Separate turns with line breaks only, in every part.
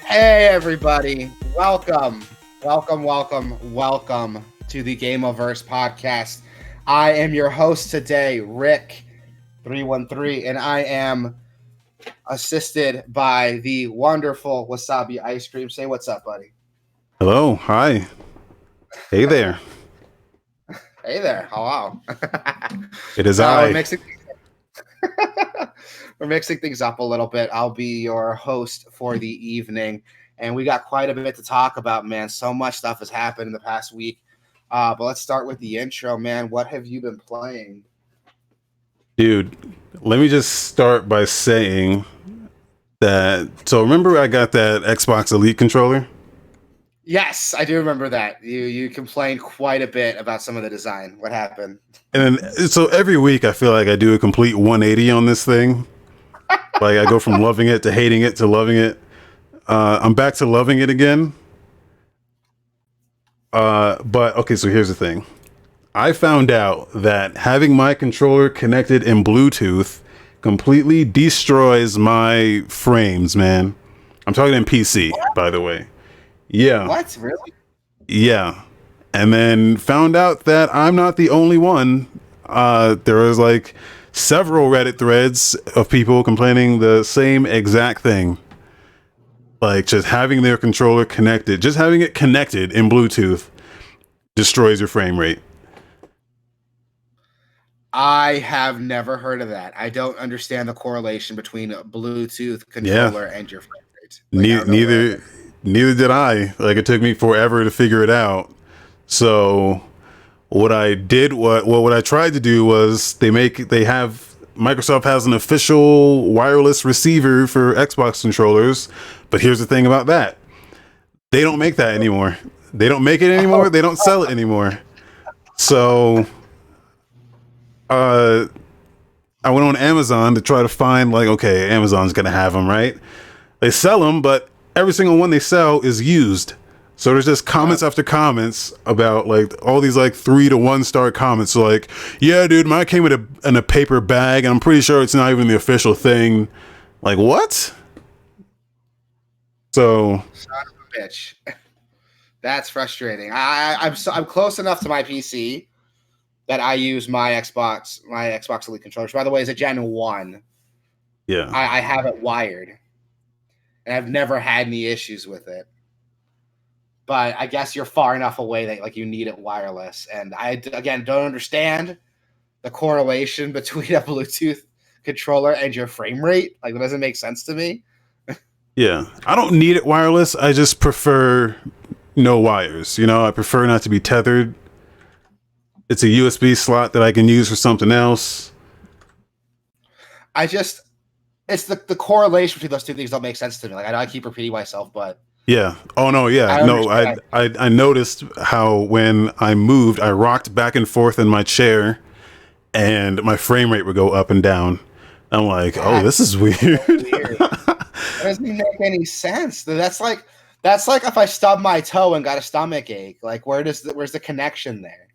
Hey everybody, welcome to the Gameoverse podcast. I am your host today, Rick313, and I am assisted by the wonderful Wasabi Ice Cream. Say what's up, buddy.
Hello, hi. Hey there.
Hey there, hello.
It is
We're
I.
mixing things up a little bit. I'll be your host for the evening, and we got quite a bit to talk about, man. So much stuff has happened in the past week. But let's start with the intro, man. What have you been playing?
Dude, let me just start by saying that. So remember I got that Xbox Elite controller?
Yes, I do remember that. You complained quite a bit about some of the design. What happened?
And so every week I feel like I do a complete 180 on this thing. Like I go from loving it to hating it to loving it. I'm back to loving it again. But okay, so here's the thing. I found out that having my controller connected in Bluetooth completely destroys my frames, man. I'm talking in PC, by the way. Yeah.
What? Really?
Yeah. And then found out that I'm not the only one. There was like several Reddit threads of people complaining the same exact thing. Like just having their controller connected, just having it connected in Bluetooth destroys your frame rate.
I have never heard of that. I don't understand the correlation between a Bluetooth controller and your frame rate.
Neither did I. Like it took me forever to figure it out. So what I tried to do was Microsoft has an official wireless receiver for Xbox controllers, but here's the thing about that. They don't make that anymore. They don't make it anymore. They don't sell it anymore. So I went on Amazon to try to find okay, Amazon's going to have them, right? They sell them, but every single one they sell is used. So there's just comments after comments about all these 3 to 1 star comments. So yeah, dude, mine came in a paper bag, and I'm pretty sure it's not even the official thing. Like what? So
Son of a bitch. That's frustrating. I'm close enough to my PC that I use my Xbox Elite controllers. By the way, it's a Gen 1.
Yeah.
I have it wired, and I've never had any issues with it. But I guess you're far enough away that you need it wireless. And I, again, don't understand the correlation between a Bluetooth controller and your frame rate. It doesn't make sense to me.
Yeah. I don't need it wireless. I just prefer no wires. I prefer not to be tethered. It's a USB slot that I can use for something else.
It's the correlation between those two things don't make sense to me. I know I keep repeating myself, but
yeah. Oh no. Yeah. I noticed how when I moved, I rocked back and forth in my chair, and my frame rate would go up and down. I'm like, oh, this is weird.
That doesn't make any sense. That's like if I stub my toe and got a stomach ache. Where's the connection there?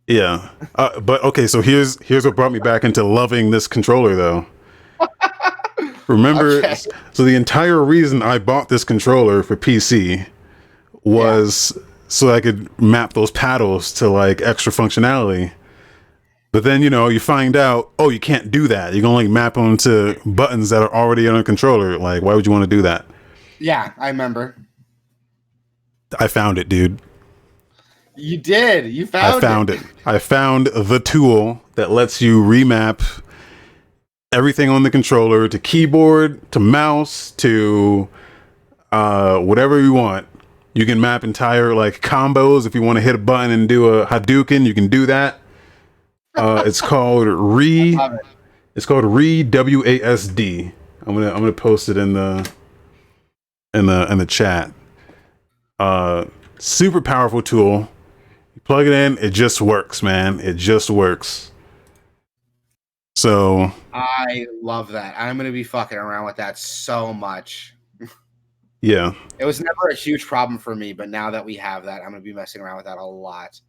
Yeah. But okay, so here's what brought me back into loving this controller though. Remember, okay. So the entire reason I bought this controller for PC was so I could map those paddles to extra functionality. But then, you find out, oh, you can't do that. You can only map them to buttons that are already on a controller. Why would you want to do that?
Yeah, I remember.
I found it, dude.
You did. You found it.
I found it. I found the tool that lets you remap everything on the controller to keyboard, to mouse, to whatever you want. You can map entire combos. If you want to hit a button and do a Hadouken, you can do that. It's called WASD. I'm gonna post it in the chat. Super powerful tool. You plug it in, it just works, man. It just works. So
I love that. I'm gonna be fucking around with that so much.
Yeah.
It was never a huge problem for me, but now that we have that, I'm gonna be messing around with that a lot.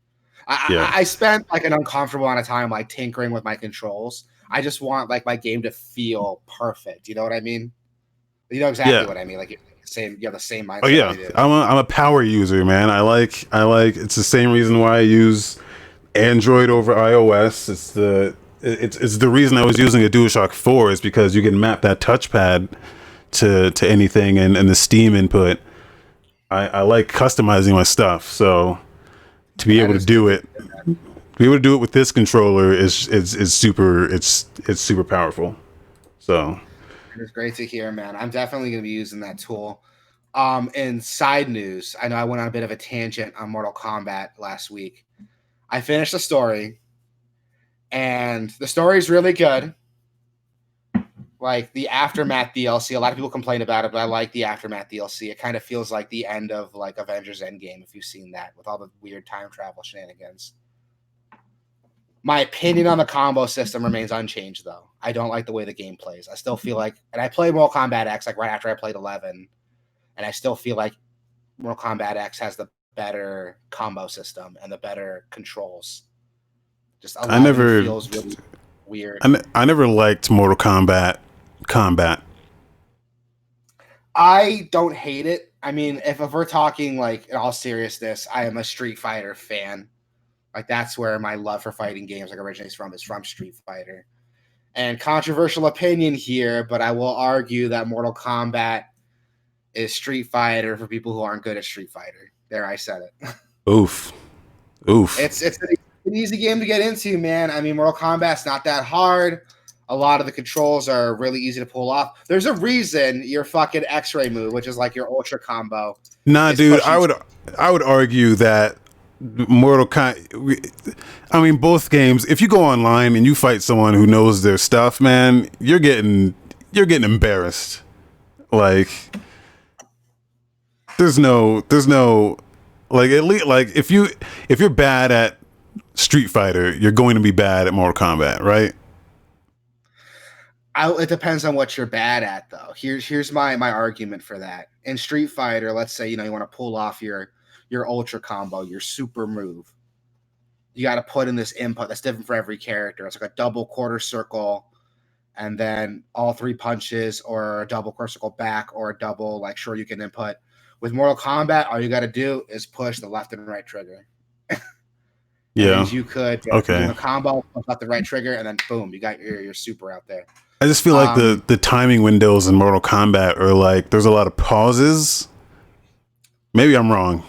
I spent an uncomfortable amount of time tinkering with my controls. I just want my game to feel perfect. You know what I mean? You know exactly
Yeah.
what I mean. Like you have the same
Oh
mindset
yeah,
I do.
I'm a power user, man. I like it's the same reason why I use Android over iOS. It's the reason I was using a DualShock 4 is because you can map that touchpad to anything and the Steam input. I like customizing my stuff, so to be
That
able to
is good
do
to
it, be able to do it with this controller is super. It's super powerful. So
It's great to hear, man. I'm definitely going to be using that tool. In side news, I know I went on a bit of a tangent on Mortal Kombat last week. I finished the story, and the story is really good. Like the Aftermath DLC, a lot of people complain about it, but I like the Aftermath DLC. It kind of feels like the end of like Avengers Endgame, if you've seen that, with all the weird time travel shenanigans. My opinion on the combo system remains unchanged, though. I don't like the way the game plays. I still feel like, and I played Mortal Kombat X like right after I played 11, and I still feel like Mortal Kombat X has the better combo system and the better controls. Just
I
11
never
feels really weird.
I never liked Mortal Kombat combat.
I don't hate it. I mean, if we're talking like in all seriousness, I am a Street Fighter fan. Like that's where my love for fighting games like originates from, is from Street Fighter. And controversial opinion here, but I will argue that Mortal Kombat is Street Fighter for people who aren't good at Street Fighter. There, I said it.
Oof, oof.
It's an easy game to get into, man. I mean, Mortal Kombat's not that hard. A lot of the controls are really easy to pull off. There's a reason your fucking X-ray move, which is like your ultra combo,
Nah,
is
dude.
pushing.
I would argue that Mortal Kombat. I mean, both games. If you go online and you fight someone who knows their stuff, man, you're getting embarrassed. Like, there's no like at least like if you're bad at Street Fighter, you're going to be bad at Mortal Kombat, right?
It depends on what you're bad at, though. Here's my argument for that. In Street Fighter, let's say you want to pull off your ultra combo, your super move. You got to put in this input that's different for every character. It's like a double quarter circle, and then all three punches, or a double quarter circle back, or a double like Shoryuken input. With Mortal Kombat, all you got to do is push the left and right trigger.
Yeah.
And you could do
Okay.
a combo, push left and right trigger, and then boom, you got your super out there.
I just feel like the timing windows in Mortal Kombat are like there's a lot of pauses. Maybe I'm wrong.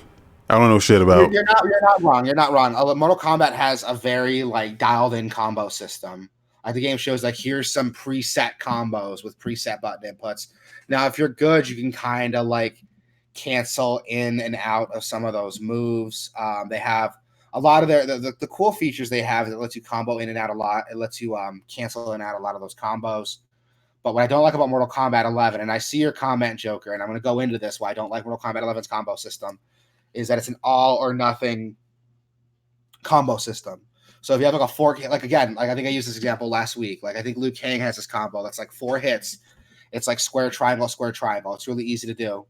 I don't know shit about.
You're not wrong. You're not wrong. Mortal Kombat has a very like dialed in combo system. Like the game shows like here's some preset combos with preset button inputs. Now, if you're good, you can kind of like cancel in and out of some of those moves. They have a lot of the cool features they have that lets you combo in and out a lot. It lets you cancel in and out a lot of those combos. But what I don't like about Mortal Kombat 11, and I see your comment, Joker, and I'm going to go into this why I don't like Mortal Kombat 11's combo system, is that it's an all or nothing combo system. So if you have like a four, like again, like I think I used this example last week. Like I think Liu Kang has this combo that's like 4 hits. It's like square, triangle, square, triangle. It's really easy to do.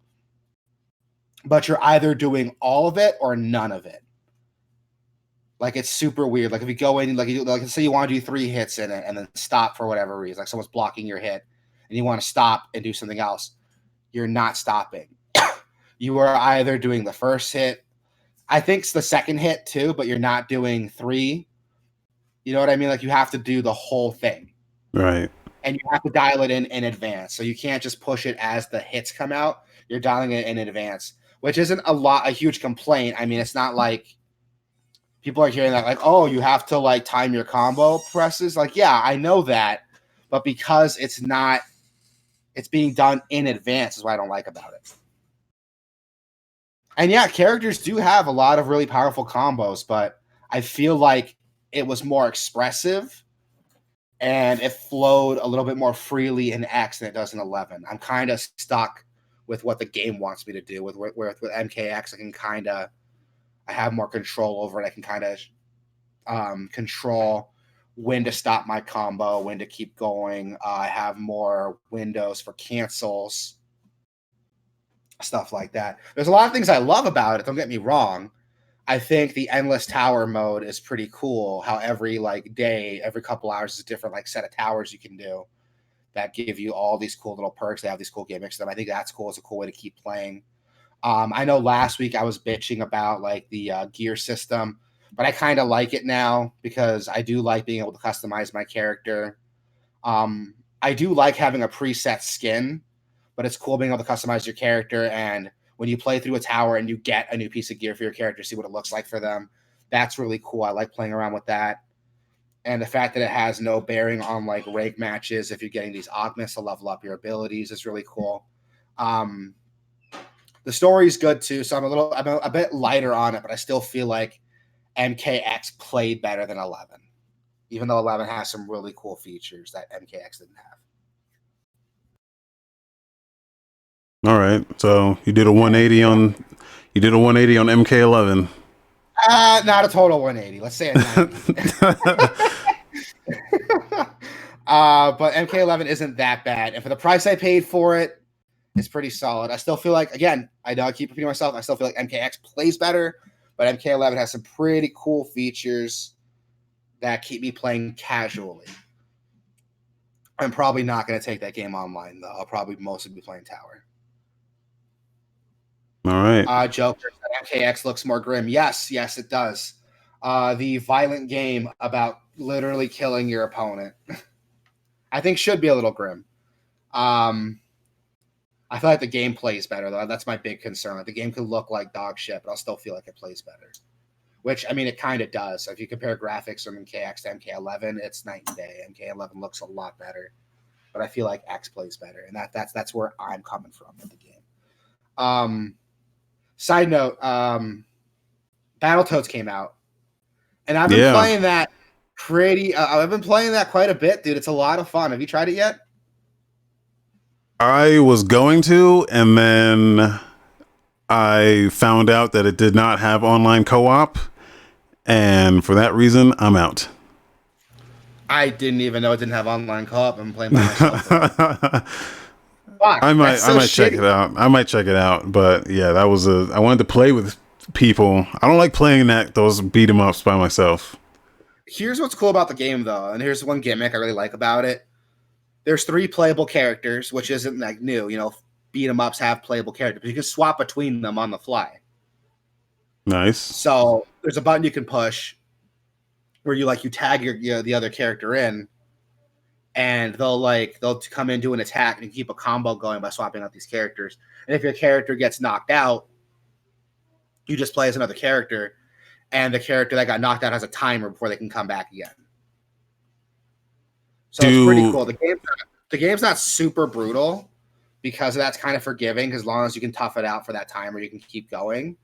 But you're either doing all of it or none of it. Like it's super weird. Like if you go in, like say you want to do 3 hits in it and then stop for whatever reason, like someone's blocking your hit, and you want to stop and do something else, you're not stopping. You are either doing the first hit, I think it's the second hit too, but you're not doing 3. You know what I mean? Like you have to do the whole thing,
Right.
and you have to dial it in advance. So you can't just push it as the hits come out. You're dialing it in advance, which isn't a huge complaint. I mean, it's not like people are hearing that like, oh, you have to like time your combo presses. Like, yeah, I know that, but because it's being done in advance is what I don't like about it. And yeah, characters do have a lot of really powerful combos, but I feel like it was more expressive and it flowed a little bit more freely in X than it does in 11. I'm kind of stuck with what the game wants me to do. With MKX, I have more control over it. I can kind of control when to stop my combo, when to keep going. I have more windows for cancels, stuff like that. There's a lot of things I love about it. Don't get me wrong. I think the endless tower mode is pretty cool. How every like day, every couple hours is a different like set of towers you can do. that give you all these cool little perks. They have these cool gimmicks to them. I think that's cool. It's a cool way to keep playing. I know last week I was bitching about like the gear system, but I kind of like it now because I do like being able to customize my character. I do like having a preset skin, but it's cool being able to customize your character. And when you play through a tower and you get a new piece of gear for your character, see what it looks like for them. That's really cool. I like playing around with that. And the fact that it has no bearing on like rank matches, if you're getting these augments to level up your abilities, is really cool. The story's good too, so I'm a bit lighter on it, but I still feel like MKX played better than 11, even though 11 has some really cool features that MKX didn't have.
All right, so you did a 180 on MK11.
Not a total 180. Let's say a 90. But MK11 isn't that bad, and for the price I paid for it, it's pretty solid. I still feel like, again, I know I keep repeating myself, I still feel like MKX plays better, but MK11 has some pretty cool features that keep me playing casually. I'm probably not going to take that game online, though. I'll probably mostly be playing Tower.
All right.
Joker said MKX looks more grim. Yes, it does. The violent game about literally killing your opponent, I think should be a little grim. I feel like the game plays better, though. That's my big concern. Like, the game could look like dog shit, but I'll still feel like it plays better. Which, I mean, it kind of does. If you compare graphics from MKX to MK11, it's night and day. MK11 looks a lot better, but I feel like X plays better, and that's where I'm coming from with the game. Side note, Battletoads came out, and I've been playing that I've been playing that quite a bit, dude. It's a lot of fun. Have you tried it yet?
I was going to, and then I found out that it did not have online co-op, and for that reason, I'm out.
I didn't even know it didn't have online co-op. I'm playing by myself. Fuck,
I might check it out. I might check it out, but yeah, I wanted to play with people. I don't like playing those beat 'em ups by myself.
Here's what's cool about the game, though, and here's one gimmick I really like about it. There's 3 playable characters, which isn't like new. You know, beat 'em ups have playable characters, but you can swap between them on the fly.
Nice.
So there's a button you can push where you tag the other character in, and they'll come in, do an attack, and keep a combo going by swapping out these characters. And if your character gets knocked out, you just play as another character, and the character that got knocked out has a timer before they can come back again. So it's pretty cool. The game's not super brutal because that's kind of forgiving, as long as you can tough it out for that timer, you can keep going.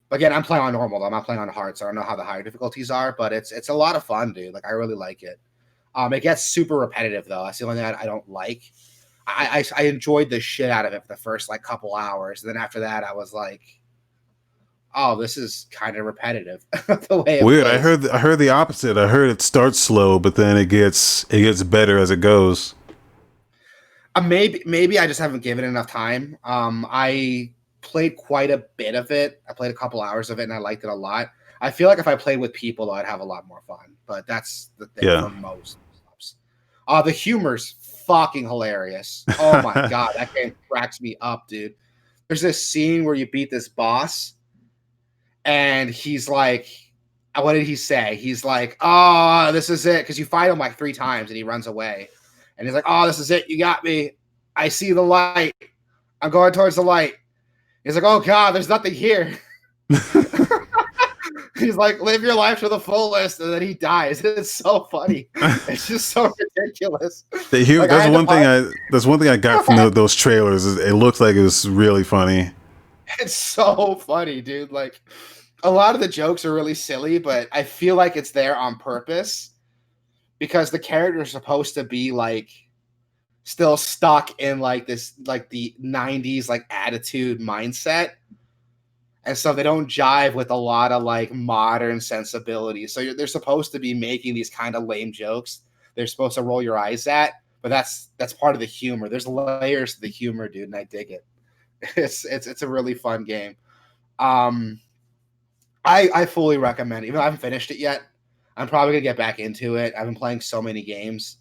But again, I'm playing on normal, though. I'm not playing on hard, so I don't know how the higher difficulties are, but it's a lot of fun, dude. Like, I really like it. It gets super repetitive, though. That's the only thing I don't like. I enjoyed the shit out of it for the first couple hours. And then after that, I was like, oh, this is kind of repetitive. The way it
weird.
plays.
I heard the opposite. I heard it starts slow, but then it gets better as it goes.
Maybe I just haven't given it enough time. I played quite a bit of it. I played a couple hours of it, and I liked it a lot. I feel like if I played with people, though, I'd have a lot more fun. But that's the thing for most stuff. The humor's fucking hilarious. Oh my god, that game cracks me up, dude. There's this scene where you beat this boss, and he's like, what did he say? He's like, oh, this is it. Because you fight him 3 times, and he runs away. And he's like, oh, this is it. You got me. I see the light. I'm going towards the light. He's like, oh, God, there's nothing here. He's like, live your life to the fullest. And then he dies. It's so funny. It's just so ridiculous.
That's one thing I got from those trailers. It looks like it was really funny.
It's so funny, dude. Like, a lot of the jokes are really silly, but I feel like it's there on purpose because the character is supposed to be still stuck in this the 90s attitude mindset, and so they don't jive with a lot of modern sensibilities. So they're supposed to be making these kind of lame jokes they're supposed to roll your eyes at, but that's part of the humor. There's layers to the humor, dude, and I dig it. It's a really fun game. I fully recommend it. Even though I haven't finished it yet, I'm probably gonna get back into it. I've been playing so many games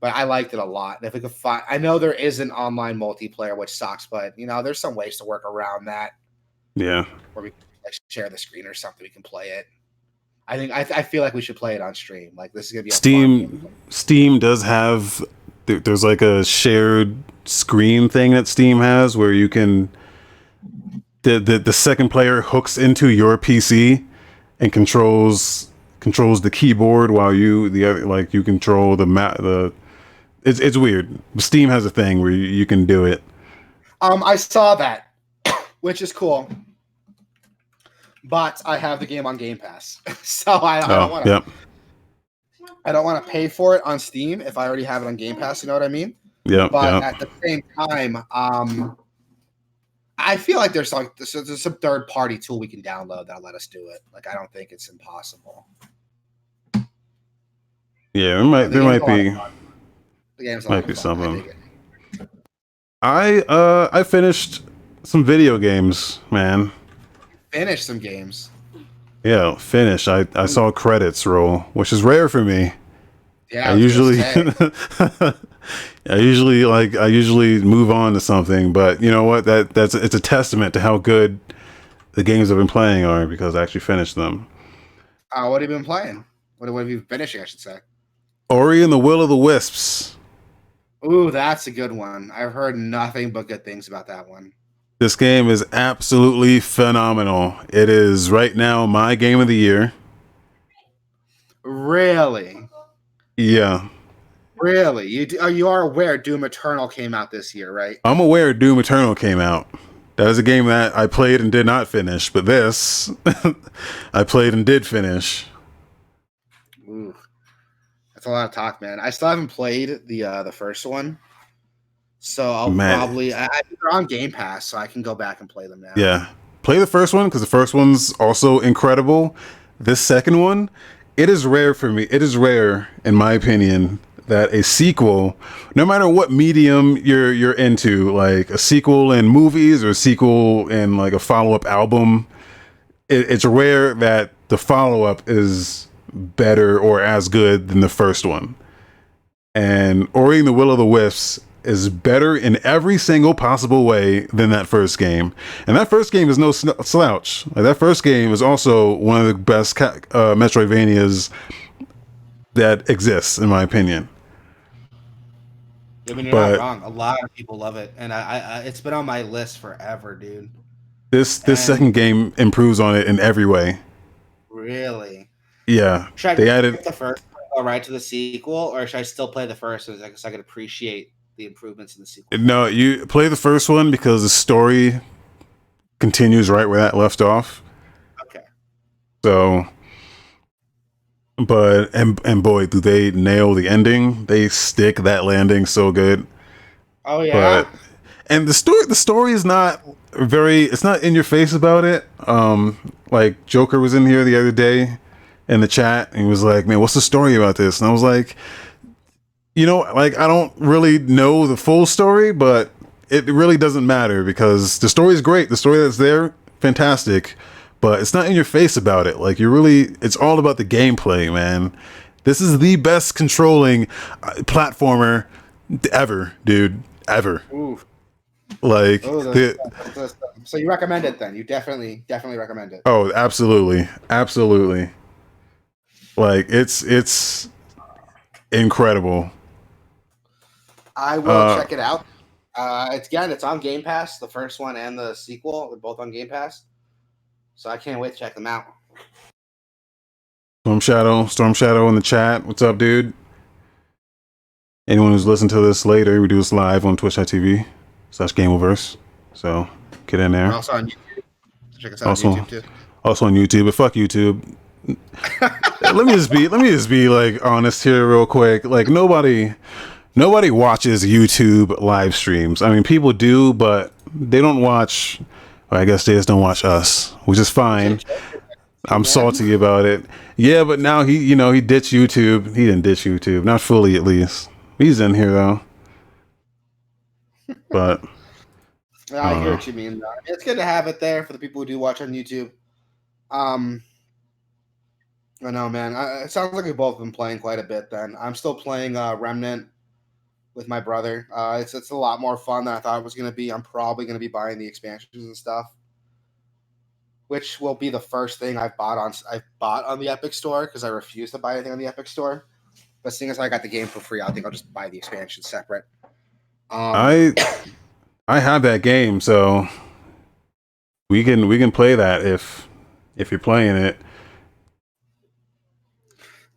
but I liked it a lot. And if we could find, I know there is an online multiplayer, which sucks, but there's some ways to work around that.
Yeah.
Where we can share the screen or something. We can play it. I feel like we should play it on stream. Like this is gonna be a fun game.
Steam does have. There's like a shared screen thing that Steam has where you can. The second player hooks into your PC and controls the keyboard while you control the it's weird. Steam has a thing where you can do it.
I saw that, which is cool. But I have the game on Game Pass, so I don't want to.
Yep.
I don't want to pay for it on Steam if I already have it on Game Pass. You know what I mean?
Yeah.
But at the same time, I feel like there's some third party tool we can download that'll let us do it. Like I don't think it's impossible.
Yeah, there might be.
The game's
might be something. I finished some video games, man.
Finished some games.
Yeah, finish. I saw credits roll, which is rare for me.
Yeah,
I usually I usually move on to something, but you know what? It's a testament to how good the games I've been playing are because I actually finished them.
What have you been playing? What have you been finishing, I should say?
Ori and the Will of the Wisps.
Ooh, that's a good one. I've heard nothing but good things about that one.
This game is absolutely phenomenal. It is right now my game of the year.
Really?
Yeah.
Really? You are aware Doom Eternal came out this year, right?
I'm aware Doom Eternal came out. That is a game that I played and did not finish, but this I played and did finish.
Ooh. That's a lot of talk, man. I still haven't played the first one. So I'll probably they're on Game Pass, so I can go back and play them now.
Yeah. Play the first one because the first one's also incredible. This second one, it is rare for me. It is rare, in my opinion, that a sequel, no matter what medium you're into, like a sequel in movies or a sequel in like a follow-up album, it's rare that the follow-up is better or as good than the first one. And Ori and the Will of the Wisps is better in every single possible way than that first game. And that first game is no slouch. Like, that first game is also one of the best Metroidvanias that exists, in my opinion.
I mean, you're not wrong. A lot of people love it, and I it's been on my list forever, dude.
This second game improves on it in every way.
Really?
Yeah.
Should I added the first one, go right to the sequel, or should I still play the first so I could appreciate the improvements in the sequel?
No, you play the first one because the story continues right where that left off.
Okay.
So, but and boy, do they nail the ending? They stick that landing so good.
Oh yeah.
And the story is not it's not in your face about it. Like Joker was in here the other day in the chat and he was like, "Man, what's the story about this?" And I was like, like I don't really know the full story, but it really doesn't matter because the story is great. The story that's there, fantastic, but it's not in your face about it. Like it's all about the gameplay, man. This is the best controlling platformer ever, dude, ever.
Oof.
Like,
so you recommend it then? You definitely recommend it.
Oh, absolutely, absolutely. Like it's incredible.
I will check it out. It's on Game Pass. The first one and the sequel, they're both on Game Pass. So I can't wait to check them out.
Storm Shadow in the chat. What's up, dude? Anyone who's listened to this later, we do this live on twitch.tv/Gameoverse. So get in there.
We're also on YouTube. Check us out on YouTube too.
Also on YouTube, but fuck YouTube. let me just be like honest here real quick. Like nobody watches YouTube live streams. I mean, people do, but they don't watch. I guess they just don't watch us, which is fine. I'm salty about it. Yeah, but now he ditched YouTube. He didn't ditch YouTube, not fully at least. He's in here though. But
I hear what you mean. It's good to have it there for the people who do watch on YouTube. I know, man. It sounds like we've both been playing quite a bit then. I'm still playing Remnant. with my brother. It's a lot more fun than I thought it was going to be. I'm probably going to be buying the expansions and stuff, which will be the first thing I've bought on the Epic Store because I refuse to buy anything on the Epic Store. But seeing as I got the game for free, I think I'll just buy the expansion separate.
I have that game, so we can play that if you're playing it.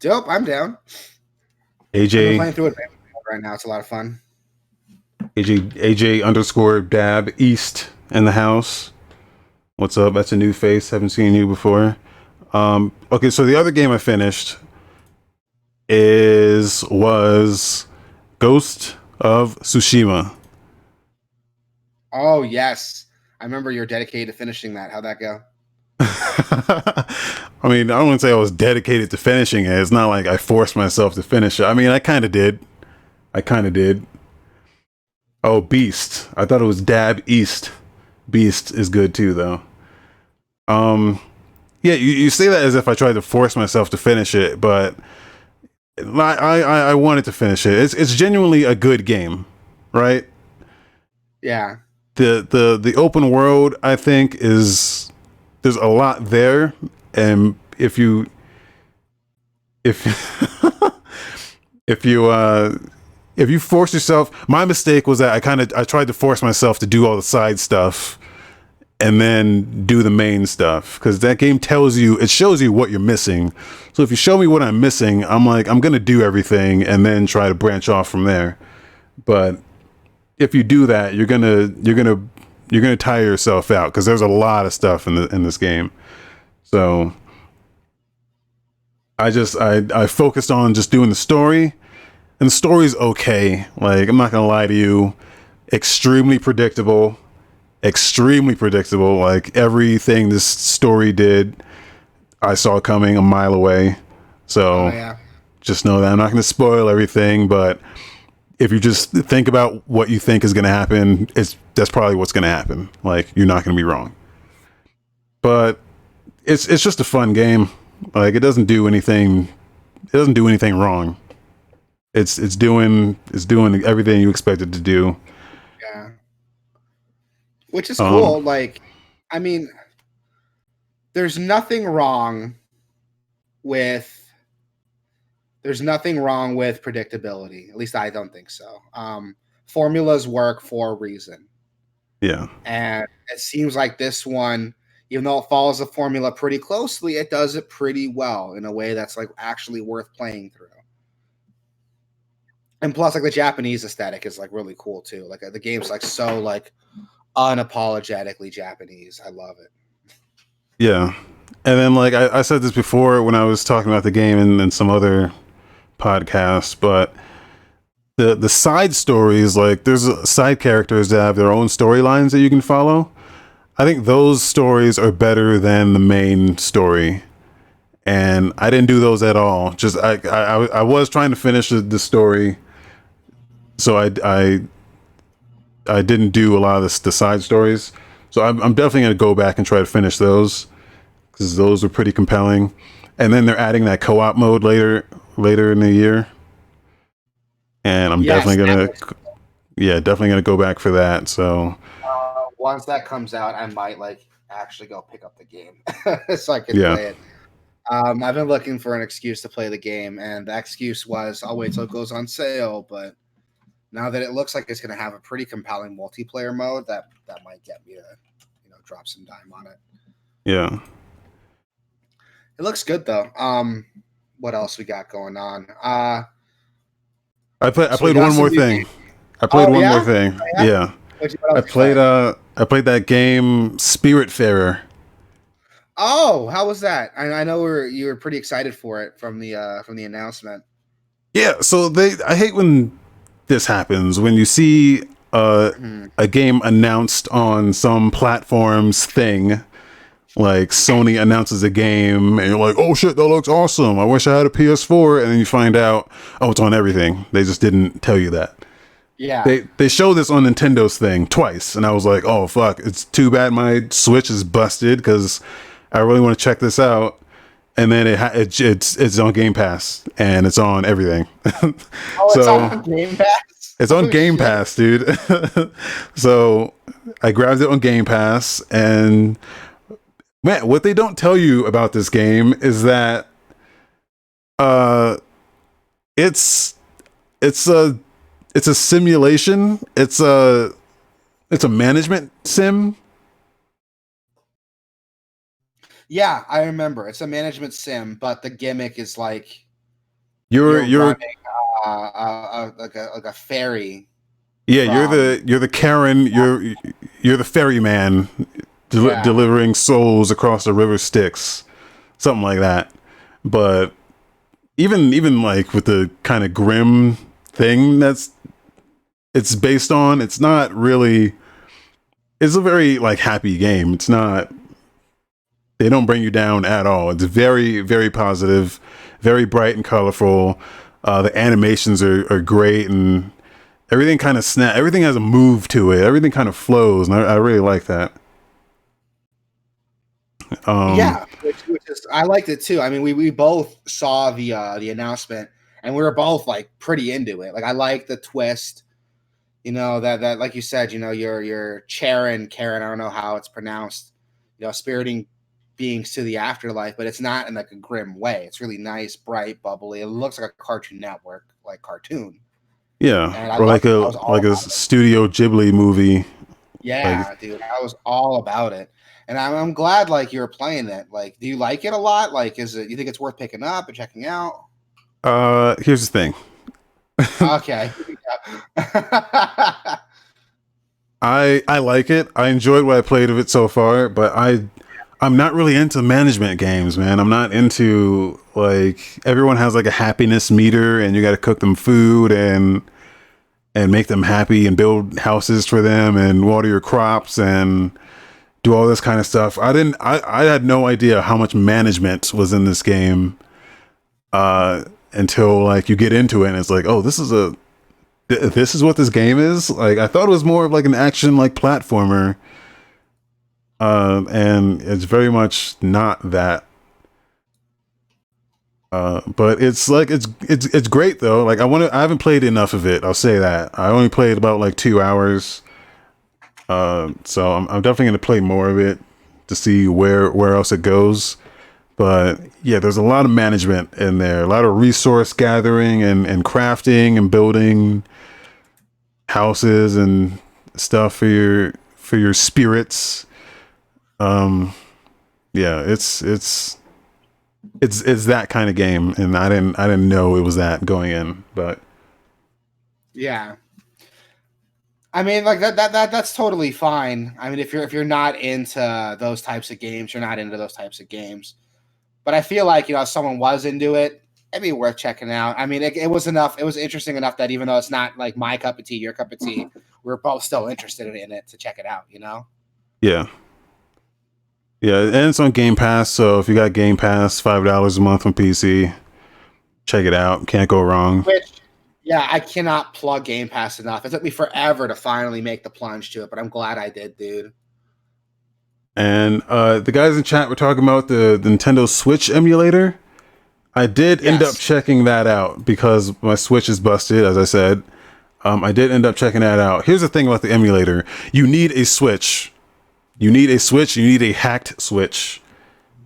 Dope, I'm down.
AJ,
I'm playing through it right now. It's a lot of fun.
AJ underscore Dab East in the house. What's up? That's a new face. Haven't seen you before. Okay, so the other game I finished was Ghost of Tsushima.
Oh yes, I remember you're dedicated to finishing that. How'd that go?
I mean, I wouldn't say I was dedicated to finishing it. It's not like I forced myself to finish it. I mean, I kind of did. Oh, Beast. I thought it was Dab East. Beast is good too, though. Yeah, you say that as if I tried to force myself to finish it, but I wanted to finish it. It's genuinely a good game, right?
Yeah.
The open world, I think, there's a lot there, and if you if you force yourself, my mistake was that I tried to force myself to do all the side stuff and then do the main stuff, because that game shows you what you're missing. So if you show me what I'm missing, I'm gonna do everything and then try to branch off from there. But if you do that, you're gonna tire yourself out, because there's a lot of stuff in this game. So I focused on just doing the story, and the story's okay. Like, I'm not gonna lie to you, extremely predictable. Like, everything this story did, I saw coming a mile away. So just know that I'm not going to spoil everything, but if you just think about what you think is going to happen, that's probably what's going to happen. Like, you're not going to be wrong. But it's just a fun game. Like, it doesn't do anything wrong. It's doing everything you expect it to do.
Yeah. Which is cool. Like, I mean, there's nothing wrong with predictability. At least I don't think so. Formulas work for a reason.
Yeah.
And it seems like this one, even though it follows the formula pretty closely, it does it pretty well in a way that's like actually worth playing through. And plus, like, the Japanese aesthetic is like really cool too. Like, the game's like so like unapologetically Japanese. I love it.
Yeah. And then, like, I said this before when I was talking about the game and some other podcasts, but the side stories, like, there's side characters that have their own storylines that you can follow. I think those stories are better than the main story, and I didn't do those at all. Just I was trying to finish the story, so I didn't do a lot of the side stories. So I'm definitely going to go back and try to finish those, because those are pretty compelling. And then they're adding that co-op mode later in the year, and I'm definitely gonna go back for that. So
once that comes out, I might like actually go pick up the game so I can play it. I've been looking for an excuse to play the game, and the excuse was I'll wait till it goes on sale. But now that it looks like it's going to have a pretty compelling multiplayer mode, that might get me to drop some dime on it.
Yeah.
It looks good though. What else we got going on?
I played one more thing. I played one more thing. Yeah. I played that game Spiritfarer.
Oh, how was that? I know you were pretty excited for it from the announcement.
Yeah, so I hate when this happens, when you see a game announced on some platform's thing. Like, Sony announces a game and you're like, oh shit, that looks awesome, I wish I had a PS4, and then you find out, oh, it's on everything. They just didn't tell you that.
Yeah.
They showed this on Nintendo's thing twice, and I was like, oh fuck, it's too bad my Switch is busted, because I really want to check this out. And then it's on Game Pass, and it's on everything.
It's on Game Pass?
It's on
Oh
Game
shit!
Pass, dude. So I grabbed it on Game Pass, and man, what they don't tell you about this game is that uh, it's it's a it's a simulation. It's a management sim.
Yeah, I remember. It's a management sim, but the gimmick is like
You're
you're
you're
running like a ferry
yeah,
from
you're the Karen, you're the ferryman
yeah.
delivering souls across the river Styx, something like that. But even like with the kind of grim thing that's it's based on, it's not really. It's a very like happy game. It's not. They don't bring you down at all. It's very very positive, very bright and colorful. The animations are great and everything kind of snap. Everything has a move to it. Everything kind of flows, and I really like that. Um,
Yeah, which is I liked it too. I mean, we both saw the announcement and we were both like pretty into it. Like I like the twist, that like you said, your Karen, I don't know how it's pronounced, spiriting beings to the afterlife, but it's not in like a grim way. It's really nice, bright, bubbly. It looks like a Cartoon Network like cartoon.
yeah,
And I
or
love
like
it. I
a
was all about it.
Studio Ghibli movie. Like,
Yeah, dude, I was all about it. And I'm glad like you're playing it. Like, do you like it a lot? Like, you think it's worth picking up and checking out?
here's the thing.
Okay.
I like it. I enjoyed what I played of it so far, but I'm not really into management games, man. I'm not into like everyone has like a happiness meter and you got to cook them food and make them happy and build houses for them and water your crops and do all this kind of stuff. I had no idea how much management was in this game until like you get into it and it's like, "Oh, this is what this game is?" Like I thought it was more of like an action like platformer. And it's very much not that. But it's like it's great though. Like I haven't played enough of it. I'll say that. I only played about like 2 hours. So I'm definitely gonna play more of it to see where else it goes. But yeah, there's a lot of management in there, a lot of resource gathering and crafting and building houses and stuff for your spirits. Um, yeah, it's that kind of game, and I didn't know it was that going in, but
Yeah. I mean, like that's totally fine. I mean, if you're not into those types of games, you're not into those types of games. But I feel like, if someone was into it, it'd be worth checking out. I mean, it was enough. It was interesting enough that even though it's not like my cup of tea, your cup of tea, we're both still interested in it to check it out.
yeah, yeah, and it's on Game Pass. So if you got Game Pass, $5 a month on PC, check it out. Can't go wrong.
Which, yeah, I cannot plug Game Pass enough. It took me forever to finally make the plunge to it, but I'm glad I did, dude.
And the guys in chat were talking about the Nintendo Switch emulator. I did end up
Yes.
checking that out because my Switch is busted, as I said. I did end up checking that out. Here's the thing about the emulator: you need a Switch. You need a Switch. You need a hacked Switch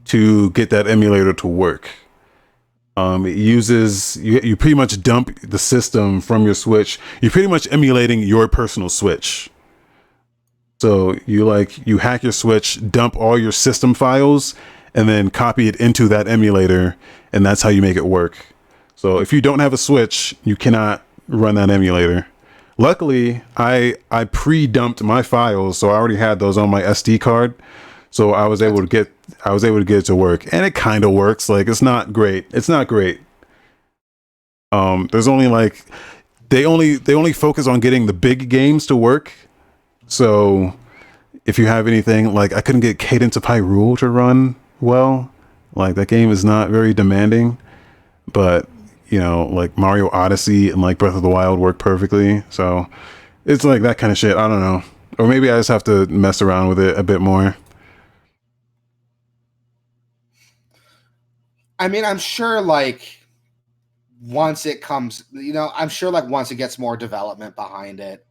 to get that emulator to work. It uses you pretty much dump the system from your Switch. You're pretty much emulating your personal Switch. So you hack your Switch, dump all your system files, and then copy it into that emulator, and that's how you make it work. So if you don't have a Switch, you cannot run that emulator. Luckily, I pre-dumped my files, so I already had those on my SD card. So I was able to get it to work, and it kind of works. Like it's not great. It's not great. There's only like they only focus on getting the big games to work. So if you have anything like I couldn't get Cadence of Hyrule to run well, like that game is not very demanding, but like Mario Odyssey and like Breath of the Wild work perfectly. So it's like that kind of shit. I don't know, or maybe I just have to mess around with it a bit more.
I mean, I'm sure like once it comes, I'm sure like once it gets more development behind it,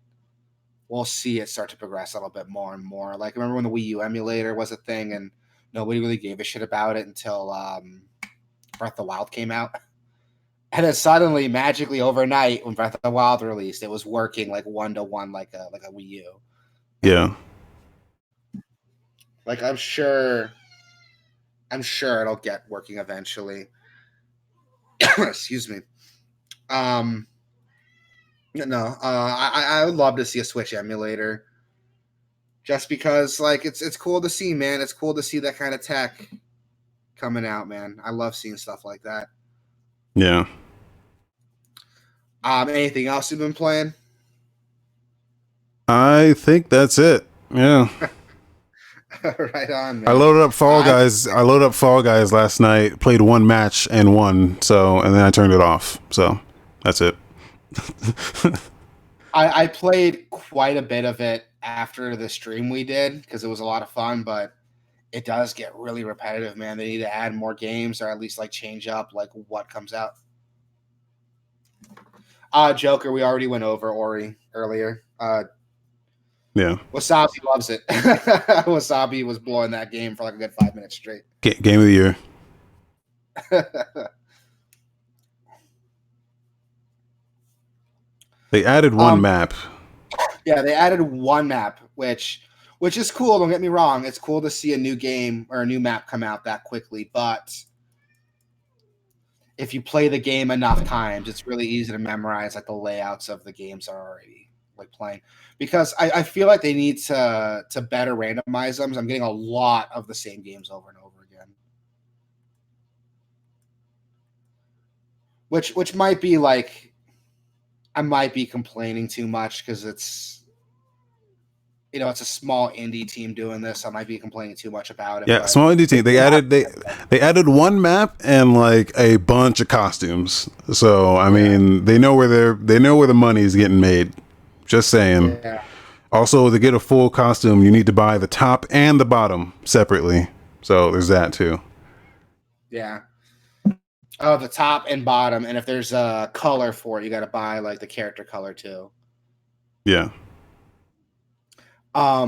we'll see it start to progress a little bit more and more. Like, remember when the Wii U emulator was a thing and nobody really gave a shit about it until Breath of the Wild came out? And then suddenly, magically, overnight, when Breath of the Wild released, it was working like 1-to-1 like a Wii U.
Yeah.
Like, I'm sure it'll get working eventually. Excuse me. I would love to see a Switch emulator, just because like it's cool to see, man. It's cool to see that kind of tech coming out, man. I love seeing stuff like that.
Yeah.
Anything else you've been playing?
I think that's it. Yeah.
Right on, man.
I loaded up Fall Guys. I loaded up Fall Guys last night, played one match and won. And then I turned it off. So that's it.
I played quite a bit of it after the stream we did because it was a lot of fun, but it does get really repetitive, man. They need to add more games or at least like change up like what comes out. Joker, we already went over Ori earlier.
Yeah.
Wasabi loves it. Wasabi was blowing that game for like a good 5 minutes straight.
Game of the year. They added one map.
Yeah, they added one map, which is cool. Don't get me wrong. It's cool to see a new game or a new map come out that quickly. But if you play the game enough times, it's really easy to memorize like the layouts of the games are already like playing. Because I feel like they need to better randomize them. I'm getting a lot of the same games over and over again. Which might be like, I might be complaining too much because it's a small indie team doing this. I might be complaining too much about it.
Yeah, small indie team. They added one map and like a bunch of costumes. So I mean, they know where the money is getting made. Just saying.
Yeah.
Also, to get a full costume, you need to buy the top and the bottom separately. So there's that too.
Yeah. Oh, the top and bottom, and if there's a color for it, you got to buy like the character color too.
Yeah.
But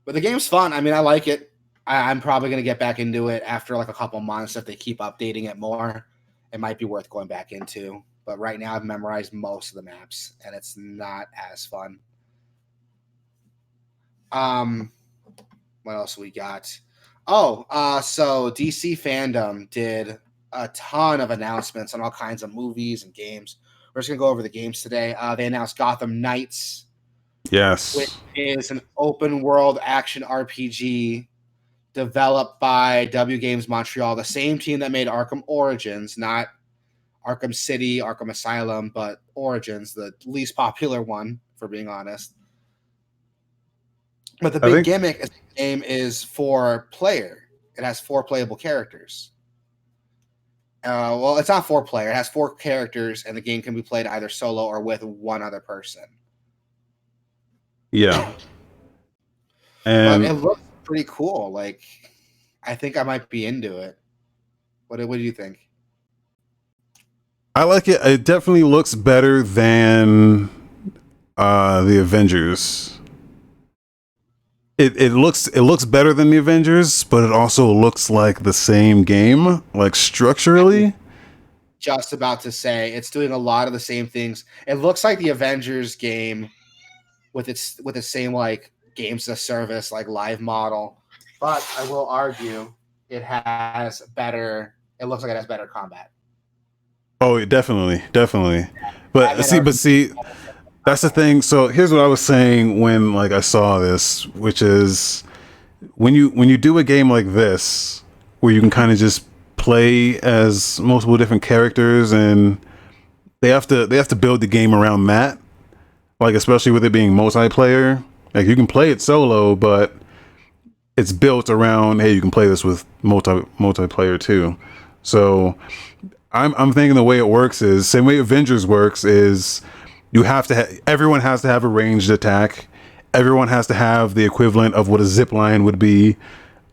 the game's fun. I mean, I like it. I'm probably gonna get back into it after like a couple months if they keep updating it more. It might be worth going back into. But right now, I've memorized most of the maps, and it's not as fun. What else we got? So DC Fandom did a ton of announcements on all kinds of movies and games. We're just gonna go over the games today. They announced Gotham Knights,
yes,
which is an open world action RPG developed by W Games Montreal, the same team that made Arkham Origins, not Arkham City, Arkham Asylum, but Origins, the least popular one, for being honest. But the big gimmick of the game is 4-player. It has 4 playable characters. Well, it's not 4-player. It has 4 characters, and the game can be played either solo or with one other person.
Yeah.
And but it looks pretty cool. Like, I think I might be into it. What do you think?
I like it. It definitely looks better than the Avengers. It looks better than the Avengers, but it also looks like the same game, like structurally.
Just about to say it's doing a lot of the same things. It looks like the Avengers game with the same like games as a service, like live model. But I will argue it has better. It looks like it has better combat.
Oh, definitely. But see, that's the thing. So here's what I was saying when like I saw this, which is when you do a game like this where you can kind of just play as multiple different characters, and they have to build the game around that. Like, especially with it being multiplayer, like you can play it solo, but it's built around, hey, you can play this with multiplayer too. So I'm thinking the way it works is same way Avengers works is you have to everyone has to have a ranged attack. Everyone has to have the equivalent of what a zip line would be.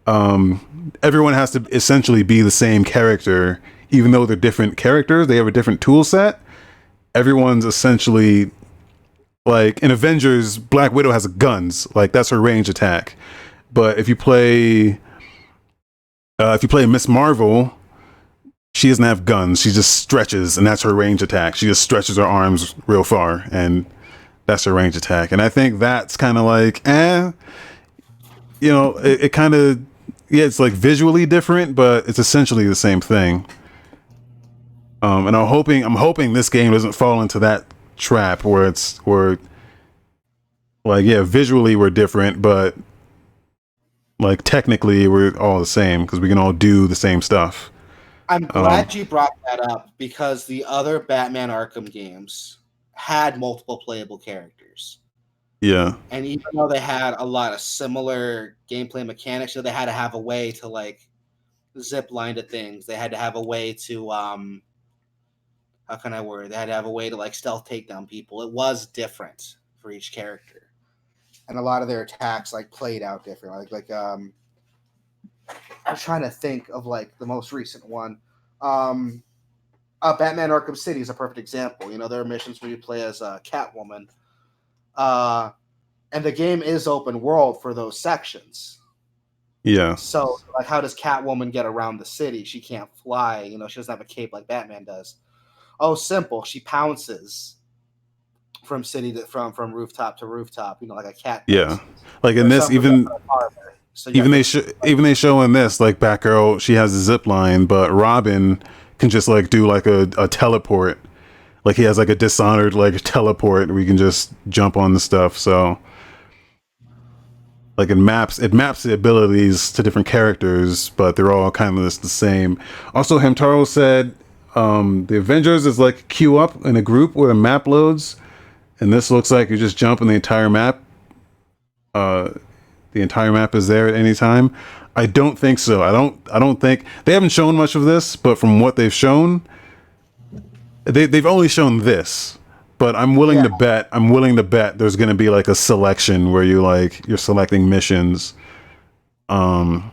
Everyone has to essentially be the same character, even though they're different characters, they have a different tool set. Everyone's essentially like in Avengers, Black Widow has guns, like that's her range attack. But if you play Miss Marvel, she doesn't have guns. She just stretches, and that's her range attack. She just stretches her arms real far, and that's her range attack. And I think that's kind of like, it kind of, yeah, it's like visually different, but it's essentially the same thing. And I'm hoping this game doesn't fall into that trap where like, yeah, visually we're different, but like technically we're all the same because we can all do the same stuff.
I'm glad you brought that up because the other Batman Arkham games had multiple playable characters.
Yeah.
And even though they had a lot of similar gameplay mechanics, so they had to have a way to like zip line to things. They had to have a way to how can I word? They had to have a way to like stealth take down people. It was different for each character. And a lot of their attacks like played out different. I'm trying to think of like the most recent one. Batman Arkham City is a perfect example. You know, there are missions where you play as Catwoman. And the game is open world for those sections.
Yeah.
So, like, how does Catwoman get around the city? She can't fly. You know, she doesn't have a cape like Batman does. Oh, simple. She pounces from rooftop to rooftop. You know, like a cat does.
Yeah. Like in this, even they show in this like Batgirl, she has a zip line, but Robin can just like do like a teleport. Like he has like a Dishonored like teleport where you can just jump on the stuff. So like it maps the abilities to different characters, but they're all kind of the same. Also, Hamtaro said the Avengers is like queue up in a group where the map loads, and this looks like you just jump in the entire map. The entire map is there at any time. I don't think so. I don't think they haven't shown much of this, but from what they've shown, they've only shown this. But I'm willing to bet there's going to be like a selection where you're selecting missions. I'm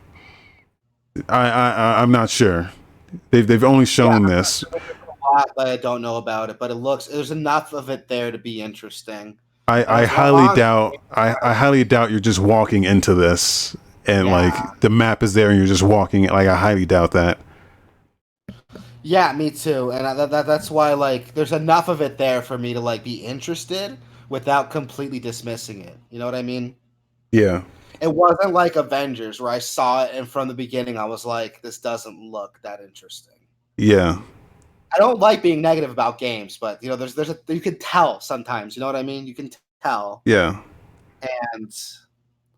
not sure. They've only shown this.
A lot that I don't know about it, but there's enough of it there to be interesting.
I highly doubt you're just walking into this and like the map is there and you're just walking. Like I highly doubt that.
Yeah, me too, and that's why like there's enough of it there for me to like be interested without completely dismissing it. You know what I mean?
Yeah.
It wasn't like Avengers where I saw it and from the beginning I was like, this doesn't look that interesting.
Yeah.
I don't like being negative about games, but you know, you can tell sometimes. You know what I mean? You can tell.
Yeah.
And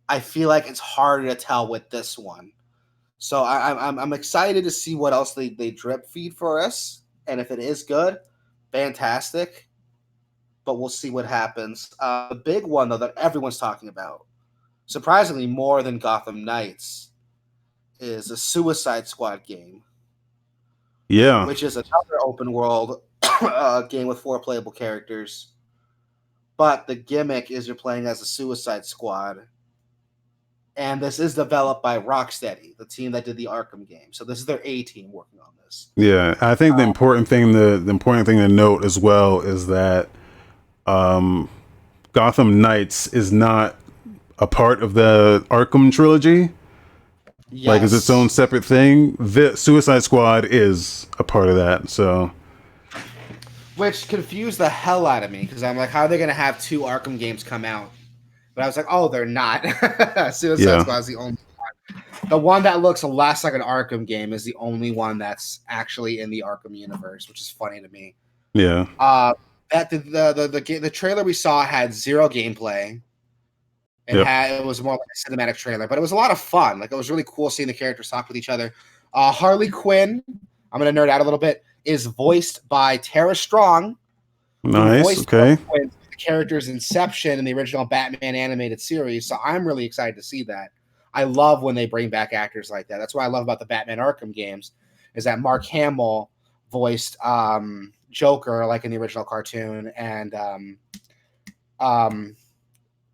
I feel like it's harder to tell with this one. So I'm excited to see what else they drip feed for us, and if it is good, fantastic. But we'll see what happens. The big one though that everyone's talking about, surprisingly more than Gotham Knights, is a Suicide Squad game.
Yeah.
Which is another open world game with 4 playable characters. But the gimmick is you're playing as a Suicide Squad. And this is developed by Rocksteady, the team that did the Arkham game. So this is their A team working on this.
Yeah, I think the important thing to note as well is that Gotham Knights is not a part of the Arkham trilogy. Yes. Like it's its own separate thing. The Suicide Squad is a part of that. So,
which confused the hell out of me because I'm like, how are they going to have 2 Arkham games come out? But I was like, oh, they're not. Suicide Squad is the only one. The one that looks less like an Arkham game is the only one that's actually in the Arkham universe, which is funny to me.
Yeah.
The trailer we saw had 0 gameplay. It was more like a cinematic trailer, but it was a lot of fun. Like it was really cool seeing the characters talk with each other. Harley Quinn, I'm going to nerd out a little bit, is voiced by Tara Strong.
Nice. Okay.
The character's inception in the original Batman animated series, so I'm really excited to see that. I love when they bring back actors like that. That's what I love about the Batman Arkham games, is that Mark Hamill voiced Joker like in the original cartoon, and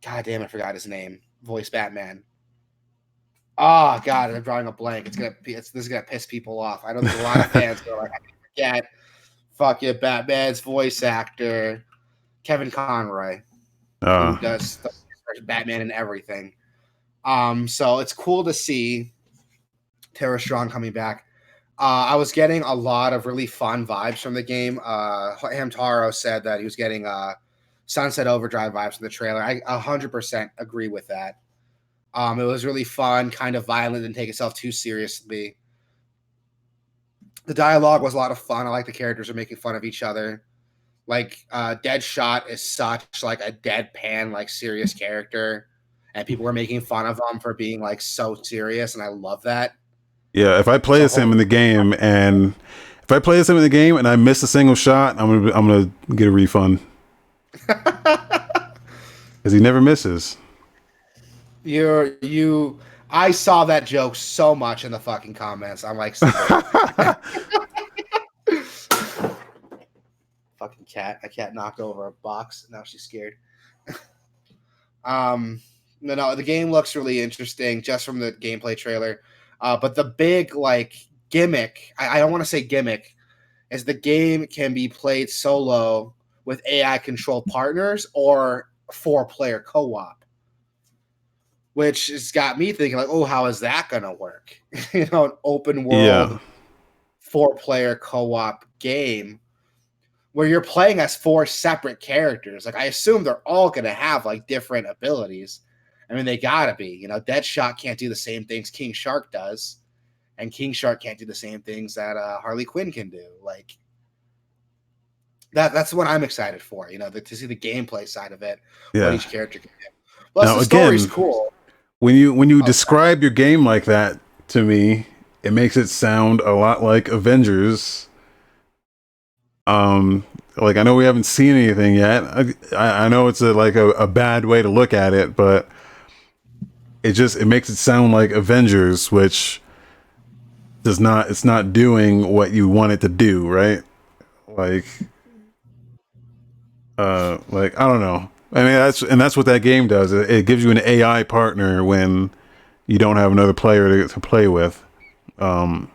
God damn, I forgot his name. Voiced Batman. Oh God, I'm drawing a blank. This is gonna piss people off. I know there's a lot of fans who are like, I forget. Fuck yeah, Batman's voice actor, Kevin Conroy, who does Batman and everything. So it's cool to see Tara Strong coming back. I was getting a lot of really fun vibes from the game. Hamtaro said that he was getting Sunset Overdrive vibes from the trailer. I 100% agree with that. It was really fun, kind of violent, didn't take itself too seriously. The dialogue was a lot of fun. I like the characters are making fun of each other. Like Deadshot is such like a deadpan, like serious character, and people were making fun of him for being like so serious, and I love that.
Yeah, if I play as him in the game and I miss a single shot, I'm gonna get a refund because he never misses.
I saw that joke so much in the fucking comments. I'm like, fucking cat. A cat knocked over a box. Now she's scared. No, the game looks really interesting just from the gameplay trailer. But the big like gimmick, I don't want to say gimmick, is the game can be played solo with AI controlled partners or 4-player co-op, which has got me thinking like, oh, how is that gonna work? An open world 4-player co-op game where you're playing as 4 separate characters. Like I assume they're all gonna have like different abilities. I mean, they gotta be. Deadshot can't do the same things King Shark does, and King Shark can't do the same things that Harley Quinn can do. Like that's what I'm excited for. To see the gameplay side of it, what each character can do. Plus, now, the story's cool.
When you describe your game like that to me, it makes it sound a lot like Avengers. Like I know we haven't seen anything yet. I know it's a bad way to look at it, but it makes it sound like Avengers, which it's not doing what you want it to do, right? Like I don't know. I mean, that's what that game does. It gives you an AI partner when you don't have another player to play with.
Yeah,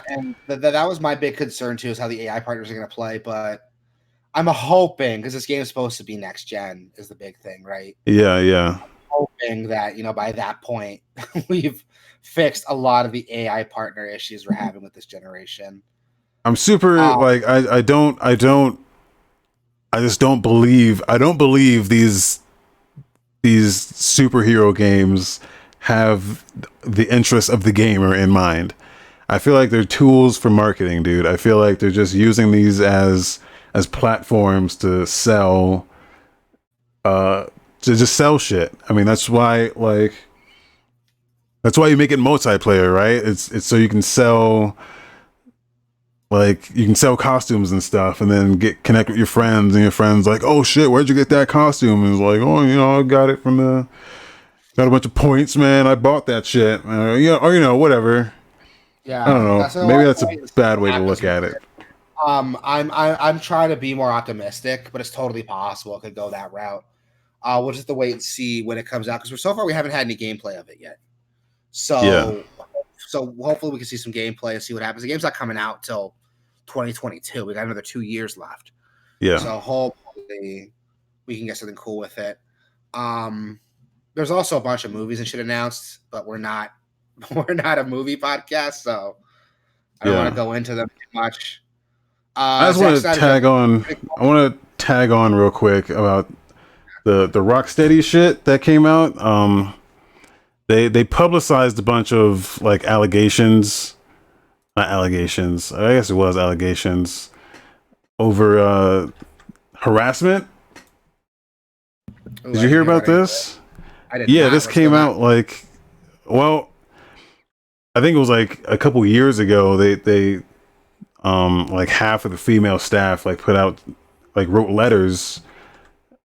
and that was my big concern too, is how the AI partners are going to play. But I'm hoping, because this game is supposed to be next gen, is the big thing, right?
Yeah.
I'm hoping that by that point we've fixed a lot of the AI partner issues we're having with this generation.
I'm super I don't believe these superhero games have the interests of the gamer in mind. I feel like they're tools for marketing, dude. I feel like they're just using these as platforms to sell sell shit. I mean, that's why you make it multiplayer, right? It's so you can sell costumes and stuff, and then connect with your friends, and your friends like, oh shit, where'd you get that costume? And it's like, oh, I got it from got a bunch of points, man. I bought that shit, or whatever.
Yeah,
I don't know. Maybe that's a bad way to look at it.
I'm trying to be more optimistic, but it's totally possible it could go that route. We'll just have to wait and see when it comes out, because so far we haven't had any gameplay of it yet. So hopefully we can see some gameplay and see what happens. The game's not coming out till 2022. We got another 2 years left.
Yeah.
So hopefully we can get something cool with it. There's also a bunch of movies and shit announced, but we're not a movie podcast, so I don't want to go into them too much.
I just want to tag on. I want to tag on real quick about the Rocksteady shit that came out. They publicized a bunch of allegations. Not allegations. I guess it was allegations over harassment. Did you hear about this?
I did.
Yeah, this came out I think it was a couple years ago. They half of the female staff put out wrote letters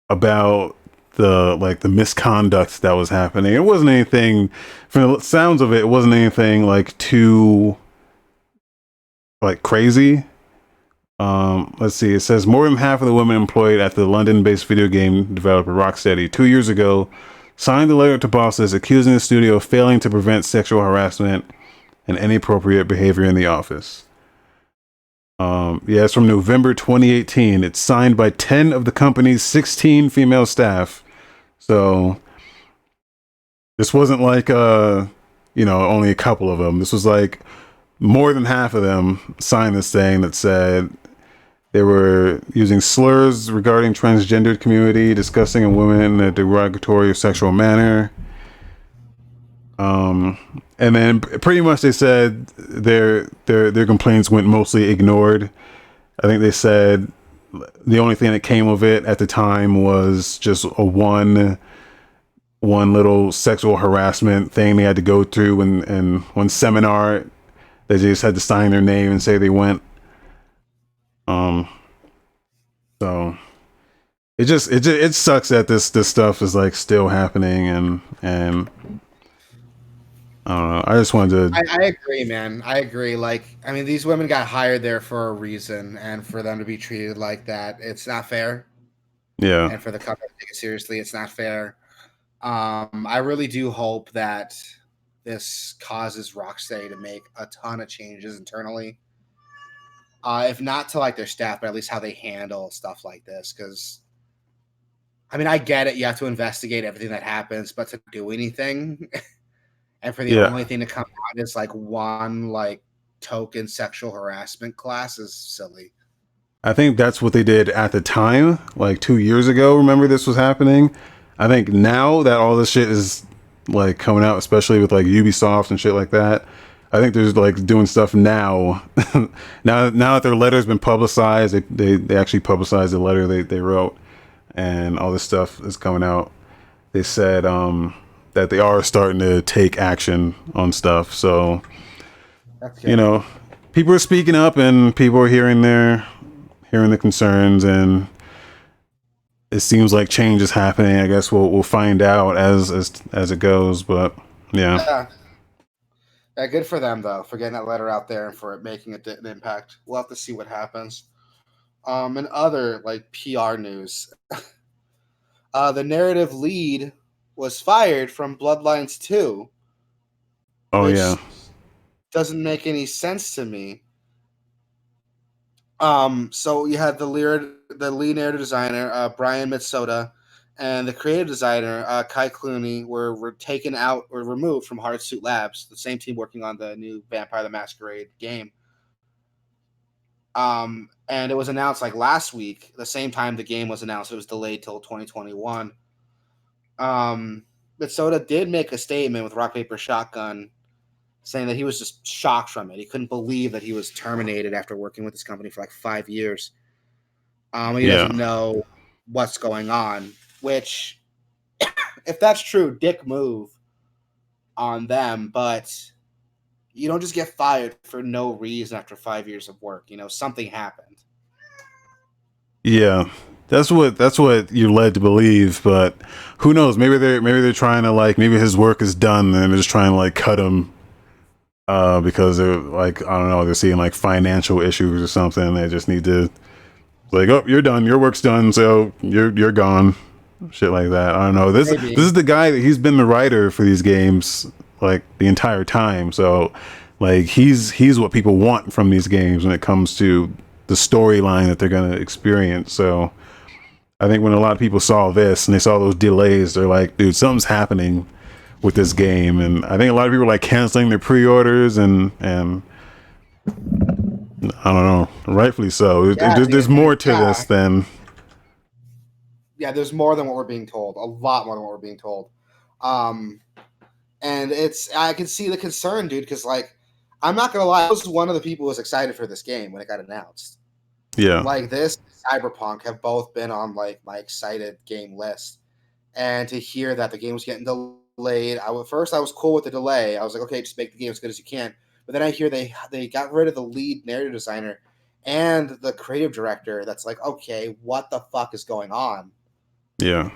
about the misconduct that was happening. It wasn't anything, from the sounds of it, it wasn't anything too crazy. Let's see. It says more than half of the women employed at the London-based video game developer Rocksteady 2 years ago signed a letter to bosses accusing the studio of failing to prevent sexual harassment and inappropriate behavior in the office. Yeah, it's from November 2018. It's signed by 10 of the company's 16 female staff. So this wasn't like only a couple of them. This was like more than half of them signed this thing that said they were using slurs regarding transgendered community, discussing a woman in a derogatory or sexual manner. And then pretty much they said their complaints went mostly ignored. I think they said the only thing that came of it at the time was just a one little sexual harassment thing they had to go through, and one seminar they just had to sign their name and say they went. So it sucks that this stuff is like still happening, and I don't know. I just wanted to.
I agree, man. I agree. Like, I mean, these women got hired there for a reason, and for them to be treated like that, it's not fair.
Yeah.
And for the company to take it seriously, it's not fair. I really do hope that this causes Rocksteady to make a ton of changes internally. If not to like their staff, but at least how they handle stuff like this. Because, I mean, I get it. You have to investigate everything that happens, but to do anything and for the only thing to come out is like one like token sexual harassment class is silly.
I think that's what they did at the time, like 2 years ago. Remember this was happening? I think now that all this shit is like coming out, especially with like Ubisoft and shit like that, I think there's like doing stuff now. now that their letter's been publicized, they actually publicized the letter they wrote, and all this stuff is coming out. They said that they are starting to take action on stuff. So people are speaking up, and people are hearing the concerns, and it seems like change is happening. I guess we'll find out as it goes, but yeah.
Yeah, good for them though for getting that letter out there and for it making an impact. We'll have to see what happens. And other like PR news, the narrative lead was fired from Bloodlines 2,
Oh
which
yeah.
doesn't make any sense to me. So you had the lead narrative designer, Brian Mitsoda, and the creative designer, Kai Clooney, were taken out or removed from Hardsuit Labs, the same team working on the new Vampire the Masquerade game. And it was announced like last week, the same time the game was announced. It was delayed till 2021. Mitsoda did make a statement with Rock Paper Shotgun saying that he was just shocked from it. He couldn't believe that he was terminated after working with this company for like 5 years. He doesn't know what's going on, which, if that's true, dick move on them. But you don't just get fired for no reason after 5 years of work. Something happened.
Yeah. That's what you're led to believe, but who knows? Maybe they're trying to like, maybe his work is done and they're just trying to like cut him because they're like, I don't know, they're seeing like financial issues or something. They just need to like, oh, you're done, your work's done, so you're gone, shit like that. I don't know. This is the guy that he's been the writer for these games like the entire time. So like he's what people want from these games when it comes to the storyline that they're gonna experience. So I think when a lot of people saw this and they saw those delays, they're like, dude, something's happening with this game. And I think a lot of people are like canceling their pre-orders and I don't know, rightfully so. There's more to this than.
Yeah, there's more than what we're being told. A lot more than what we're being told. And I can see the concern, dude, because like, I'm not gonna lie, I was one of the people who was excited for this game when it got announced.
Yeah.
Like this, Cyberpunk have both been on like my excited game list, and to hear that the game was getting delayed, I was cool with the delay. I was like, okay, just make the game as good as you can. But then I hear they got rid of the lead narrative designer and the creative director. That's like, okay, what the fuck is going on?
Yeah.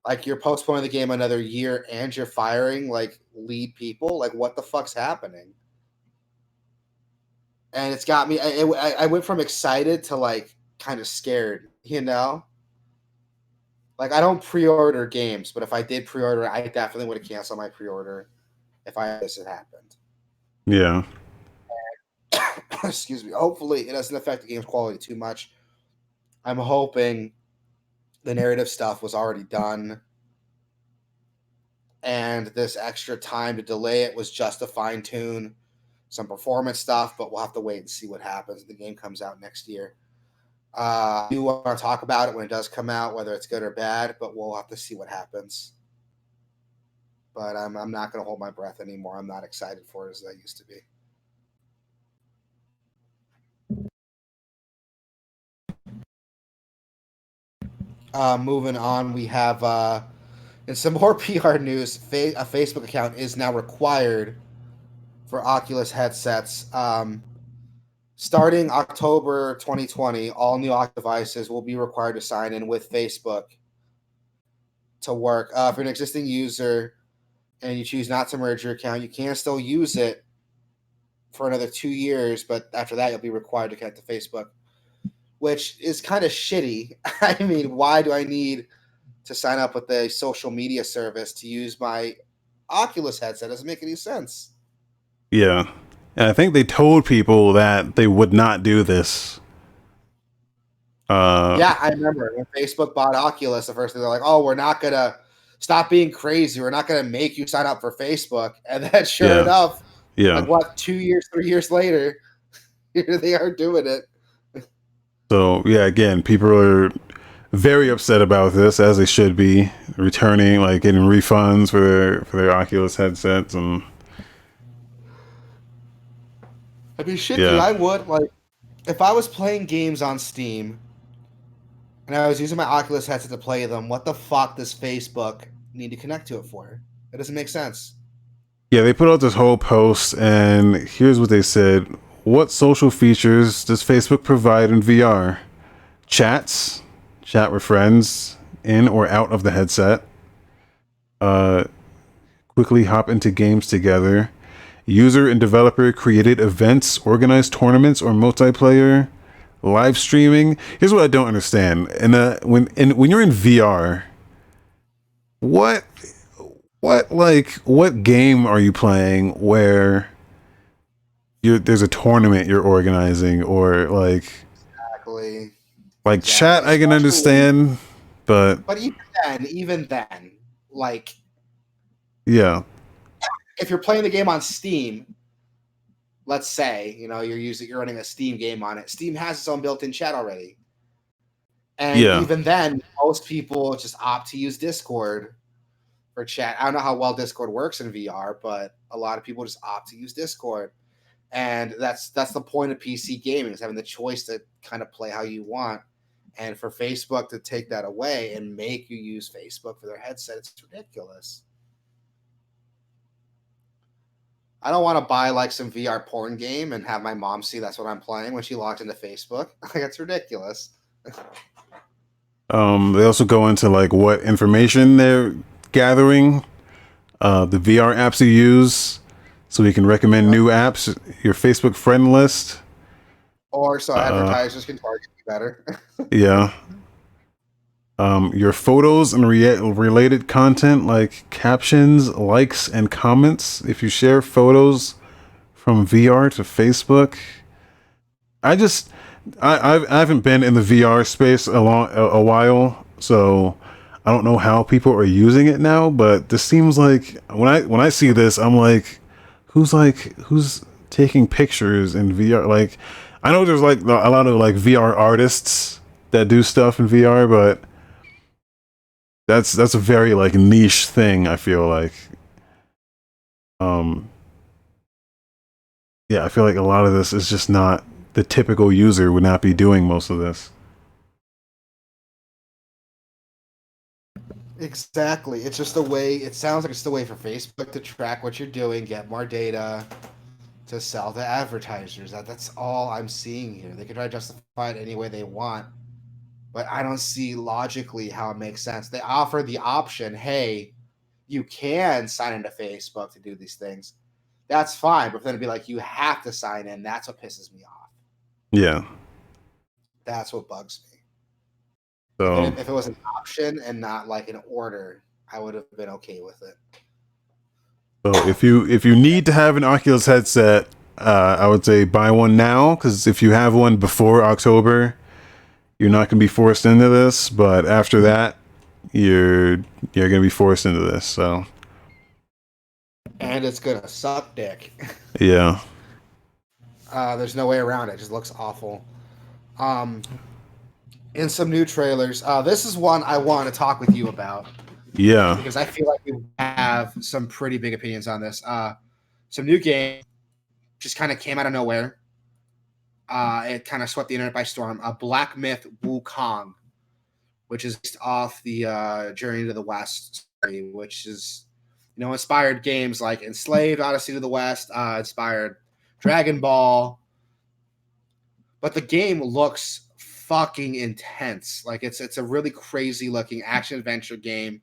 Like you're postponing the game another year and you're firing like lead people. Like what the fuck's happening? And it's got me. I went from excited to like kind of scared. Like, I don't pre-order games, but if I did pre-order, I definitely would have canceled my pre-order if this had happened.
Yeah.
Excuse me. Hopefully, it doesn't affect the game's quality too much. I'm hoping the narrative stuff was already done, and this extra time to delay it was just to fine-tune some performance stuff, but we'll have to wait and see what happens. The game comes out next year. I do want to talk about it when it does come out, whether it's good or bad, but we'll have to see what happens. But I'm not going to hold my breath anymore. I'm not excited for it as I used to be. Moving on, we have in some more PR news, a Facebook account is now required for Oculus headsets. Starting October 2020, all new Oculus devices will be required to sign in with Facebook to work. If you're an existing user and you choose not to merge your account, you can still use it for another 2 years, but after that, you'll be required to connect to Facebook, which is kind of shitty. I mean, why do I need to sign up with a social media service to use my Oculus headset? It doesn't make any sense.
Yeah. And I think they told people that they would not do this.
Yeah, I remember when Facebook bought Oculus, the first thing they're like, "Oh, we're not gonna stop being crazy. We're not gonna make you sign up for Facebook." And then, sure enough,
Yeah.
like what, 2 years, 3 years later, here they are doing it.
So yeah, again, people are very upset about this, as they should be, returning, like getting refunds for their Oculus headsets. And
I mean, shit, dude,
yeah,
I would, like, if I was playing games on Steam and I was using my Oculus headset to play them, what the fuck does Facebook need to connect to it for? It doesn't make sense.
yeah, they put out this whole post, and here's what they said: what social features does Facebook provide in VR? Chats, chat with friends in or out of the headset. Quickly hop into games together. User and developer created events, organized tournaments or multiplayer. Live streaming. Here's what I don't understand. When you're in VR, what what game are you playing where there's a tournament you're organizing, or
Exactly.
chat I can understand, but
even then, like,
yeah,
if you're playing the game on Steam, let's say, you're running a Steam game on it. Steam has its own built-in chat already. And
yeah,
even then, most people just opt to use Discord for chat. I don't know how well Discord works in VR, but a lot of people just opt to use Discord. And that's the point of PC gaming, is having the choice to kind of play how you want. And for Facebook to take that away and make you use Facebook for their headset, it's ridiculous. I don't want to buy like some VR porn game and have my mom see that's what I'm playing when she logs into Facebook. Like, it's ridiculous.
They also go into like what information they're gathering, the VR apps you use, so you can recommend new apps, your Facebook friend list,
or so advertisers can target you better.
yeah. Your photos and related content like captions, likes, and comments. If you share photos from VR to Facebook, I haven't been in the VR space a while, so I don't know how people are using it now. But this seems like when I see this, I'm like, who's taking pictures in VR? Like, I know there's like a lot of like VR artists that do stuff in VR, but that's a very like niche thing, I feel like. Um, yeah, I feel like a lot of this is just not, the typical user would not be doing most of this.
Exactly. It's just a way, it sounds like it's the way for Facebook to track what you're doing, get more data to sell to advertisers. That's all I'm seeing here. They can try to justify it any way they want, but I don't see logically how it makes sense. They offer the option, hey, you can sign into Facebook to do these things. That's fine, but then it'd be like, you have to sign in. That's what pisses me off.
Yeah.
That's what bugs me.
So
If it was an option and not like an order, I would have been okay with it.
if you need to have an Oculus headset, I would say buy one now, because if you have one before October, you're not going to be forced into this. But after that, you're going to be forced into this. So
And it's gonna suck dick.
yeah,
There's no way around it. It just looks awful. Um, in some new trailers, this is one I want to talk with you about
yeah,
because I feel like we have some pretty big opinions on this. Some new game just kind of came out of nowhere. It kind of swept the internet by storm. Black Myth Wukong, which is based off the Journey to the West story, which is, inspired games like Enslaved, Odyssey to the West, inspired Dragon Ball. But the game looks fucking intense. Like it's a really crazy looking action adventure game.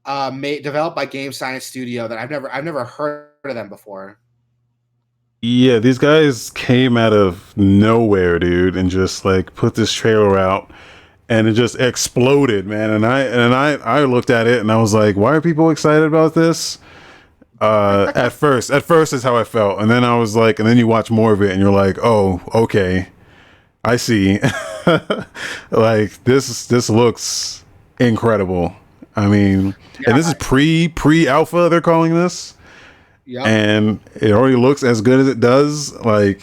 Developed by Game Science Studio that I've never heard of them before.
yeah. These guys came out of nowhere, dude, and just like put this trailer out, and it just exploded, man. I looked at it and I was like, why are people excited about this? At first is how I felt, and then I was like, and then you watch more of it and you're like, oh, okay, I see. Like this looks incredible. I mean,
Yeah.
and this is pre alpha, they're calling this.
Yep.
And it already looks as good as it does. Like,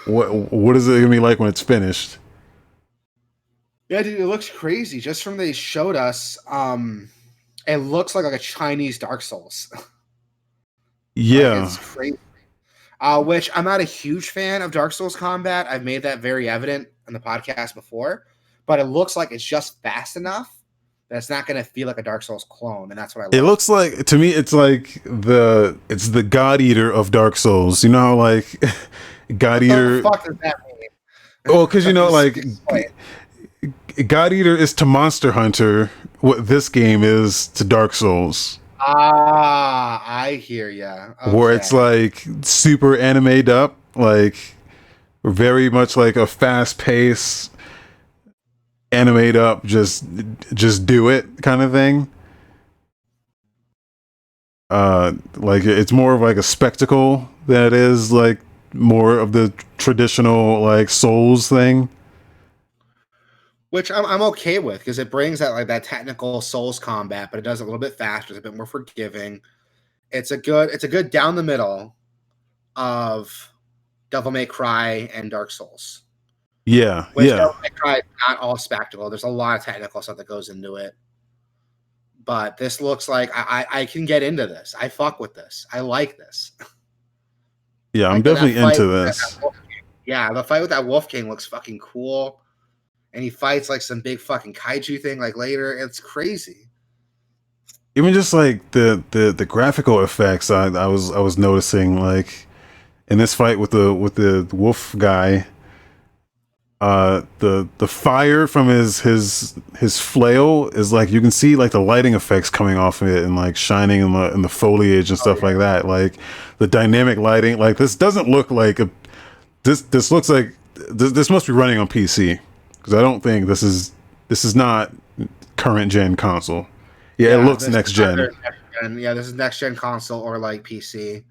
what is it gonna be like when it's finished?
Yeah, dude, it looks crazy. Just from they showed us, it looks like a Chinese Dark Souls.
Yeah,
Like, it's crazy. Which I'm not a huge fan of Dark Souls combat. I've made that very evident in the podcast before. But it looks like it's just fast enough that it's not going to feel like a Dark Souls clone, and that's what I love.
it looks like, to me, it's like it's the God Eater of Dark Souls. You know how like God Eater.
What the fuck does that mean?
Well, because like God Eater is to Monster Hunter what this game is to Dark Souls.
Ah, I hear ya. Okay.
Where it's like super animated up, like very much like a fast pace, animate up, just do it kind of thing. Like it's more of like a spectacle than it is like more of the traditional like Souls thing.
Which I'm okay with because it brings that technical Souls combat, but it does it a little bit faster. It's a bit more forgiving. It's a good down the middle of Devil May Cry and Dark Souls.
Yeah,
Which
yeah.
Devil May Cry is not all spectacle. There's a lot of technical stuff that goes into it. But this looks like I can get into this. I fuck with this. I like this.
Yeah, I'm
Like
definitely into
that
this.
Yeah, the fight with that Wolf King looks fucking cool. And he fights like some big fucking kaiju thing like later. It's crazy.
Even just like the graphical effects I was noticing, like in this fight with the wolf guy, the fire from his flail is like you can see like the lighting effects coming off of it and like shining in the foliage and stuff like that. Like the dynamic lighting, like this doesn't look like this looks like this must be running on PC, because I don't think this is not current gen console. Yeah, it looks next gen.
Yeah, this is next gen console or like PC.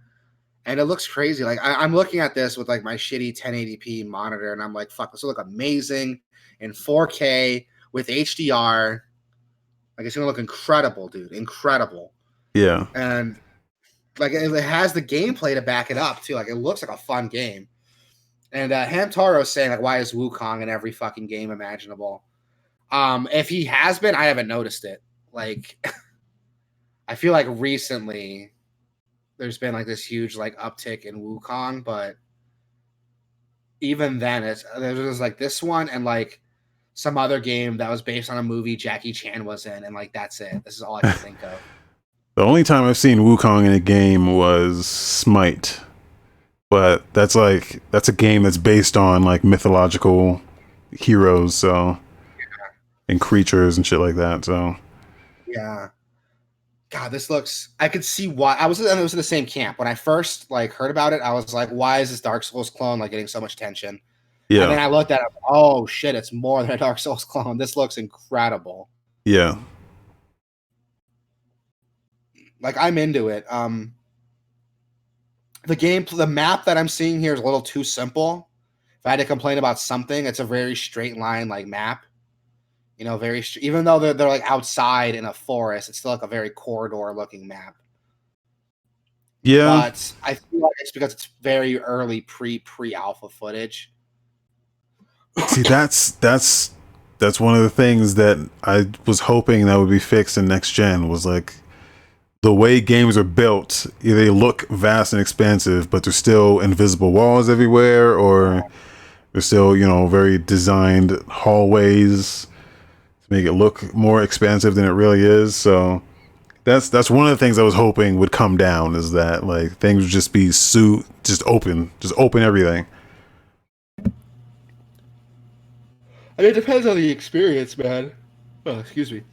And it looks crazy. Like I'm looking at this with like my shitty 1080p monitor, and I'm like, fuck, this will look amazing in 4K with HDR. Like it's gonna look incredible, dude. Incredible.
Yeah.
And like it has the gameplay to back it up too. Like it looks like a fun game. And Hamtaro's saying like, why is Wukong in every fucking game imaginable? If he has been, I haven't noticed it. Like I feel like recently there's been like this huge like uptick in Wukong, but even then there's like this one and like some other game that was based on a movie Jackie Chan was in, and like that's it. This is all I can think of.
The only time I've seen Wukong in a game was Smite, but that's a game that's based on like mythological heroes, so and creatures and shit like that. So
yeah. God, this looks. I could see why. I was in the same camp when I first like heard about it. I was like, why is this Dark Souls clone like getting so much attention? And then
Yeah.
I looked at it, oh shit, it's more than a Dark Souls clone. This looks incredible.
Yeah.
Like, I'm into it. The map that I'm seeing here is a little too simple. If I had to complain about something, it's a very straight line like map. You know, even though they're like outside in a forest, it's still like a very corridor looking map.
Yeah.
But I feel like it's because it's very early pre alpha footage.
See, that's one of the things that I was hoping that would be fixed in next gen was like the way games are built. They look vast and expansive, but there's still invisible walls everywhere, or there's still, you know, very designed hallways to make it look more expansive than it really is. So that's one of the things I was hoping would come down, is that like things would just be just open everything.
I mean, it depends on the experience, man. Oh, excuse me.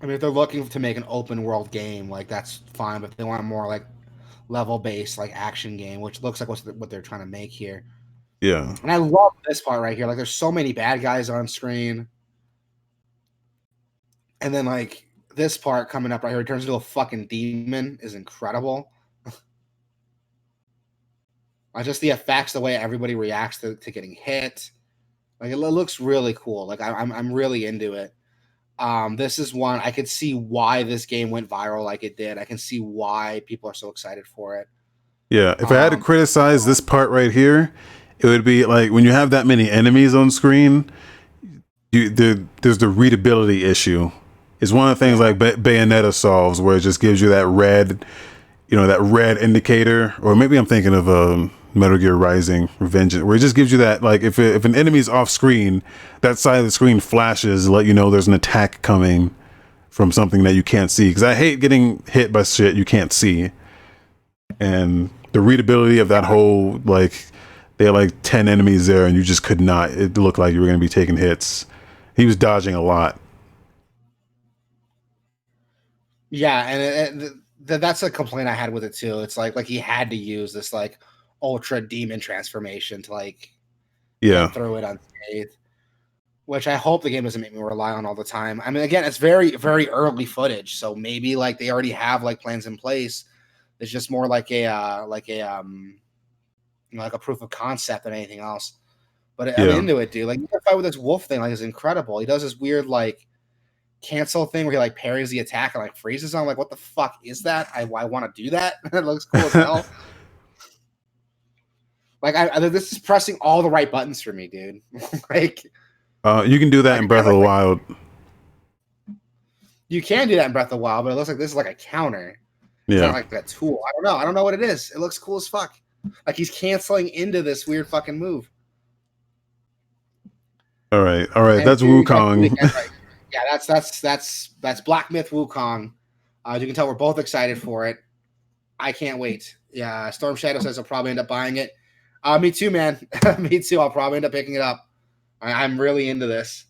I mean, if they're looking to make an open world game, like that's fine. But if they want a more like level based like action game, which looks like what they're trying to make here.
Yeah.
And I love this part right here. Like, there's so many bad guys on screen, and then like this part coming up right here, it turns into a fucking demon, is incredible. Just the effects, the way everybody reacts to getting hit, like it looks really cool. Like I'm really into it. This is one I could see why this game went viral like it did. I can see why people are so excited for it.
Yeah. If I had to criticize this part right here, it would be like when you have that many enemies on screen, there's the readability issue. It's one of the things like Bayonetta solves, where it just gives you that red, you know, that red indicator. Or maybe I'm thinking of Metal Gear Rising Revengeance, where it just gives you that, like, if an enemy's off screen, that side of the screen flashes to let you know there's an attack coming from something that you can't see. Because I hate getting hit by shit you can't see. And the readability of that whole, like, they had like 10 enemies there and you just could not, it looked like you were going to be taking hits. He was dodging a lot.
Yeah, and that's a complaint I had with it too. It's like he had to use this like ultra demon transformation to like
Yeah.
get through it unscathed, which I hope the game doesn't make me rely on all the time. I mean, again, it's very, very early footage, so maybe like they already have like plans in place. It's just more like like a proof of concept than anything else. But I'm
Yeah.
into it, dude. Like, the fight with this wolf thing, like, is incredible. He does this weird like cancel thing where he like parries the attack and like freezes. I'm like, what the fuck is that? I want to do that. It looks cool as hell. Like, this is pressing all the right buttons for me, dude. Like,
You can do that
like,
in Breath of the Wild.
you can do that in Breath of the Wild, but it looks like this is like a counter. It's
Yeah.
not like a tool. I don't know. I don't know what it is. It looks cool as fuck. Like, he's canceling into this weird fucking move.
All right.
And
That's
dude,
Wukong.
right. Yeah, that's Black Myth Wukong. As you can tell, we're both excited for it. I can't wait. Yeah, Storm Shadow says I'll probably end up buying it. Me too, man. Me too. I'll probably end up picking it up. I'm really into this.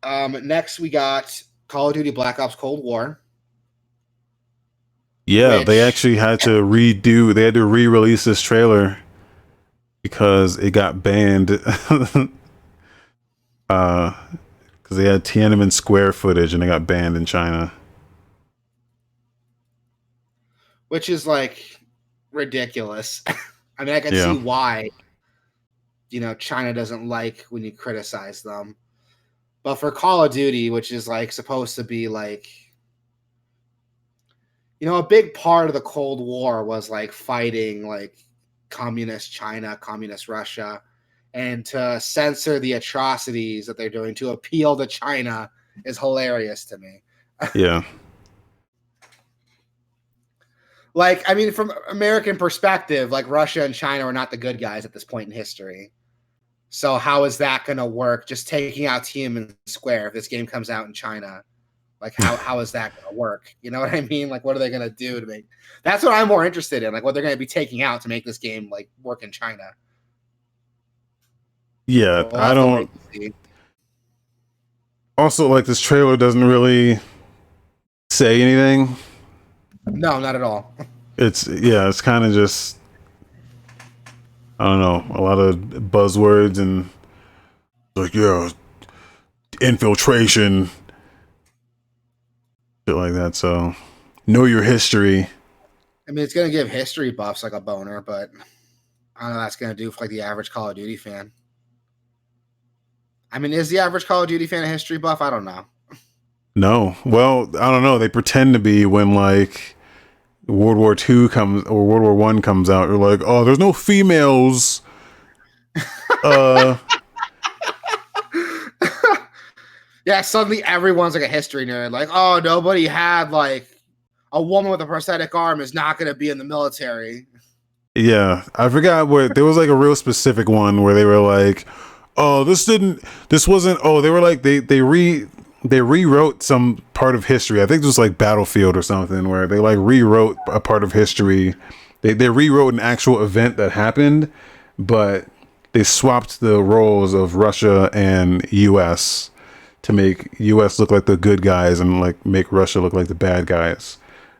Next, we got Call of Duty Black Ops Cold War.
Yeah, they actually had to re-release this trailer because it got banned. Because they had Tiananmen Square footage and it got banned in China.
Which is like ridiculous. I mean, I can see why, you know, China doesn't like when you criticize them. But for Call of Duty, which is like supposed to be like, you know, a big part of the Cold War was like fighting like communist China, communist Russia, and to censor the atrocities that they're doing to appeal to China is hilarious to me.
Yeah.
Like, I mean, from American perspective, like Russia and China are not the good guys at this point in history. So how is that going to work? Just taking out Tiananmen Square if this game comes out in China, like how is that going to work? You know what I mean? Like, what are they going to do to make? That's what I'm more interested in. Like, what they're going to be taking out to make this game like work in China.
Yeah,
We'll
I don't. Also, like, this trailer doesn't really say anything.
No, not at all.
It's kind of just I don't know, a lot of buzzwords and like, yeah, infiltration, shit like that. So know your history.
I mean, it's gonna give history buffs like a boner, but I don't know what that's gonna do for like the average Call of Duty fan. I mean, is the average Call of Duty fan a history buff? I don't know.
No, well, I don't know. They pretend to be when like World War II comes or World War One comes out. You're like, oh, there's no females. Uh,
Yeah, suddenly everyone's like a history nerd. Like, oh, nobody had like a woman with a prosthetic arm is not going to be in the military.
yeah, I forgot what there was like a real specific one where they were like, oh, this wasn't. Oh, they were like they rewrote some part of history. I think it was like Battlefield or something where they like rewrote a part of history. They rewrote an actual event that happened, but they swapped the roles of Russia and US to make US look like the good guys and like make Russia look like the bad guys.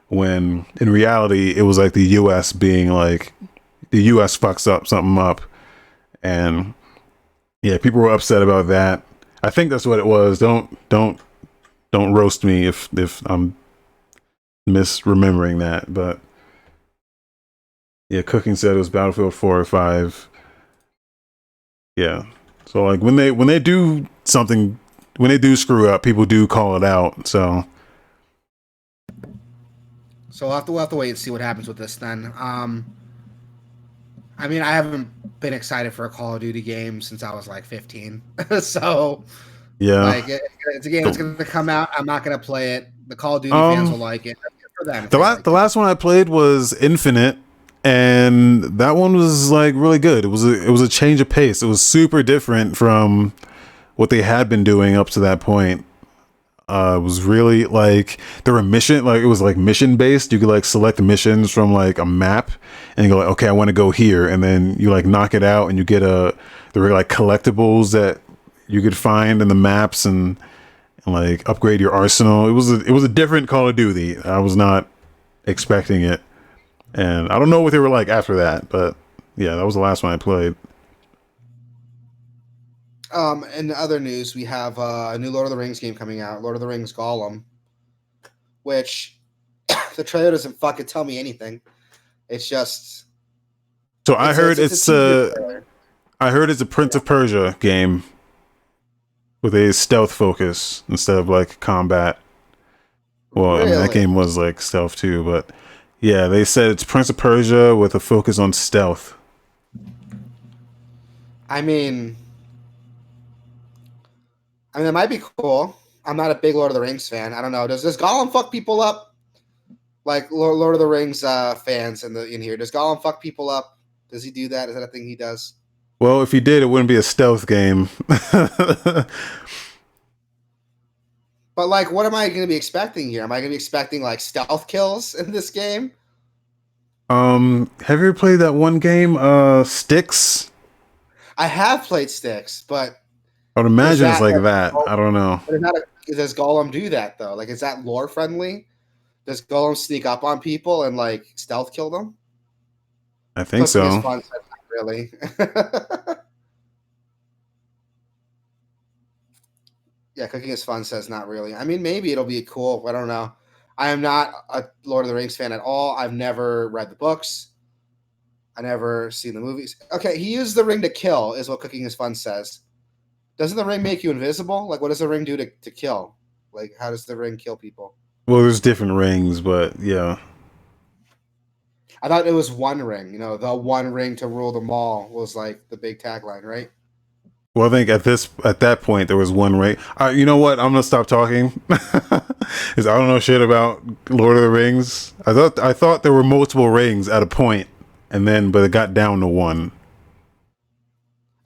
When in reality it was like the US being like the US fucks up something up. And yeah, people were upset about that. I think that's what it was. Don't roast me if I'm misremembering that, but yeah, Cooking said it was Battlefield 4 or 5. Yeah. So like when they do something, when they do screw up, people do call it out. So
We'll have to wait and see what happens with this then. I mean, I haven't been excited for a Call of Duty game since I was like 15. So,
yeah.
like, it's a game that's going to come out. I'm not going to play it. The Call of Duty fans
Um
will like it. That's good for them if
the
they like
the
it.
last one I played was Infinite, and that one was like really good. It was a change of pace. It was super different from what they had been doing up to that point. It was really like there were it was like mission based. You could like select missions from like a map and you go like, okay, I want to go here, and then you like knock it out and you get there were like collectibles that you could find in the maps and like upgrade your arsenal. It was a different Call of Duty. I was not expecting it, and I don't know what they were like after that, but yeah, that was the last one I played.
In other news, we have a new Lord of the Rings game coming out, Lord of the Rings Gollum, which the trailer doesn't fucking tell me anything. It's just
So I heard
it's a teaser trailer.
I heard it's a Prince of Persia game with a stealth focus instead of like combat. Well, I mean that
Really?
game was like stealth too, but yeah, they said it's Prince of Persia with a focus on stealth.
I mean, it might be cool. I'm not a big Lord of the Rings fan. I don't know. Does Gollum fuck people up? Like Lord of the Rings fans in here. Does Gollum fuck people up? Does he do that? Is that a thing he does?
Well, if he did, it wouldn't be a stealth game.
But like, what am I going to be expecting here? Am I going to be expecting like stealth kills in this game?
Have you ever played that one game, Sticks?
I have played Sticks, but
I would
is
imagine it's
that
like that. I don't know.
does Gollum do that though? Like, is that lore friendly? Does Gollum sneak up on people and like stealth kill them?
I think
Cooking is
so.
fun, says not really. Yeah, cooking is fun says not really. I mean, maybe it'll be cool. I don't know. I am not a Lord of the Rings fan at all. I've never read the books. I never seen the movies. Okay, he used the ring to kill, is what Cooking is Fun says. Doesn't the ring make you invisible? Like, what does the ring do to kill? Like, how does the ring kill people?
Well, there's different rings, but yeah.
I thought it was one ring. You know, the one ring to rule them all was like the big tagline, right?
Well, I think at that point there was one ring. You know what? I'm gonna stop talking because I don't know shit about Lord of the Rings. I thought there were multiple rings at a point, and then but it got down to one.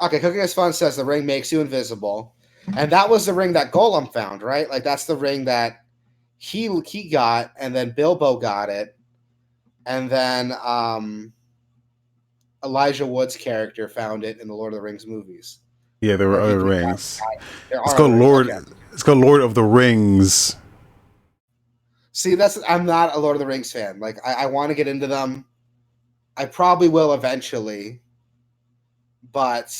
Okay, Cooking is Fun says the ring makes you invisible, and that was the ring that Golem found, right? Like that's the ring that he got, and then Bilbo got it, and then Elijah Wood's character found it in the Lord of the Rings movies.
Yeah, there were
Or he
other
could have
rings.
gotten it. There are other rings. Okay.
It's called Lord of the Rings.
See, I'm not a Lord of the Rings fan. Like I want to get into them. I probably will eventually. but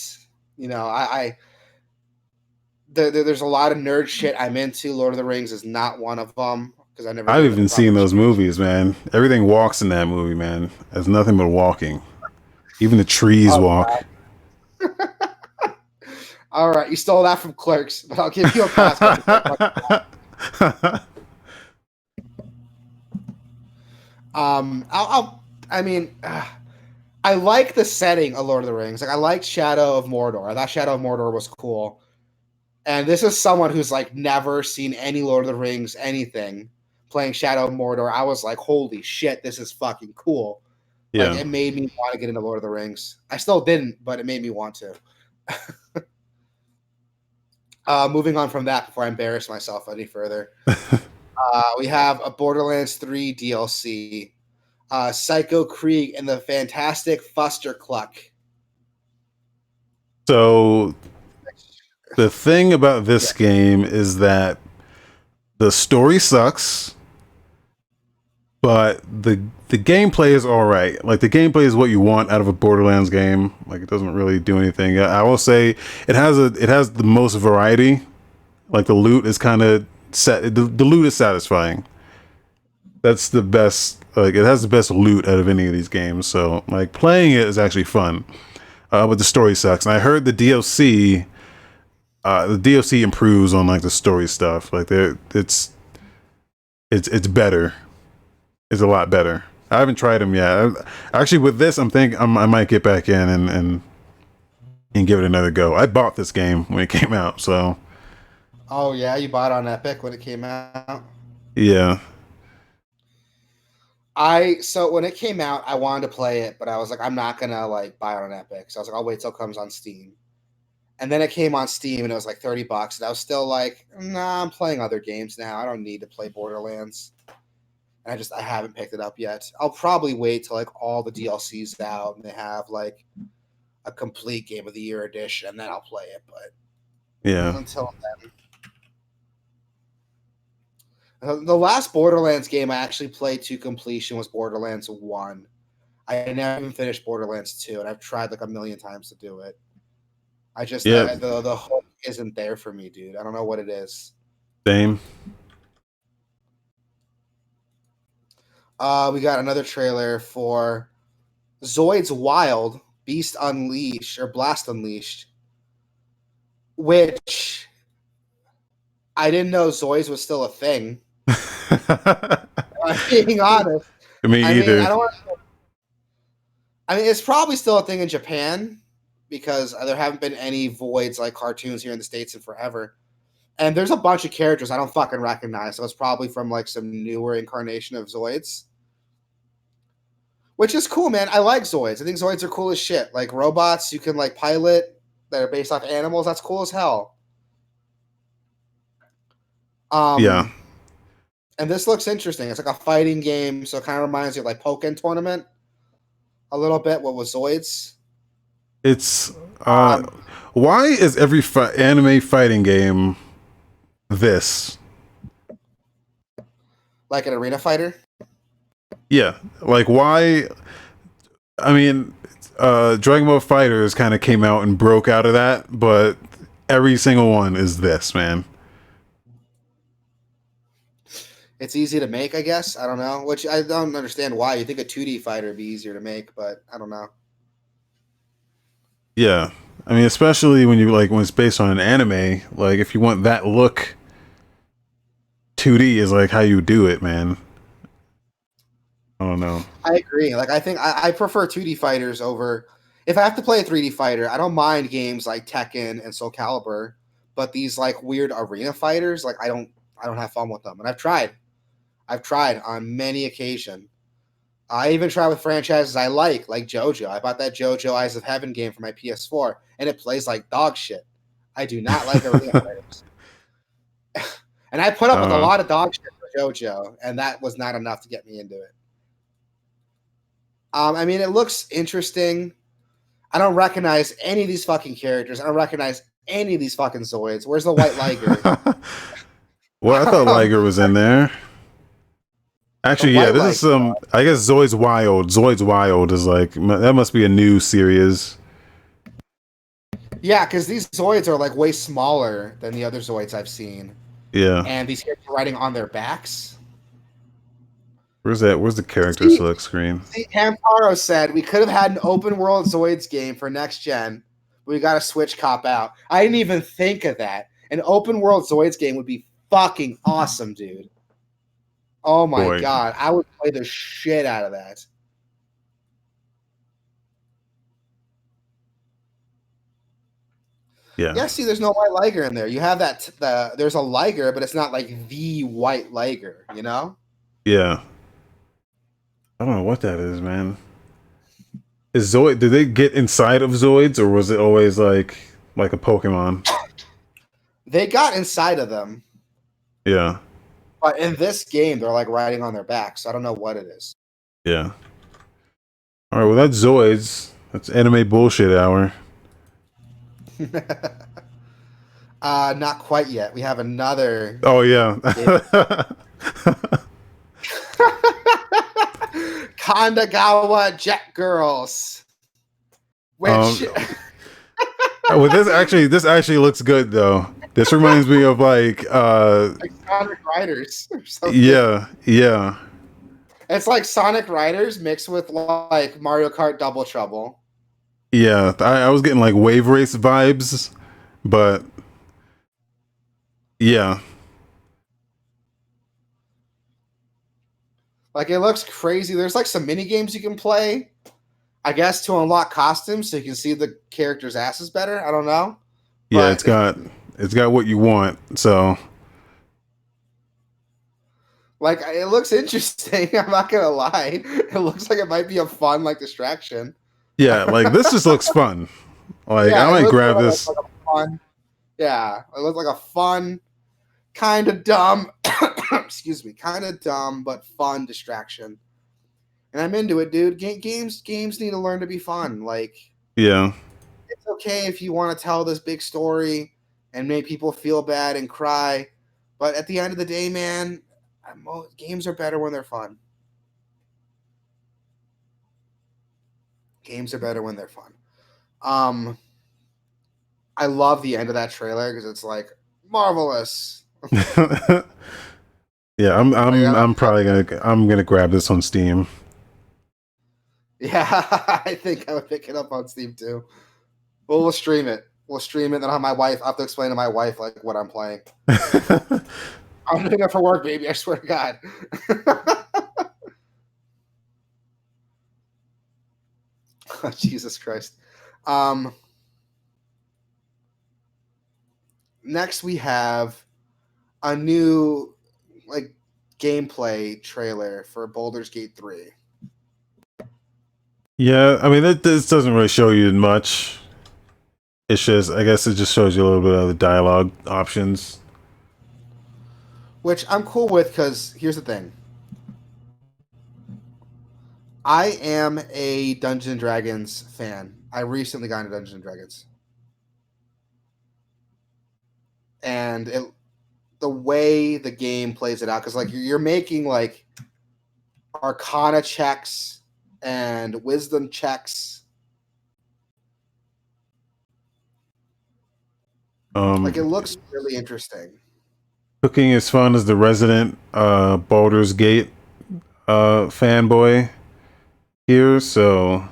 there's a lot of nerd shit I'm into. Lord of the Rings is not one of them because I never.
I've
Gave it
even
the proper
seen those
chance.
movies, man. Everything walks in that movie, man. There's nothing but walking. Even the trees
Oh,
walk.
all right, you stole that from Clerks, but I'll give you a pass. I mean, I like the setting of Lord of the Rings. Like, I liked Shadow of Mordor. I thought Shadow of Mordor was cool. And this is someone who's like never seen any Lord of the Rings anything playing Shadow of Mordor. I was like, holy shit, this is fucking cool. Like,
Yeah.
it made me want to get into Lord of the Rings. I still didn't, but it made me want to. Moving on from that before I embarrass myself any further. We have a Borderlands 3 DLC. Psycho Krieg and the Fantastic Fuster Cluck.
So the thing about this game is that the story sucks, but the gameplay is all right. Like, the gameplay is what you want out of a Borderlands game. Like, it doesn't really do anything. I will say it has the most variety. Like, the loot is kind of set. The loot is satisfying. That's the best. Like, it has the best loot out of any of these games. So, like, playing it is actually fun. But the story sucks. And I heard the DLC. The DLC improves on like the story stuff. Like, it's better. It's a lot better. I haven't tried them yet. Actually, with this, I might get back in and give it another go. I bought this game when it came out, so.
Oh yeah, you bought it on Epic when it came out.
Yeah.
So when it came out, I wanted to play it, but I was like, I'm not gonna like buy it on Epic. So I was like, I'll wait till it comes on Steam. And then it came on Steam and it was like $30, and I was still like, nah, I'm playing other games now. I don't need to play Borderlands. And I haven't picked it up yet. I'll probably wait till like all the DLC's out and they have like a complete Game of the Year edition, and then I'll play it. But
Yeah.
until then. The last Borderlands game I actually played to completion was Borderlands 1. I never even finished Borderlands 2, and I've tried like a million times to do it.
Yeah.
The hook isn't there for me, dude. I don't know what it is.
Same.
We got another trailer for Zoids Wild, Beast Unleashed, or Blast Unleashed, which I didn't know Zoids was still a thing. I'm being honest.
Me either.
I mean, it's probably still a thing in Japan because there haven't been any Voids like cartoons here in the States in forever. And there's a bunch of characters I don't fucking recognize, so it's probably from like some newer incarnation of Zoids. Which is cool, man. I like Zoids. I think Zoids are cool as shit. Like robots you can like pilot that are based off animals. That's cool as hell.
Yeah.
And this looks interesting. It's like a fighting game, so it kind of reminds you of like Pokken Tournament a little bit. What was Zoids?
It's why is every anime fighting game this?
Like an arena fighter?
Yeah, like why? I mean, Dragon Ball Fighters kind of came out and broke out of that, but every single one is this, man.
It's easy to make, I guess. I don't know. Which I don't understand why. You think a 2D fighter would be easier to make, but I don't know.
Yeah, I mean, especially when it's based on an anime. Like, if you want that look, 2D is like how you do it, man. I don't know.
I agree. Like, I think I prefer 2D fighters over. If I have to play a 3D fighter, I don't mind games like Tekken and Soul Calibur, but these like weird arena fighters, like I don't have fun with them. And I've tried on many occasions. I even try with franchises I like JoJo. I bought that JoJo Eyes of Heaven game for my PS4, and it plays like dog shit. I do not like arena fighters. And I put up with a lot of dog shit for JoJo, and that was not enough to get me into it. I mean, it looks interesting. I don't recognize any of these fucking characters. I don't recognize any of these fucking Zoids. Where's the White Liger?
Well, I thought Liger was in there. Actually, yeah, this is some. I guess Zoids Wild. Zoids Wild is like that. Must be a new series.
Yeah, because these Zoids are like way smaller than the other Zoids I've seen,
Yeah.
and these characters are riding on their backs.
Where's that? Where's the character
See,
select screen?
Hamtaro said we could have had an open world Zoids game for next gen, but we got a Switch cop out. I didn't even think of that. An open world Zoids game would be fucking awesome, dude. Oh my
Boy.
god, I would play the shit out of that.
Yeah.
Yeah, see, there's no white Liger in there. You have there's a Liger, but it's not like the white Liger, you know?
Yeah. I don't know what that is, man. Is Zoid? Did they get inside of Zoids, or was it always like a Pokemon?
They got inside of them,
Yeah.
but in this game, they're like riding on their backs. So I don't know what it is.
Yeah. All right. Well, that's Zoids. That's anime bullshit hour.
Not quite yet. We have another.
Oh yeah.
Kandagawa Jet Girls. Which
well, this actually looks good though. This reminds me of like
Sonic Riders or something.
Yeah.
It's like Sonic Riders mixed with like Mario Kart Double Trouble.
Yeah, I was getting like Wave Race vibes, but yeah.
Like it looks crazy. There's like some mini games you can play, I guess, to unlock costumes so you can see the characters' asses better. I don't know.
Yeah,
But,
it's got what you want. So
like it looks interesting. I'm not gonna lie. It looks like it might be a fun like distraction.
yeah, like this just looks fun. Like
Yeah,
I might grab
like
this.
a fun. Yeah, it looks like a fun, kind of dumb. Excuse me, kind of dumb but fun distraction. And I'm into it, dude. Games need to learn to be fun. Like
Yeah.
it's okay if you want to tell this big story and make people feel bad and cry, but at the end of the day, man, games are better when they're fun. Games are better when they're fun. I love the end of that trailer because it's like marvelous.
Yeah, I'm probably gonna grab this on Steam.
Yeah, I think I would pick it up on Steam too. But we'll stream it. We'll stream it. Then I'll have to explain to my wife like what I'm playing. I'm doing it for work, baby. I swear to God. Jesus Christ. Next we have a new like gameplay trailer for Baldur's Gate 3.
Yeah, I mean this doesn't really show you much. It's just, I guess it just shows you a little bit of the dialogue options.
Which I'm cool with because here's the thing. I am a Dungeons and Dragons fan. I recently got into Dungeons and Dragons. And the way the game plays it out, because like you're making like Arcana checks and Wisdom checks. Like it looks really interesting.
Cooking is fun as the resident Baldur's Gate fanboy here, so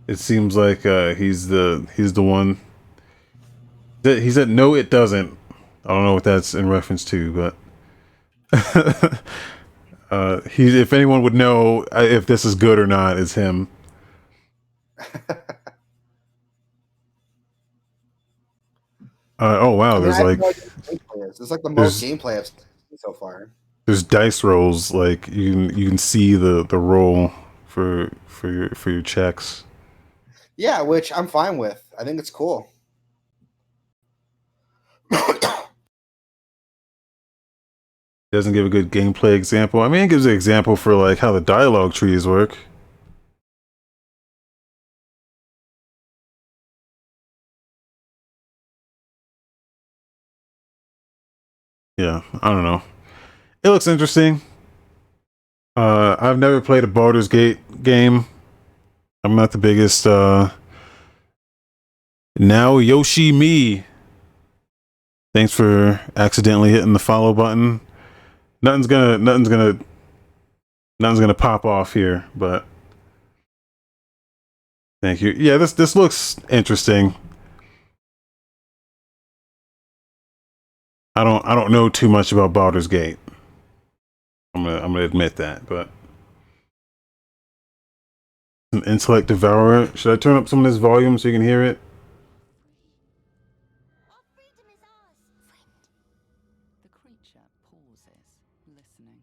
it seems like he's the one. He said no, it doesn't. I don't know what that's in reference to, but if anyone would know if this is good or not, it's him. Oh wow, there's like
the most gameplay I've seen so far.
There's dice rolls, like you can see the roll for your checks.
Yeah, which I'm fine with. I think it's cool.
Doesn't give a good gameplay example. I mean, it gives an example for like how the dialogue trees work. Yeah, I don't know. It looks interesting. I've never played a Baldur's Gate game. I'm not the biggest Now Yoshi Me. Thanks for accidentally hitting the follow button. Nothing's gonna pop off here, but thank you. Yeah, this looks interesting. I don't know too much about Baldur's Gate. I'm gonna admit that, but an intellect devourer. Should I turn up some of this volume so you can hear it?
Our freedom is ours, friend.
The creature pauses, listening.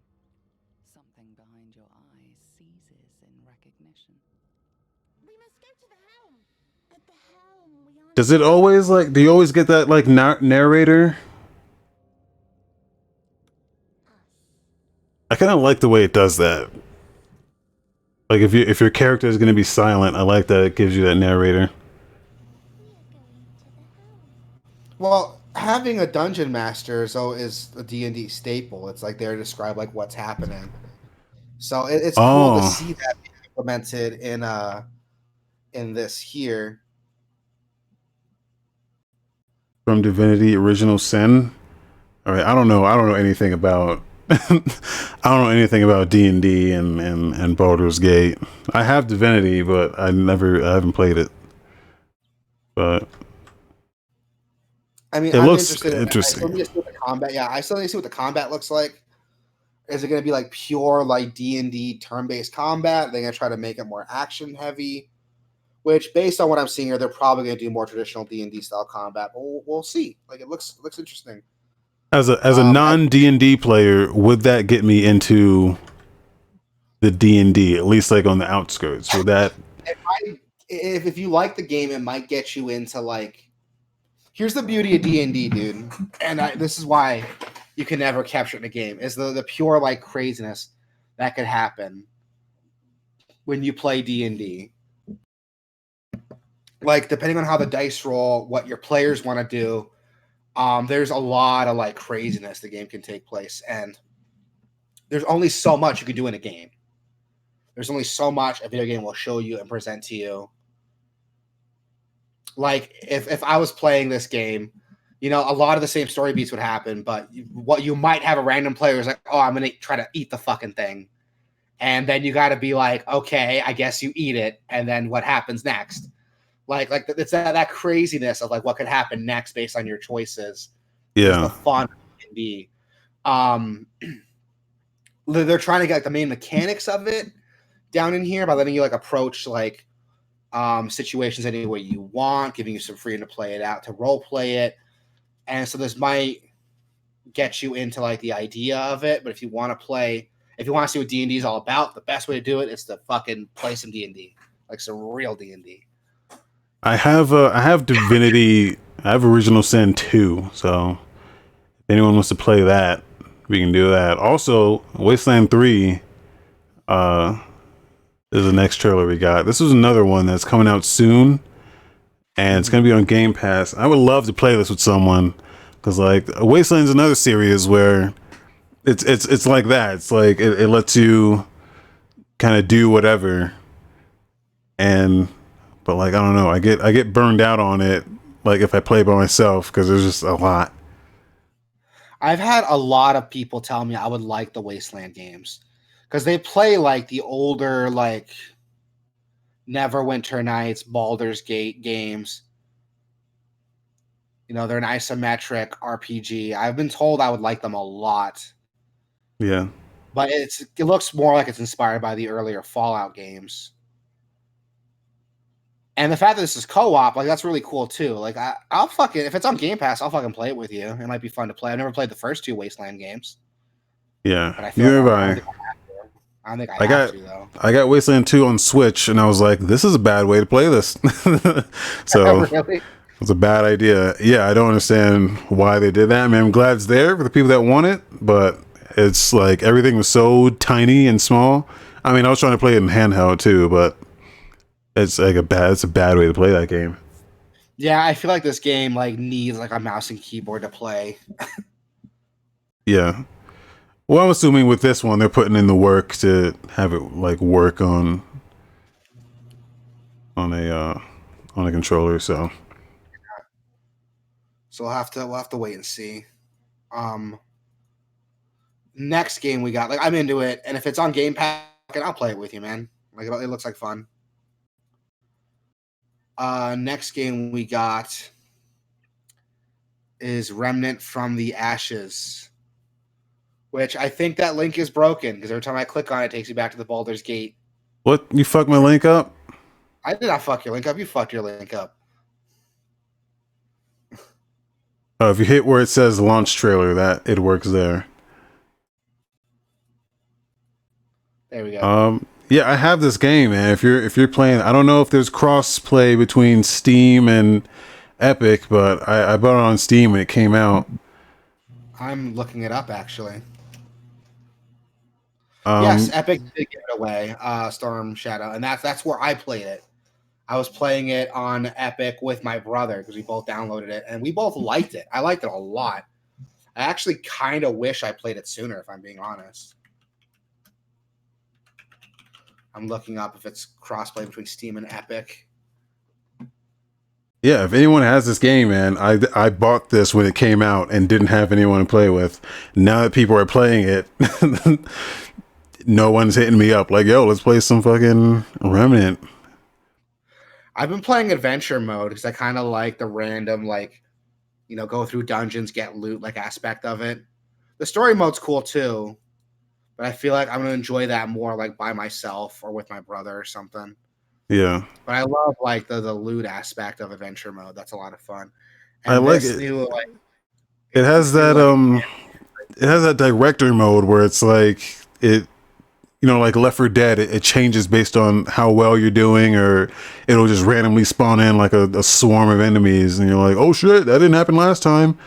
Something behind your eyes seizes in recognition.
We must go to the helm. At the helm, we aren't.
Does it always like? Do you always get that like narrator? I kind of like the way it does that. Like if your character is going to be silent, I like that it gives you that narrator.
We are going to the helm.
Well, having a dungeon master is a D&D staple. It's like there to describe like what's happening. So it's cool to
Oh,
see that being implemented in this here.
from Divinity Original Sin. All right, I don't know anything about I don't know anything about D&D and Baldur's Gate. I have Divinity, but I haven't played it. But
I mean,
it
I'm
looks
interested. I still need
interesting.
to see what the combat. Yeah, I still need to see what the combat looks like. Is it going to be like pure like D&D turn-based combat? They're going to try to make it more action heavy. Which, based on what I'm seeing here, they're probably going to do more traditional D&D style combat. But we'll see. Like it looks interesting.
As a non D&D player, would that get me into the D&D, at least like on the outskirts? Would that?
If you like the game, it might get you into like. Here's the beauty of D&D, dude, and this is why you can never capture it in a game. Is the pure like craziness that could happen when you play D&D. Like depending on how the dice roll, what your players want to do. There's a lot of like craziness the game can take place, and there's only so much you can do in a game. There's only so much a video game will show you and present to you. Like if I was playing this game, a lot of the same story beats would happen, but what you might have a random player is like, oh, I'm gonna try to eat the fucking thing, and then you got to be like, okay, I guess you eat it, and then what happens next? Like it's that craziness of like what could happen next based on your choices. Is the
Yeah,
fun can be. They're trying to get like the main mechanics of it down in here by letting you like approach like situations any way you want, giving you some freedom to play it out, to role play it, and so this might get you into like the idea of it. But if you want to see what D&D is all about, the best way to do it is to fucking play some D&D, like some real D&D.
I have Divinity. I have Original Sin 2, so if anyone wants to play that, we can do that. Also, Wasteland 3 is the next trailer we got. This is another one that's coming out soon, and it's gonna be on Game Pass. I would love to play this with someone, because like Wasteland's another series where it's like that. It's like it lets you kind of do whatever, but like I don't know, I get burned out on it. Like if I play by myself, because there's just a lot.
I've had a lot of people tell me I would like the Wasteland games because they play like the older like Neverwinter Nights, Baldur's Gate games. They're an isometric RPG. I've been told I would like them a lot,
Yeah,
but it looks more like it's inspired by the earlier Fallout games. And the fact that this is co-op, like that's really cool too. Like I'll fucking if it's on Game Pass, I'll fucking play it with you. It might be fun to play. I've never played the first two Wasteland games,
yeah.
but I feel
Neither
like
have I.
I don't think I
I
have
got
to though.
I got Wasteland 2 on Switch, and I was like, this is a bad way to play this. So
Really?
it's a bad idea. Yeah, I don't understand why they did that. I mean, I'm glad it's there for the people that want it, but it's like everything was so tiny and small. I mean, I was trying to play it in handheld too, but it's a bad way to play that game.
Yeah, I feel like this game like needs like a mouse and keyboard to play.
Yeah. Well, I'm assuming with this one, they're putting in the work to have it like work on a controller. So
So we'll have to wait and see. Next game we got, like, I'm into it, and if it's on Game Pass, I'll play it with you, man. Like, it looks like fun. Next game we got is Remnant from the Ashes, which I think that link is broken because every time I click on it, it takes you back to the Boulder's Gate.
What? You fucked my link up?
I did not fuck your link up. You fucked your link up.
Oh, if you hit where it says launch trailer, that it works there.
There we go.
Yeah, I have this game, man. If you're playing, I don't know if there's cross play between Steam and Epic, but I bought it on Steam when it came out.
I'm looking it up actually. Yes, Epic did give it away, Storm Shadow, and that's where I played it. I was playing it on Epic with my brother because we both downloaded it, and we both liked it. I liked it a lot. I actually kind of wish I played it sooner, if I'm being honest. I'm looking up if it's crossplay between Steam and Epic.
Yeah, if anyone has this game, man, I bought this when it came out and didn't have anyone to play with. Now that people are playing it, no one's hitting me up like, yo, let's play some fucking Remnant.
I've been playing adventure mode because I kind of like the random, like, you know, go through dungeons, get loot, like, aspect of it. The story mode's cool too, but I feel like I'm going to enjoy that more, like, by myself or with my brother or something.
Yeah.
But I love, like, the loot aspect of adventure mode. That's a lot of fun. And
I like
this
it.
New, like,
it has that it has that director mode where it's like it, you know, like Left 4 Dead, it changes based on how well you're doing, or it'll just randomly spawn in like a swarm of enemies, and you're like, oh shit, that didn't happen last time.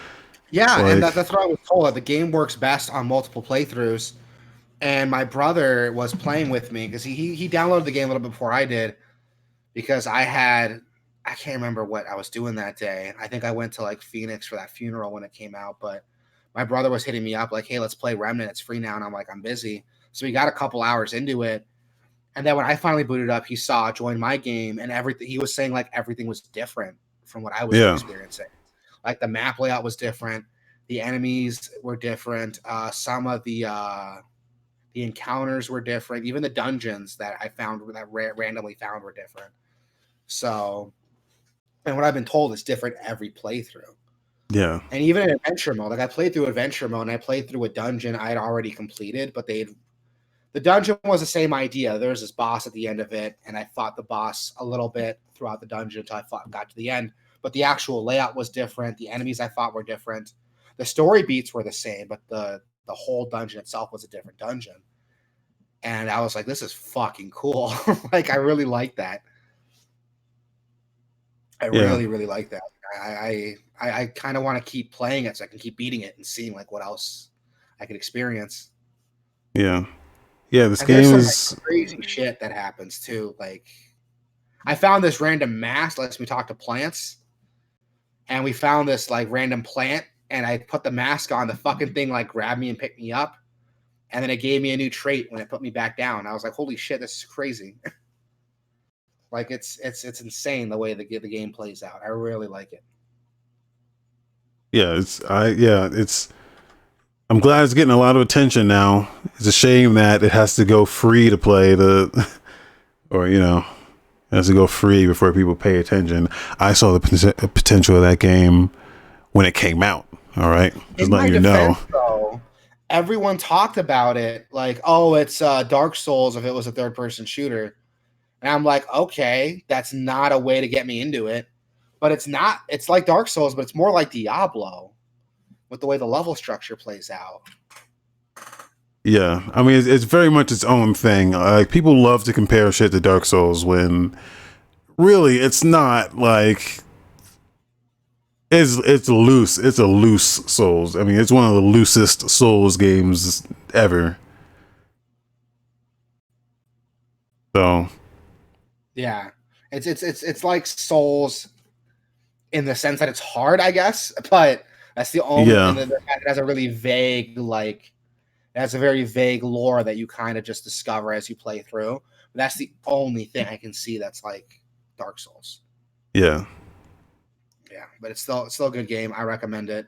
Yeah,
Like,
and that's what I was told. The game works best on multiple playthroughs. And my brother was playing with me because he downloaded the game a little bit before I did because I can't remember what I was doing that day. I think I went to, like, Phoenix for that funeral when it came out, but my brother was hitting me up like, hey, let's play Remnant. It's free now. And I'm like, I'm busy. So we got a couple hours into it. And then when I finally booted up, he saw join my game, and everything he was saying, like, everything was different from what I was
yeah,
experiencing. Like, the map layout was different, the enemies were different, some of the encounters were different, even the dungeons that I found that randomly found were different. So, and what I've been told is different every playthrough.
yeah,
And even in adventure mode, like, I played through adventure mode and I played through a dungeon I had already completed, but the dungeon was the same idea. There was this boss at the end of it, and I fought the boss a little bit throughout the dungeon until I got to the end. But the actual layout was different. The enemies I fought were different. The story beats were the same, but the whole dungeon itself was a different dungeon. And I was like, this is fucking cool. Like, I really like that. I really, really like that. I kind of want to keep playing it so I can keep beating it and seeing, like, what else I can experience.
yeah. This
And
game
there's some,
is
like, crazy shit that happens too. Like, I found this random mask that lets me talk to plants, and we found this, like, random plant, and I put the mask on. The fucking thing, like, grabbed me and picked me up, and then it gave me a new trait when it put me back down. I was like, holy shit, this is crazy. Like, it's insane the way the game plays out. I really like it.
it's I'm glad it's getting a lot of attention now. It's a shame that it has to go free to play or, you know, it has to go free before people pay attention. I saw the potential of that game when it came out. All right, just letting you know.
Though, everyone talked about it like, oh, it's Dark Souls if it was a third-person shooter, and I'm like, okay, that's not a way to get me into it. But it's not. It's like Dark Souls, but it's more like Diablo with the way the level structure plays out.
Yeah, I mean, it's very much its own thing. Like, people love to compare shit to Dark Souls when really it's not. Like, it's loose. It's a loose Souls. I mean, it's one of the loosest Souls games ever. So,
yeah, it's like Souls in the sense that it's hard, I guess, but that's the only.
Yeah.
And it has a really vague, like, it has a very vague lore that you kind of just discover as you play through. But that's the only thing I can see that's like Dark Souls.
Yeah.
Yeah, but it's still a good game. I recommend it.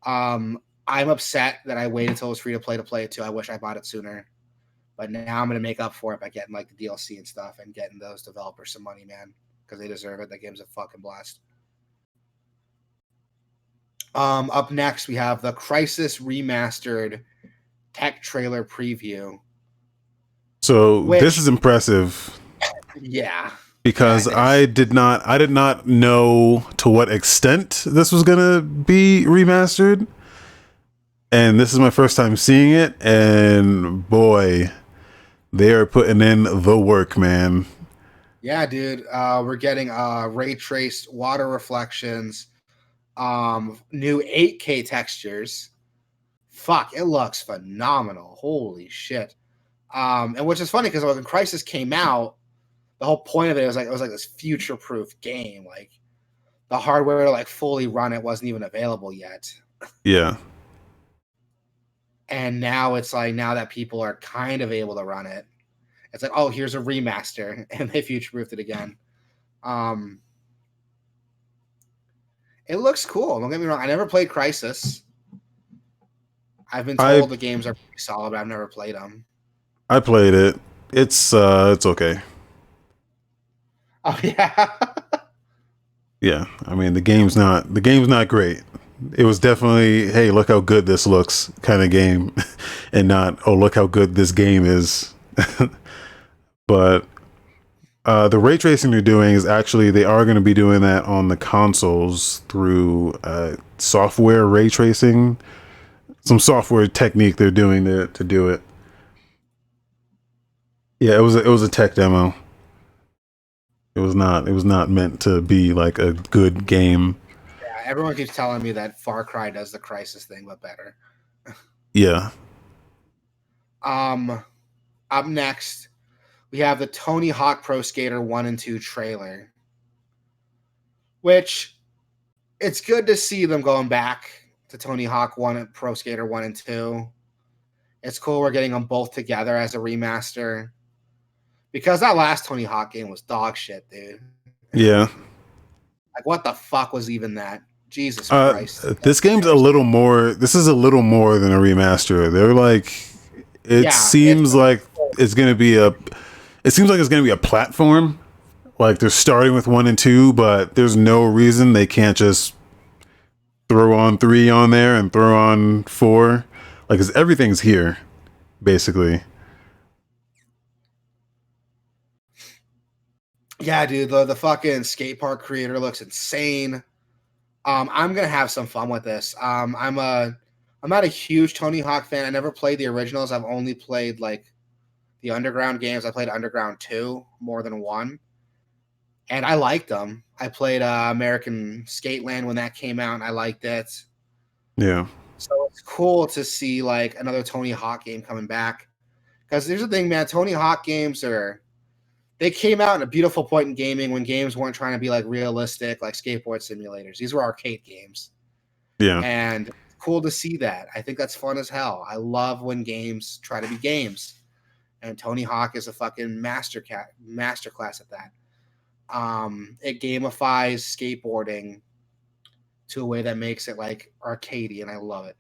I'm upset that I waited until it was free to play it too. I wish I bought it sooner. But now I'm gonna make up for it by getting like the DLC and stuff and getting those developers some money, man, because they deserve it. That game's a fucking blast. Up next we have the Crisis Remastered tech trailer preview.
So this is impressive.
Yeah.
Because
Yeah,
I did not know to what extent this was gonna be remastered. And this is my first time seeing it, and boy, they are putting in the work, man.
Yeah, dude. We're getting ray traced water reflections, new 8K textures. Fuck, it looks phenomenal. Holy shit. And which is funny because when Crisis came out, the whole point of it was like this future proof game. Like the hardware to like fully run it wasn't even available yet.
Yeah.
And now it's like now that people are kind of able to run it, it's like, oh, here's a remaster, and they future proofed it again. It looks cool. Don't get me wrong. I never played Crisis. I've been told the games are pretty solid, but I've never played them.
I played it. It's okay.
Oh yeah.
Yeah. I mean, the game's not great. It was definitely, hey, look how good this looks kind of game, and not, oh, look how good this game is. But the ray tracing they're doing is actually, they are going to be doing that on the consoles through software ray tracing, some software technique they're doing to do it. Yeah, it was a tech demo. It was not meant to be like a good game.
Yeah, everyone keeps telling me that Far Cry does the Crisis thing, but better.
Yeah.
Up next, we have the Tony Hawk Pro Skater 1 and 2 trailer, which it's good to see them going back to Tony Hawk 1 Pro Skater 1 and 2. It's cool we're getting them both together as a remaster, because that last Tony Hawk game was dog shit, dude.
Yeah.
Like, what the fuck was even that? Jesus Christ.
This game's this is a little more than a remaster. They're like, it seems like it's going to be a platform. Like they're starting with 1 and 2, but there's no reason they can't just throw on 3 on there and throw on 4. Like, 'cause everything's here, basically.
Yeah, dude, the fucking skate park creator looks insane. I'm gonna have some fun with this. I'm not a huge Tony Hawk fan. I never played the originals. I've only played like the Underground games. I played Underground 2 more than 1, and I liked them. I played American Skateland when that came out, and I liked it.
Yeah.
So it's cool to see like another Tony Hawk game coming back. Because there's the thing, man. Tony Hawk games they came out in a beautiful point in gaming when games weren't trying to be like realistic, like skateboard simulators. These were arcade games.
Yeah.
And cool to see that. I think that's fun as hell. I love when games try to be games. And Tony Hawk is a fucking masterclass at that. It gamifies skateboarding to a way that makes it like arcadey, and I love it.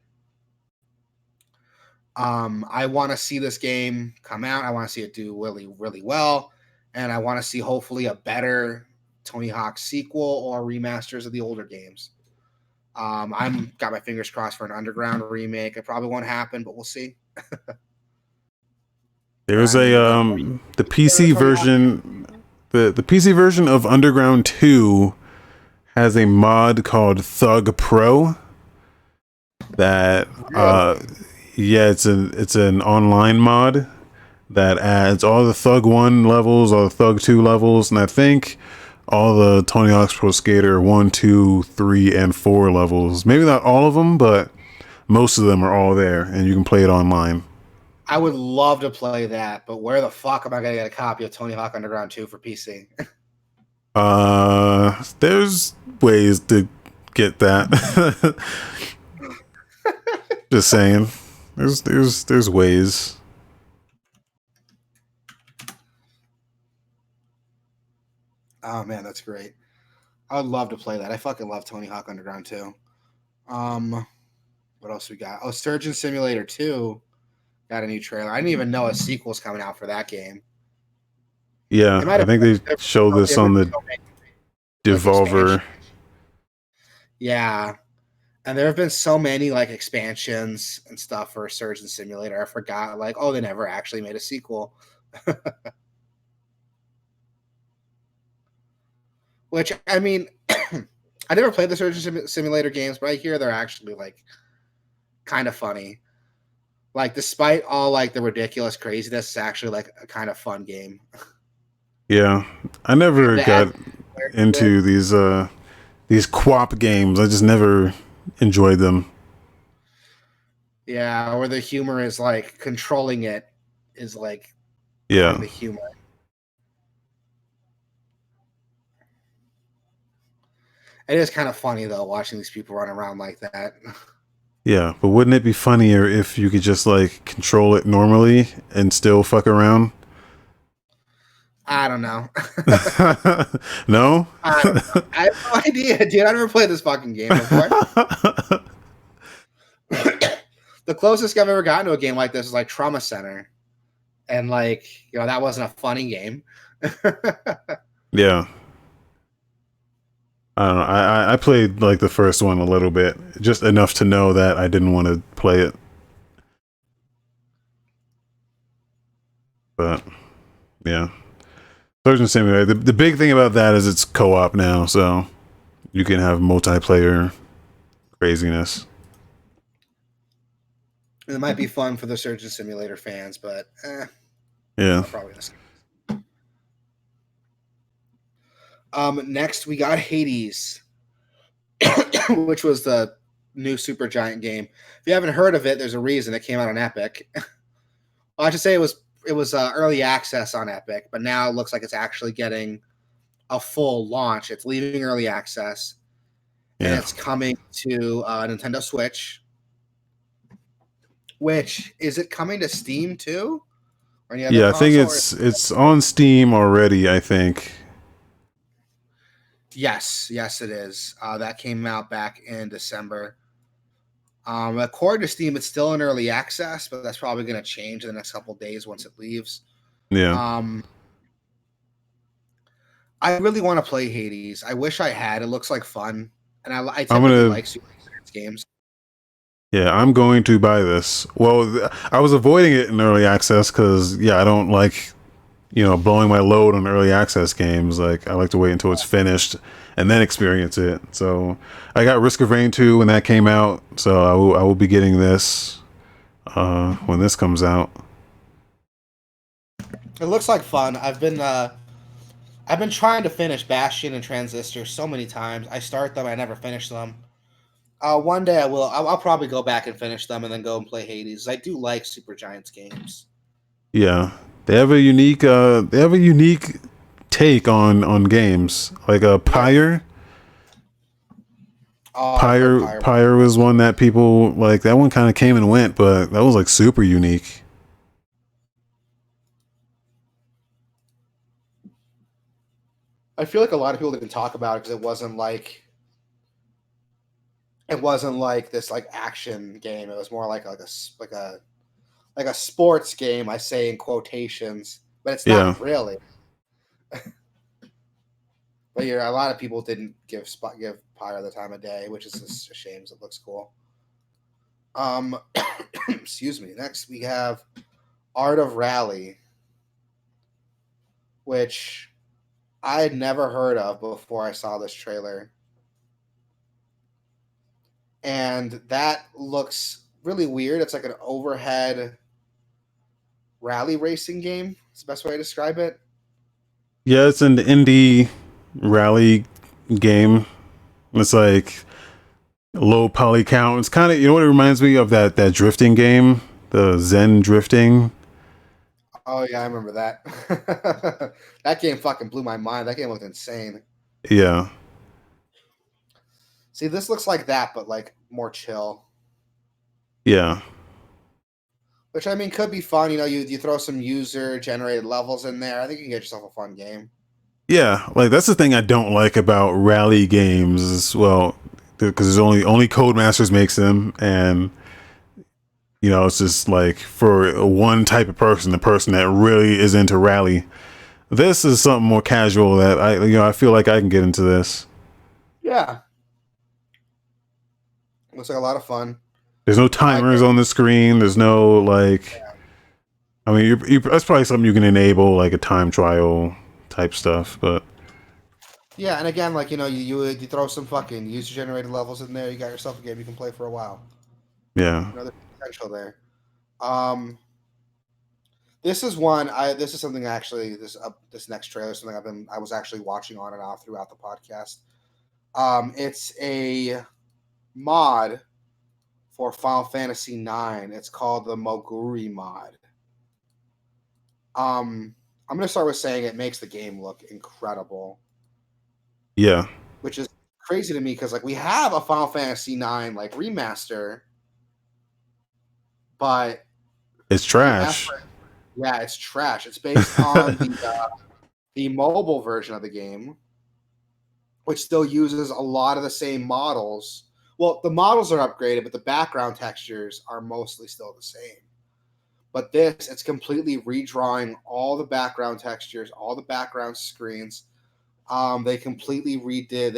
I want to see this game come out. I want to see it do really, really well. And I want to see hopefully a better Tony Hawk sequel or remasters of the older games. I'm got my fingers crossed for an Underground remake. It probably won't happen, but we'll see.
There's the PC version, the PC version of Underground 2 has a mod called Thug Pro. That yeah, it's an online mod that adds all the Thug 1 levels, all the Thug 2 levels, and I think all the Tony Hawk's Pro Skater 1, 2, 3, and 4 levels. Maybe not all of them, but most of them are all there, and you can play it online.
I would love to play that, but where the fuck am I gonna get a copy of Tony Hawk Underground 2 for PC?
There's ways to get that. Just saying. There's ways.
Oh man, that's great. I would love to play that. I fucking love Tony Hawk Underground too. What else we got? Oh, Surgeon Simulator 2 got a new trailer. I didn't even know a sequel's coming out for that game.
Yeah,
It might
I
have
think they showed this on the
like
Devolver.
expansion. Yeah. And there have been so many like expansions and stuff for Surgeon Simulator. I forgot, like, oh, they never actually made a sequel. Which, I mean, I never played the Surgeon Simulator games, but I hear they're actually like kind of funny. Like, despite all like the ridiculous craziness, it's actually like a kind of fun game.
Yeah, I never
The action
got
player to it,
into these QWOP games. I just never enjoyed them.
yeah, where the humor is like controlling it is like part of
Yeah,
the humor. It is kind of funny though, watching these people run around like that.
yeah, but wouldn't it be funnier if you could just like control it normally and still fuck around?
I don't know.
No.
I don't know. I have no idea, dude. I never played this fucking game before. The closest I've ever gotten to a game like this is like Trauma Center, and like that wasn't a funny game.
Yeah. I don't know. I played like the first one a little bit, just enough to know that I didn't want to play it. But yeah, Surgeon Simulator. The big thing about that is it's co-op now, so you can have multiplayer craziness.
It might be fun for the Surgeon Simulator fans, but
Yeah.
I'm probably gonna skip. Next we got Hades, which was the new Supergiant game. If you haven't heard of it, there's a reason it came out on Epic. Well, I should say it was early access on Epic, but now it looks like it's actually getting a full launch. It's leaving early access, and
Yeah.
it's coming to Nintendo Switch. Which is it coming to Steam too, or any other
Yeah, I think
console?
it's on Steam already, I think.
Yes, it is. That came out back in December. According to Steam, it's still in early access, but that's probably going to change in the next couple of days once it leaves.
Yeah.
I really want to play Hades. I wish I had. It looks like fun, and I
I'm
typically
gonna
like Super Science games.
Yeah, I'm going to buy this. Well, I was avoiding it in early access cuz I don't like blowing my load on early access games. Like, I like to wait until it's finished and then experience it. So I got Risk of Rain 2 when that came out. So I will be getting this when this comes out.
It looks like fun. I've been trying to finish Bastion and Transistor so many times. I start them, I never finish them. One day I will. I'll probably go back and finish them, and then go and play Hades. I do like Super Giants games.
Yeah. They have a unique take on games. Like a Pyre.
Oh, I've heard Pyre.
Pyre was one that people like. That one kind of came and went, but that was like super unique.
I feel like a lot of people didn't talk about it because it wasn't like this like action game. It was more like a sports game. I say in quotations, but it's not really. But a lot of people didn't give Pyre the time of day, which is just a shame. It looks cool. Excuse me. Next we have Art of Rally, which I had never heard of before I saw this trailer. And that looks really weird. It's like an overhead rally racing game. It's the best way to describe it.
Yeah, it's an indie rally game. It's like low poly count. It's kind of, what it reminds me of, that drifting game, the Zen drifting.
Oh yeah, I remember that. That game fucking blew my mind. That game looked insane.
Yeah.
See, this looks like that, but like more chill.
Yeah.
Which, I mean, could be fun. You throw some user generated levels in there. I think you can get yourself a fun game.
Yeah, like that's the thing I don't like about rally games as well, because there's only Codemasters makes them, and it's just like for one type of person, the person that really is into rally. This is something more casual that I feel like I can get into this.
Yeah, looks like a lot of fun.
There's no
I like
timers
it.
on the screen. There's no like. I mean, that's probably something you can enable, like a time trial type stuff. But
Yeah, and again, like you throw some fucking user generated levels in there, you got yourself a game you can play for a while.
yeah,
There's potential there. Um, this is one. This is something actually. This next trailer is something I was actually watching on and off throughout the podcast. It's a mod for Final Fantasy IX. It's called the Moguri mod. I'm gonna start with saying it makes the game look incredible,
yeah,
which is crazy to me because like we have a Final Fantasy IX like remaster, but
it's
the
trash.
effort, yeah, it's trash. It's based on the mobile version of the game, which still uses a lot of the same models. Well, the models are upgraded, but the background textures are mostly still the same. But this, it's completely redrawing all the background textures, all the background screens. They completely redid.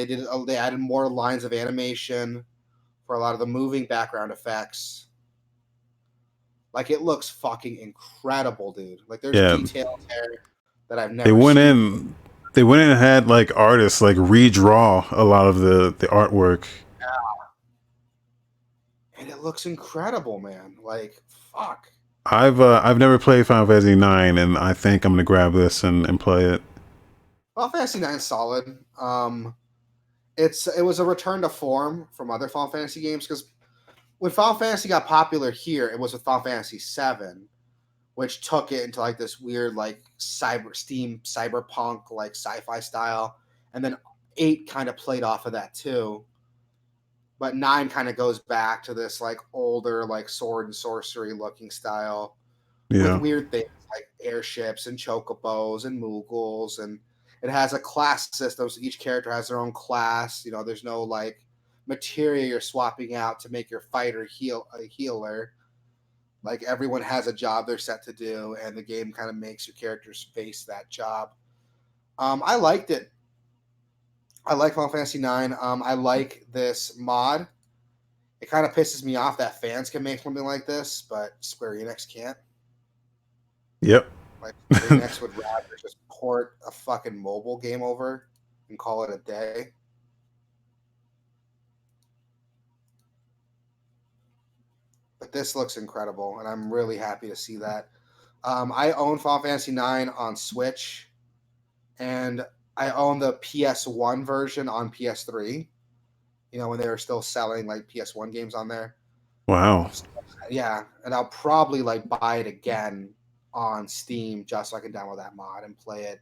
They added more lines of animation for a lot of the moving background effects. Like it looks fucking incredible, dude. Like there's
Yeah,
details there that I've
they
never
went
seen.
in. They went in and had like artists like redraw a lot of the artwork.
And it looks incredible, man. Like fuck.
I've never played Final Fantasy 9, and I think I'm gonna grab this and play it.
Final Fantasy IX solid. It was a return to form from other Final Fantasy games because when Final Fantasy got popular here, it was with Final Fantasy VII, which took it into like this weird like cyberpunk like sci-fi style, and then 8 kind of played off of that too. But 9 kind of goes back to this like older like sword and sorcery looking style with
Yeah,
weird things like airships and chocobos and moogles, and it has a class system, so each character has their own class. There's no like materia you're swapping out to make your fighter a healer. Like everyone has a job they're set to do, and the game kind of makes your characters face that job. I liked it. I like Final Fantasy IX. I like this mod. It kind of pisses me off that fans can make something like this, but Square Enix can't.
yep.
Like Square Enix would rather just port a fucking mobile game over and call it a day. But this looks incredible, and I'm really happy to see that. I own Final Fantasy IX on Switch, and I own the PS1 version on PS3. When they were still selling like PS1 games on there.
Wow.
Yeah, and I'll probably like buy it again on Steam just so I can download that mod and play it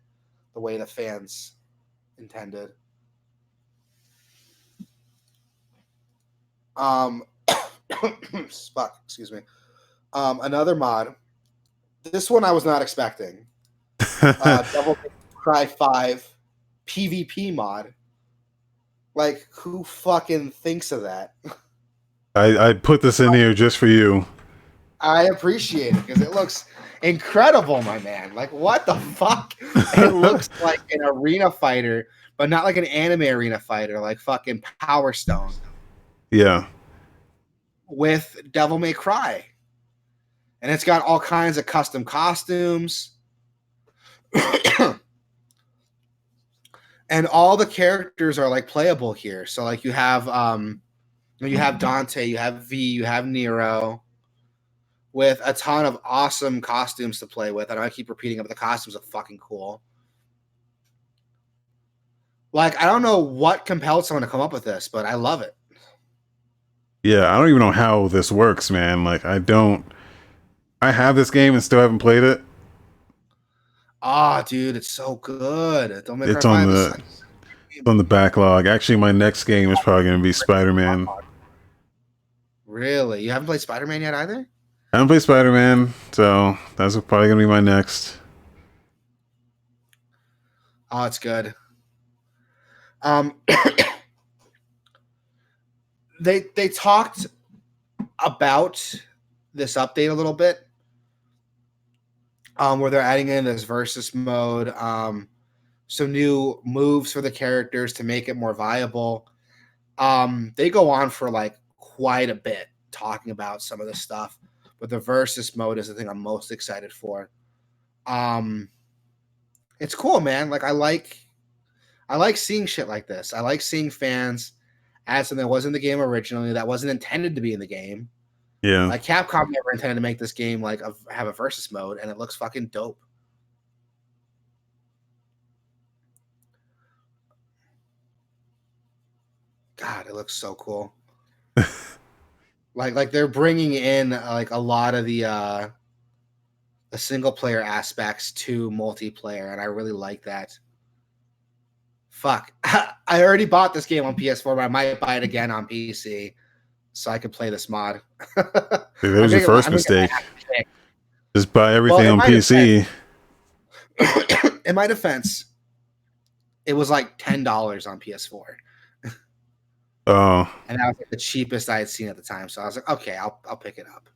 the way the fans intended. Um, fuck, excuse me. Another mod. This one I was not expecting. Devil May Cry 5 PvP mod. Like, who fucking thinks of that?
I put this in here just for you.
I appreciate it because it looks incredible, my man. Like, what the fuck? It looks like an arena fighter, but not like an anime arena fighter, like fucking Power Stone
Yeah.
with Devil May Cry. And it's got all kinds of custom costumes. And all the characters are like playable here. So like you have Dante, you have V, you have Nero, with a ton of awesome costumes to play with. And I keep repeating it, but the costumes are fucking cool. Like, I don't know what compelled someone to come up with this, but I love it.
Yeah, I don't even know how this works, man. Like I have this game and still haven't played it.
Ah, dude, it's so good. Don't make Cry
It's on
5 is
the it's on the backlog. Actually, my next game is probably going to be Spider-Man.
Really? You haven't played Spider-Man yet either?
I haven't played Spider-Man, so that's probably going to be my next.
Oh, it's good. Um, they talked about this update a little bit, where they're adding in this versus mode, some new moves for the characters to make it more viable. They go on for like quite a bit talking about some of this stuff, but the versus mode is the thing I'm most excited for. It's cool, man. Like I like seeing shit like this. I like seeing fans add something that wasn't in the game originally, that wasn't intended to be in the game.
Yeah.
Like Capcom never intended to make this game like have a versus mode, and it looks fucking dope. God, it looks so cool. like they're bringing in like a lot of the single player aspects to multiplayer, and I really like that. Fuck, I already bought this game on PS4, but I might buy it again on PC so I could play this mod.
Dude, there's your first mistake. Just buy everything on PC.
In my defense, it was like $10 on PS4.
Oh.
And that was like the cheapest I had seen at the time. So I was like, okay, I'll pick it up.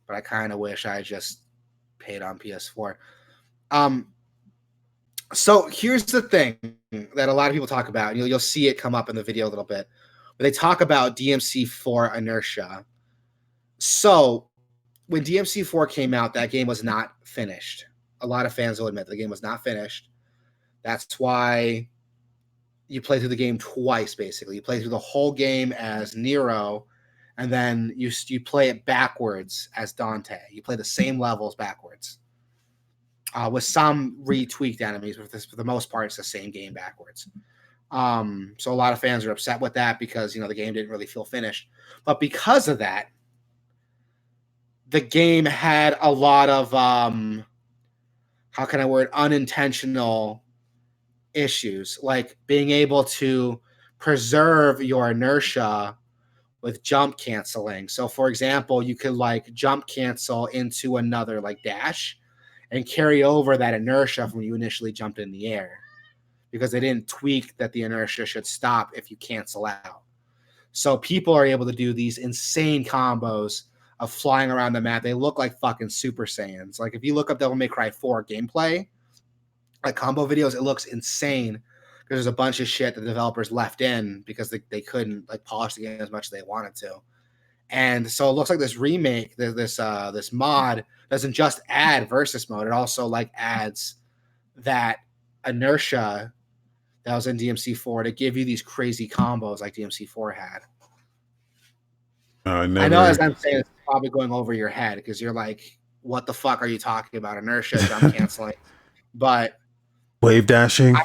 But I kind of wish I just paid on PS4. So here's the thing that a lot of people talk about. You'll see it come up in the video a little bit. But they talk about DMC4 inertia. So when DMC4 came out, that game was not finished. A lot of fans will admit the game was not finished. That's why you play through the game twice, basically. You play through the whole game as Nero, and then you play it backwards as Dante. You play the same levels backwards. With some retweaked enemies, but for the most part, it's the same game backwards. So a lot of fans are upset with that because the game didn't really feel finished. But because of that, the game had a lot of unintentional issues, like being able to preserve your inertia with jump canceling. So for example, you could like jump cancel into another like dash and carry over that inertia from when you initially jumped in the air, because they didn't tweak that the inertia should stop if you cancel out. So people are able to do these insane combos of flying around the map. They look like fucking Super Saiyans. Like if you look up Devil May Cry 4 gameplay, like combo videos, it looks insane because there's a bunch of shit the developers left in because they couldn't like polish the game as much as they wanted to. And so it looks like this remake, this mod doesn't just add versus mode, it also like adds that inertia that was in DMC4 to give you these crazy combos like DMC4 had. I know as I'm saying, it's probably going over your head because you're like, what the fuck are you talking about? Inertia, jump canceling. But
wave dashing.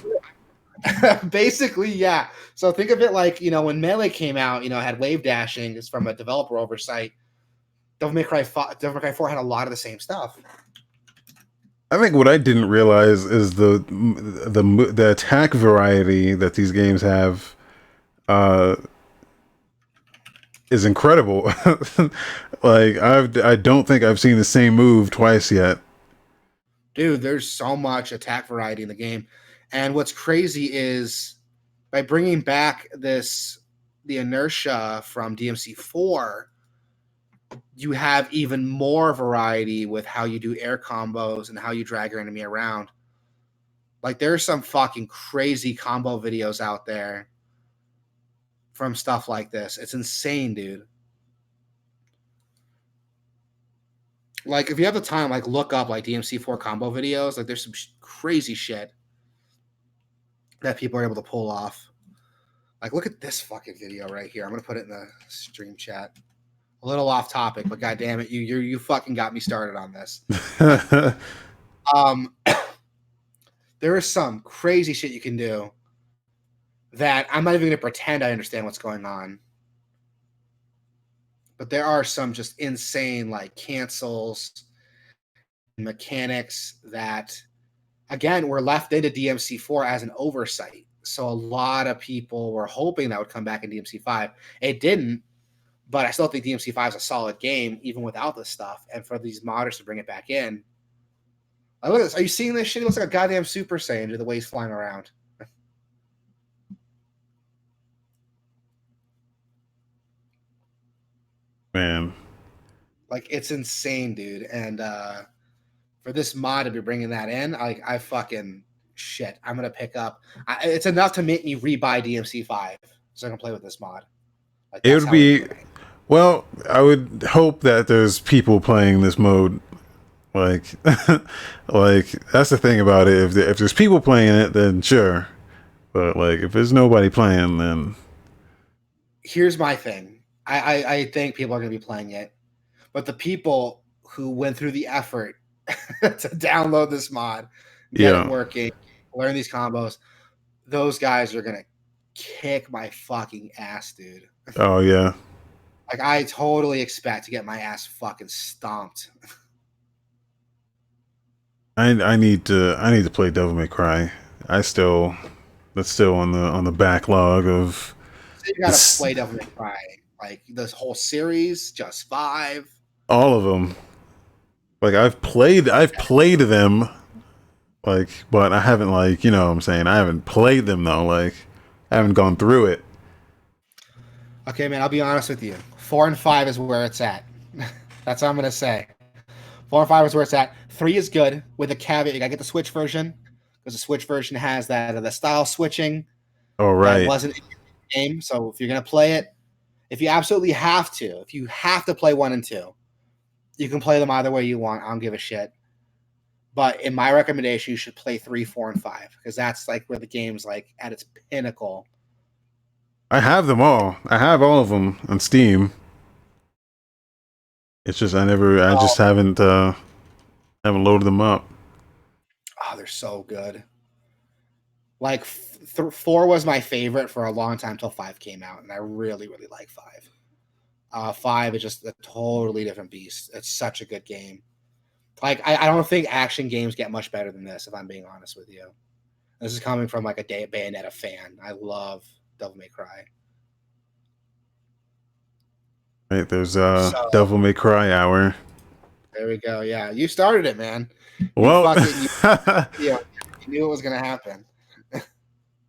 Basically, yeah. So think of it like, when Melee came out, it had wave dashing. It's from a developer oversight. Devil May Cry 4 had a lot of the same stuff.
I think what I didn't realize is the attack variety that these games have is incredible. Like I don't think I've seen the same move twice yet.
Dude, there's so much attack variety in the game. And what's crazy is by bringing back the inertia from DMC4, you have even more variety with how you do air combos and how you drag your enemy around. Like there's some fucking crazy combo videos out there from stuff like this. It's insane, dude. Like if you have the time, like look up like DMC4 combo videos. Like there's some crazy shit that people are able to pull off. Like look at this fucking video right here. I'm gonna put it in the stream chat. A little off topic, but god damn it, you fucking got me started on this. There is some crazy shit you can do that I'm not even gonna pretend I understand what's going on. But there are some just insane like cancels, mechanics that again were left into DMC4 as an oversight. So a lot of people were hoping that would come back in DMC5. It didn't, but I still think DMC5 is a solid game even without this stuff. And for these modders to bring it back in, Look at this. Are you seeing this shit? He looks like a goddamn Super Saiyan to the way he's flying around.
Man.
Like, it's insane, dude. And for this mod to be bringing that in, I fucking shit. I'm gonna pick up. It's enough to make me rebuy DMC5 so I can play with this mod. Like,
It
that's
would
how
be,
good I am.
well, I would hope that there's people playing this mode. Like, like that's the thing about it. If there's people playing it, then sure. But like, if there's nobody playing, then
Here's my thing. I think people are gonna be playing it, but the people who went through the effort to download this mod, get it
yeah.
working, learn these combos, those guys are gonna kick my fucking ass, dude.
Oh yeah.
Like, I totally expect to get my ass fucking stomped.
I need to play Devil May Cry. That's still on the backlog of
So you gotta play Devil May Cry, like this whole series, just 5.
all of them. Like I've played them, like, but I haven't, like, you know what I'm saying, I haven't played them though. Like I haven't gone through it.
Okay, man, I'll be honest with you. 4 and 5 is where it's at. That's what I'm gonna say. 4 and 5 is where it's at. 3 is good with a caveat. You gotta get the Switch version because the Switch version has that the style switching
All
that
right.
wasn't in the game. So if you're gonna play it, if you absolutely have to, if you have to play 1 and 2, you can play them either way you want. I don't give a shit. But in my recommendation, you should play 3, 4, and 5 because that's like where the game's like at its pinnacle.
I have them all. I have all of them on Steam. It's just I just haven't loaded them up.
Oh, they're so good. Like 4 was my favorite for a long time till 5 came out, and I really, really like 5. 5 is just a totally different beast. It's such a good game. Like, I don't think action games get much better than this, if I'm being honest with you. This is coming from like a Bayonetta fan. I love Devil May Cry.
Right, there's Devil May Cry hour.
There we go. Yeah, you started it, man.
Well,
You knew it was gonna happen.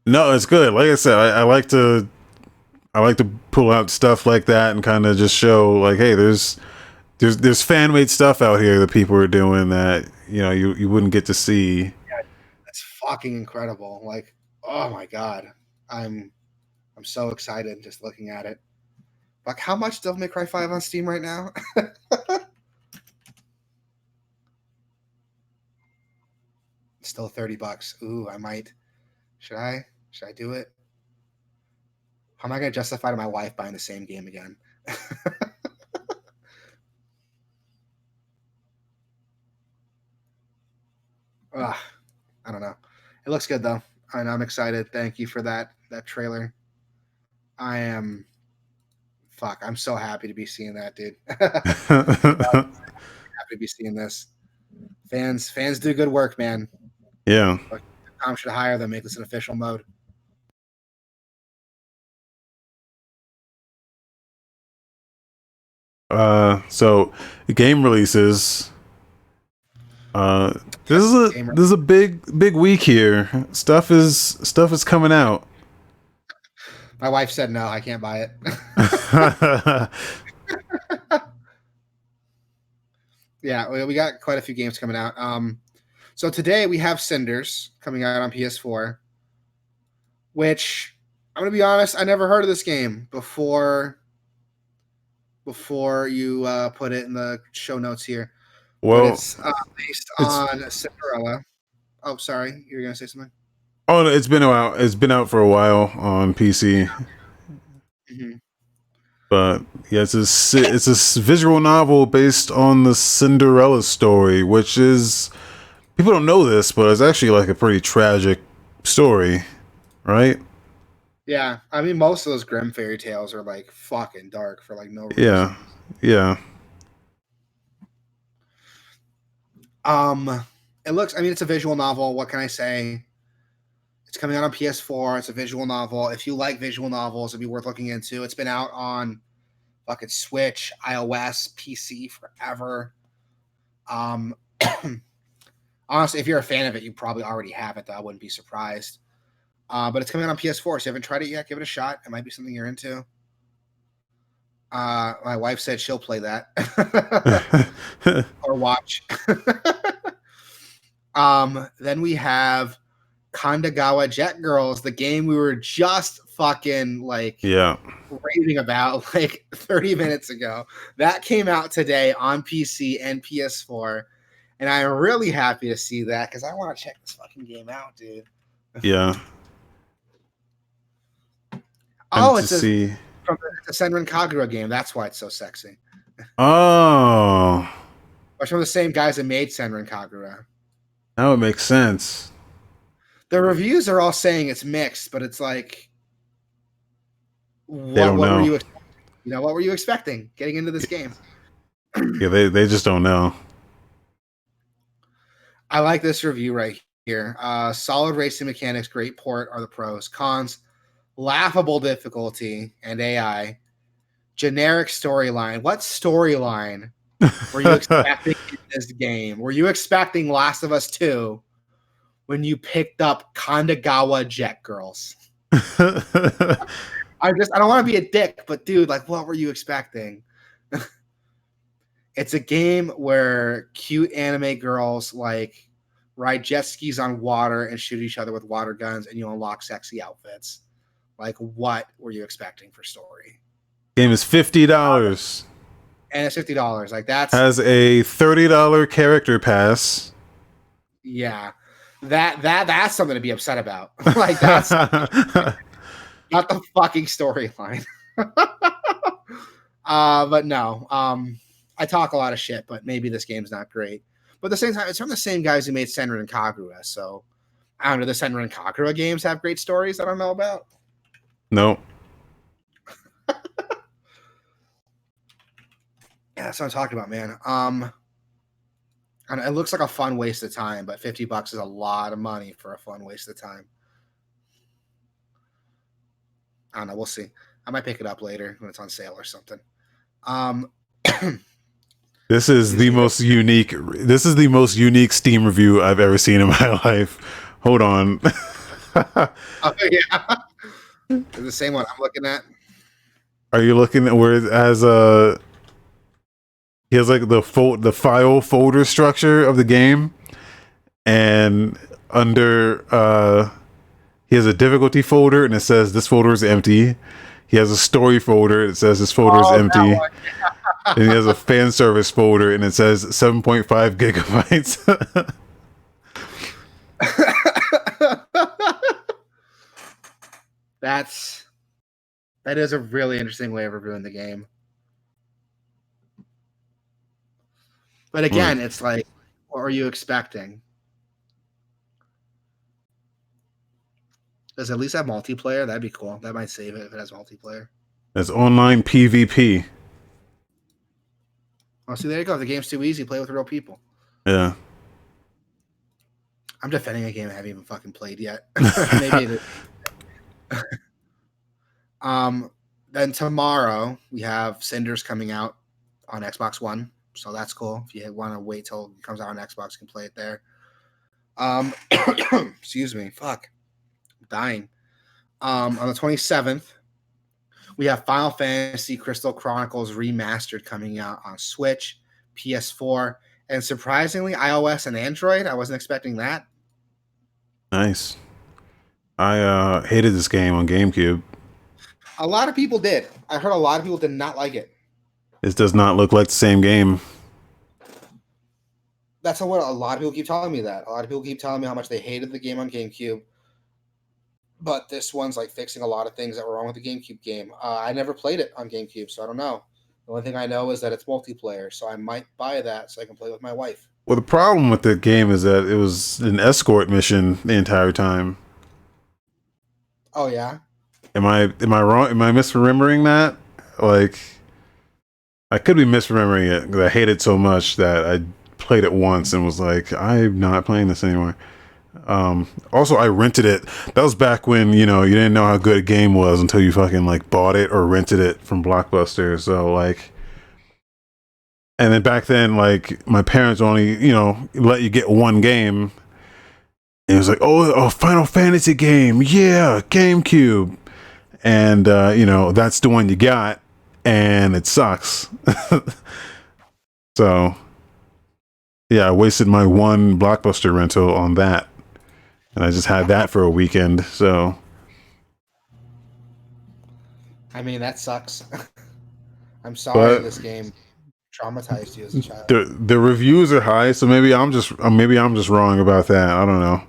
no, it's good. Like I said, I like to pull out stuff like that and kind of just show, like, hey, there's fan made stuff out here that people are doing that, you know, you wouldn't get to see.
Yeah, that's fucking incredible. Like, oh my god, I'm so excited just looking at it. Like, how much Devil May Cry 5 on Steam right now? Still $30. Ooh, I might. Should I do it? How am I gonna justify to my wife buying the same game again? Ugh, I don't know. It looks good though, and I'm excited. Thank you for that trailer. I am. Fuck, I'm so happy to be seeing that, dude. Happy to be seeing this. Fans do good work, man.
Yeah.
Tom should hire them, make this an official mode.
So game releases. This is a big week here. Stuff is coming out.
My wife said no, I can't buy it. Yeah, we got quite a few games coming out. So today we have Cinders coming out on PS4, which I'm gonna be honest, I never heard of this game before you put it in the show notes here.
Well,
but it's based on Cinderella. Oh, sorry, you were gonna say something?
Oh, it's been out. It's been out for a while on PC.
Mm-hmm.
But yeah, it's a visual novel based on the Cinderella story, which is, people don't know this, but it's actually like a pretty tragic story, right?
Yeah, I mean, most of those Grimm fairy tales are like fucking dark for like no reason.
Yeah.
It looks. I mean, it's a visual novel. What can I say? It's coming out on PS4. It's a visual novel. If you like visual novels, it'd be worth looking into. It's been out on fucking Switch, iOS, PC forever. I'll Honestly, if you're a fan of it, you probably already have it, though. I wouldn't be surprised. But it's coming out on PS4, so if you haven't tried it yet, give it a shot. It might be something you're into. My wife said she'll play that or watch. Then we have Kandagawa Jet Girls, the game we were just fucking raving about like 30 minutes ago. That came out today on PC and PS4, and I'm really happy to see that because I want to check this fucking game out, dude.
Yeah.
Oh, it's from the Senran Kagura game. That's why it's so sexy.
Oh.
It's from the same guys that made Senran Kagura.
That would make sense.
The reviews are all saying it's mixed, but it's like, what were you expecting? What were you expecting getting into this game?
Yeah, they just don't know.
I like this review right here. Solid racing mechanics, great port are the pros. Cons, laughable difficulty and AI. Generic storyline. What storyline were you expecting in this game? Were you expecting Last of Us 2 when you picked up Kandagawa Jet Girls? I don't want to be a dick, but dude, like, what were you expecting? It's a game where cute anime girls like ride jet skis on water and shoot each other with water guns, and you unlock sexy outfits. Like, what were you expecting for story?
Game is $50.
And it's $50. Like, that's
has a $30 character pass.
Yeah. That's something to be upset about. Like, that's not the fucking storyline. But no. I talk a lot of shit, but maybe this game's not great. But at the same time, it's from the same guys who made Senran and Kagura, so I don't know. The Senran and Kagura games have great stories I don't know about.
No.
Yeah, that's what I'm talking about, man. And it looks like a fun waste of time, but $50 is a lot of money for a fun waste of time. I don't know. We'll see. I might pick it up later when it's on sale or something.
This is the most unique. This is the most unique Steam review I've ever seen in my life. Hold on.
Oh, yeah. It's the same one I'm looking at.
Are you looking at where it has he has like the file folder structure of the game, and under he has a difficulty folder and it says this folder is empty. He has a story folder. It says this folder is empty. And he has a fan service folder and it says 7.5 gigabytes.
That is a really interesting way of reviewing the game. But again, it's like, what are you expecting? Does it at least have multiplayer? That'd be cool. That might save it if it has multiplayer.
It's online PvP.
Oh, see, there you go. If the game's too easy, play with real people.
Yeah.
I'm defending a game I haven't even fucking played yet. Maybe it is. Then tomorrow we have Cinders coming out on Xbox One, so that's cool. If you want to wait till it comes out on Xbox, you can play it there. Excuse me, fuck, I'm dying. On the 27th, we have Final Fantasy Crystal Chronicles Remastered coming out on Switch, PS4, and surprisingly iOS and Android. I wasn't expecting that.
Nice. I hated this game on GameCube.
A lot of people did. I heard a lot of people did not like it.
This does not look like the same game.
That's what a lot of people keep telling me that. A lot of people keep telling me how much they hated the game on GameCube. But this one's like fixing a lot of things that were wrong with the GameCube game. I never played it on GameCube, so I don't know. The only thing I know is that it's multiplayer, so I might buy that so I can play with my wife.
Well, the problem with the game is that it was an escort mission the entire time.
Oh yeah?
Am I wrong? Am I misremembering that? Like, I could be misremembering it because I hate it so much that I played it once and was like, I'm not playing this anymore. Also, I rented it. That was back when, you didn't know how good a game was until you fucking like bought it or rented it from Blockbuster. So like, And then back then, like, my parents only, let you get one game. And it was like, oh, Final Fantasy game. Yeah, GameCube. And, that's the one you got. And it sucks. So, yeah, I wasted my one Blockbuster rental on that. And I just had that for a weekend. So,
I mean, that sucks. I'm sorry
but
this game traumatized you as a child.
the reviews are high, so maybe I'm just wrong about that. I don't know.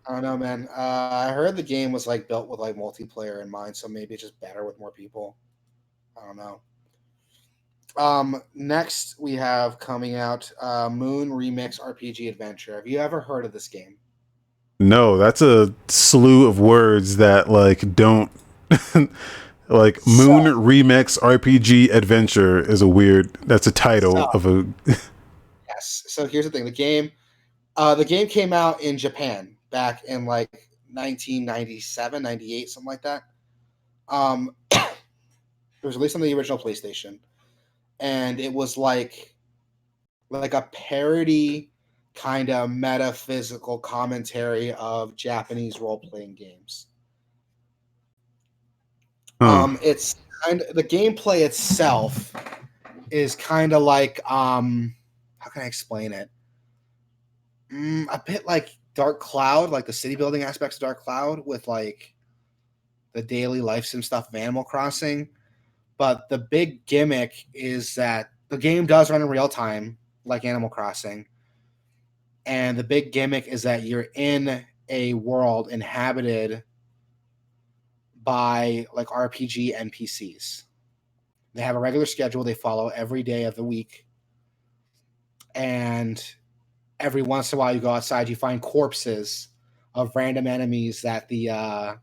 I don't know, man. I heard the game was like built with like multiplayer in mind, so maybe it's just better with more people. I don't know. Next we have coming out Moon Remix RPG Adventure. Have you ever heard of this game?
No, that's a slew of words that like don't like Moon Remix RPG Adventure is a weird. That's a title of a.
Yes. So here's the thing: the game came out in Japan back in like 1997, 98, something like that. It was released on the original PlayStation, and it was like a parody kind of metaphysical commentary of Japanese role-playing games. It's kind of, the gameplay itself is kind of like how can I explain it? A bit like Dark Cloud, like the city building aspects of Dark Cloud with like the daily life sim stuff of Animal Crossing. But the big gimmick is that the game does run in real time, like Animal Crossing. And the big gimmick is that you're in a world inhabited by like RPG NPCs. They have a regular schedule they follow every day of the week. And every once in a while you go outside, you find corpses of random enemies that the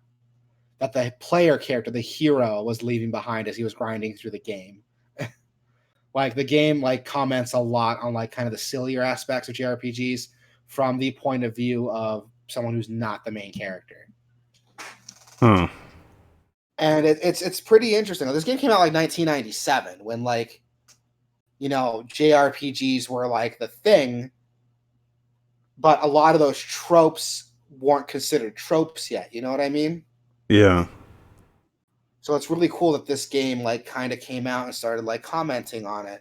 player character, the hero, was leaving behind as he was grinding through the game. Like the game like comments a lot on like kind of the sillier aspects of JRPGs from the point of view of someone who's not the main character. And it's pretty interesting. This game came out like 1997 when like JRPGs were like the thing, but a lot of those tropes weren't considered tropes yet. You know what I mean?
Yeah.
So it's really cool that this game like kind of came out and started like commenting on it.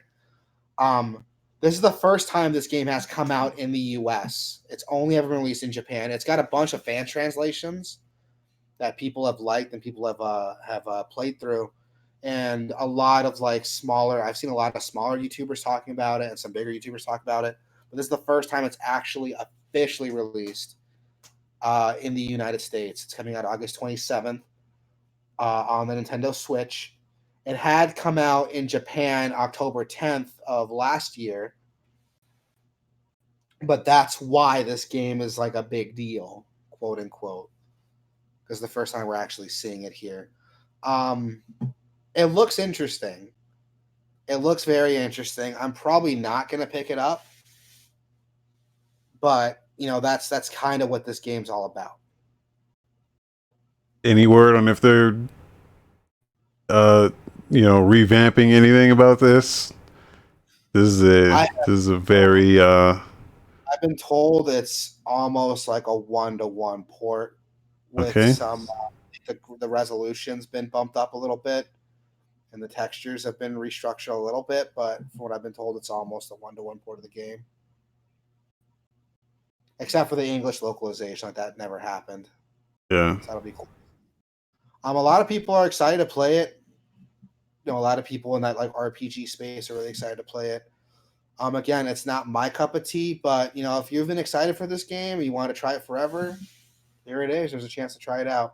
This is the first time this game has come out in the US. It's only ever been released in Japan. It's got a bunch of fan translations that people have liked and people have played through, and a lot of like smaller. I've seen a lot of smaller YouTubers talking about it and some bigger YouTubers talk about it. But this is the first time it's actually officially released in the United States. It's coming out August 27th on the Nintendo Switch. It had come out in Japan October 10th of last year, but that's why this game is like a big deal, quote unquote, because the first time we're actually seeing it here. It looks interesting. It looks very interesting. I'm probably not going to pick it up, but that's kind of what this game's all about.
Any word on if they're revamping anything about this? This is a very
I've been told it's almost like a 1-to-1 port with some the resolution's been bumped up a little bit and the textures have been restructured a little bit, but from what I've been told, it's almost a 1-to-1 port of the game. Except for the English localization, like that never happened.
Yeah.
So that'll be cool. A lot of people are excited to play it. A lot of people in that like RPG space are really excited to play it. Again, it's not my cup of tea, but if you've been excited for this game and you want to try it forever, here it is. There's a chance to try it out.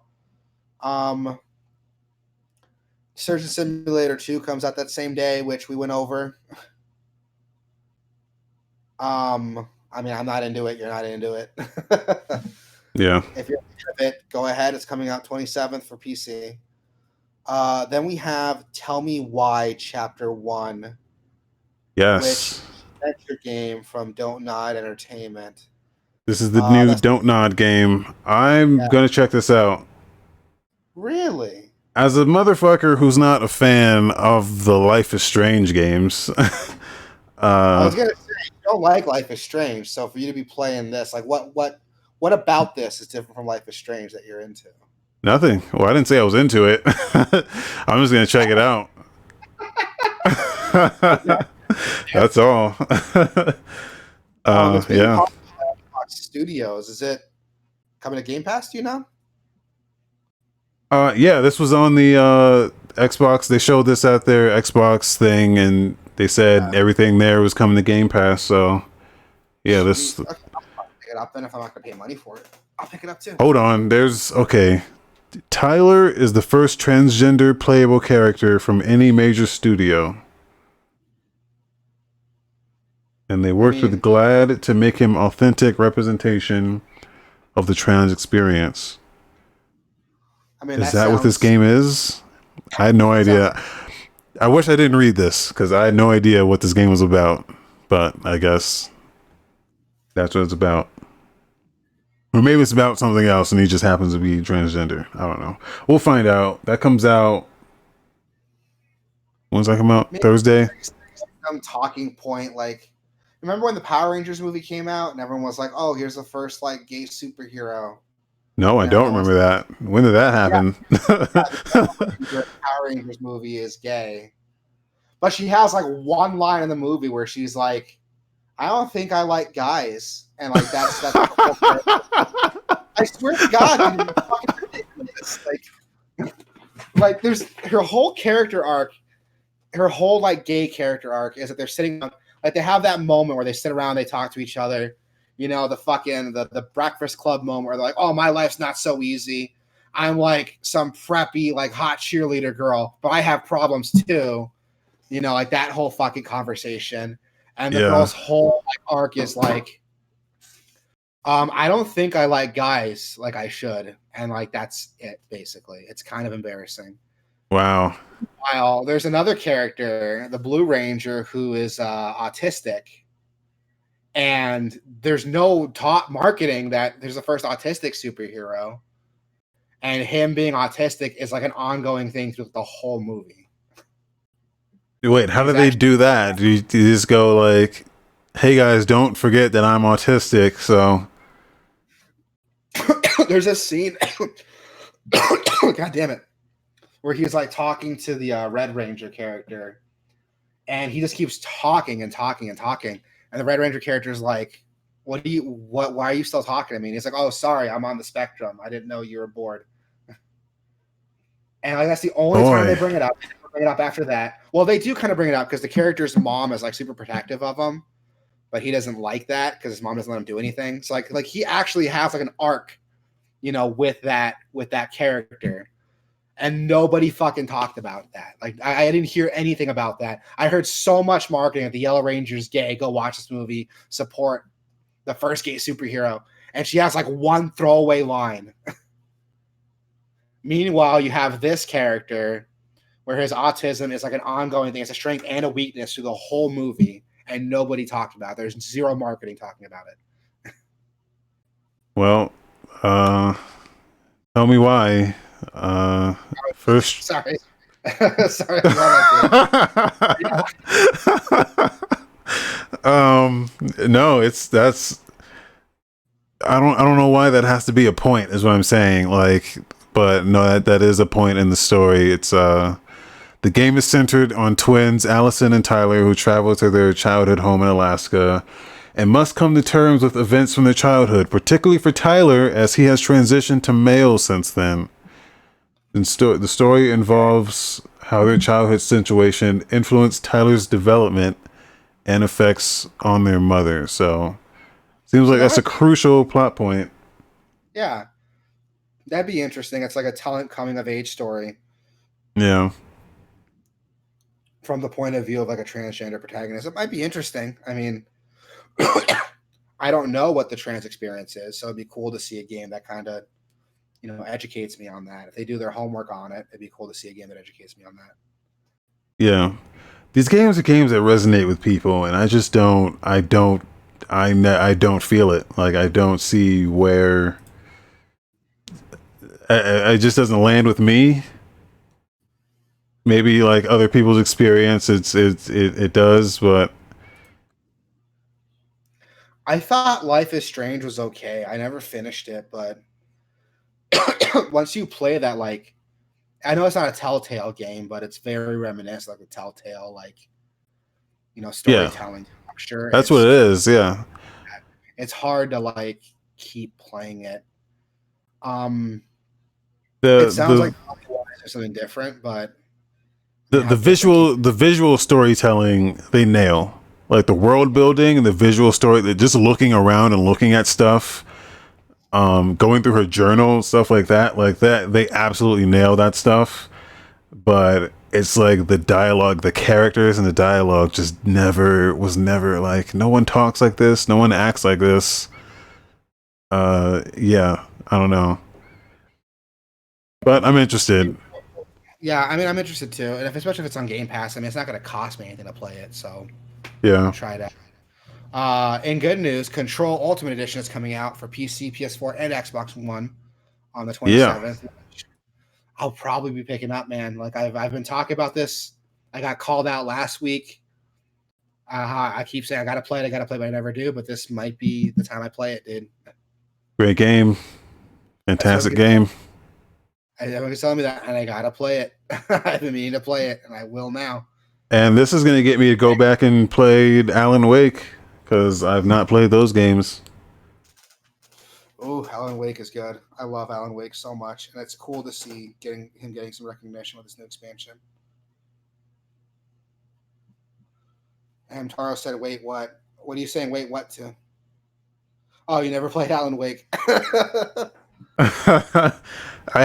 Surgeon Simulator 2 comes out that same day, which we went over. I'm not into it. You're not into it.
Yeah.
If you're into it, go ahead. It's coming out 27th for PC. Then we have Tell Me Why Chapter 1.
Yes.
Which is an adventure game from Don't Nod Entertainment.
This is the new Don't Nod game. I'm going to check this out.
Really?
As a motherfucker who's not a fan of the Life is Strange games,
I was gonna say you don't like Life is Strange, so for you to be playing this, like what about this is different from Life is Strange that you're into?
Nothing. Well, I didn't say I was into it. I'm just gonna check it out. That's all.
It's being
Yeah.
published by Xbox Studios. Is it coming to Game Pass? Do you know?
Yeah, this was on the Xbox. They showed this at their Xbox thing, and they said everything there was coming to Game Pass. So, yeah, this.
Okay, I'll pick it up then if I'm not gonna pay money for it. I'll pick it up too.
Hold on. There's okay. Tyler is the first transgender playable character from any major studio. And they worked with GLAD to make him authentic representation of the trans experience.
I mean,
is that what this game is? I had no idea. I wish I didn't read this because I had no idea what this game was about. But I guess that's what it's about. Or maybe it's about something else and he just happens to be transgender. I don't know. We'll find out. That comes out. When's that come out? Thursday?
Some talking point. Like, remember when the Power Rangers movie came out and everyone was like, oh, here's the first like gay superhero?
No, I don't remember that. When did that happen?
The Power Rangers movie is gay. But she has like one line in the movie where she's like, I don't think I like guys. And like that's I swear to God, dude, it's fucking ridiculous. Like there's her whole character arc, her whole like gay character arc is that they're sitting on, like they have that moment where they sit around, they talk to each other, you know, the fucking the Breakfast Club moment where they're like, oh, my life's not so easy. I'm like some preppy, like hot cheerleader girl, but I have problems too. You know, like that whole fucking conversation. And the girl's whole like, arc is like, I don't think I like guys like I should. And like that's it, basically. It's kind of embarrassing.
Wow.
While there's another character, the Blue Ranger, who is autistic. And there's no top marketing that there's the first autistic superhero. And him being autistic is like an ongoing thing through the whole movie.
Wait, how do they do that? Do you just go like, hey guys, don't forget that I'm autistic, so...
There's a scene, God damn it, where he's like talking to the Red Ranger character, and he just keeps talking and talking and talking, and the Red Ranger character is like, why are you still talking to me? And he's like, oh, sorry, I'm on the spectrum. I didn't know you were bored. And like that's the only time they bring it up. They bring it up after that. Well, they do kind of bring it up because the character's mom is like super protective of him, but he doesn't like that because his mom doesn't let him do anything. So like he actually has like an arc, you know, with that character, and nobody fucking talked about that. Like I didn't hear anything about that. I heard so much marketing that the Yellow Ranger's gay. Go watch this movie. Support the first gay superhero. And she has like one throwaway line. Meanwhile, you have this character where his autism is like an ongoing thing. It's a strength and a weakness through the whole movie, and nobody talked about it. There's zero marketing talking about it.
Well, tell me why. First,
sorry. Sorry.
No, that's. I don't know why that has to be a point. Is what I'm saying. Like, but no, that is a point in the story. It's the game is centered on twins Allison and Tyler, who travel to their childhood home in Alaska and must come to terms with events from their childhood, particularly for Tyler, as he has transitioned to male since then. And the story involves how their childhood situation influenced Tyler's development and effects on their mother. So, seems like that's a crucial plot point.
Yeah. That'd be interesting. It's like a talent coming of age story.
Yeah.
From the point of view of like a transgender protagonist. It might be interesting. I mean, I don't know what the trans experience is, so it'd be cool to see a game that kind of, you know, educates me on that. If they do their homework on it, it'd be cool to see a game that educates me on that.
Yeah. These games are games that resonate with people, and I just don't feel it. Like, I don't see where it just doesn't land with me. Maybe like other people's experience, it does, but
I thought Life is Strange was okay. I never finished it, but once you play that, like, I know it's not a Telltale game, but it's very reminiscent like a Telltale, like,
Yeah,
storytelling structure.
that's what it is. Yeah.
It's hard to like keep playing it. It
The
sounds
the
like there's something different, but I
the,
mean,
the
how different can
visual the visual storytelling they nail. Like the world building and the visual story, that just looking around and looking at stuff, going through her journal, stuff like that, they absolutely nail that stuff. But it's like the dialogue, the characters and the dialogue just never like, no one talks like this, no one acts like this. Yeah, I don't know. But I'm interested.
Yeah, I mean, I'm interested too, and especially if it's on Game Pass. I mean, it's not going to cost me anything to play it, so I'll
Yeah.
try it out. In good news, Control Ultimate Edition is coming out for PC, PS4, and Xbox One on the
Yeah.
27th. I'll probably be picking up, man. Like I've been talking about this. I got called out last week. I keep saying I got to play it, but I never do. But this might be the time I play it, dude.
Great game.
That's what
Fantastic game.
everyone's telling me that, and I got to play it. I've been meaning to play it, and I will now.
And this is going to get me to go back and play Alan Wake, because I've not played those games.
Oh, Alan Wake is good. I love Alan Wake so much, and it's cool to see getting some recognition with this new expansion. And Taro said, "Wait, what? What are you saying? Wait, what to? Oh, you never played Alan Wake?
I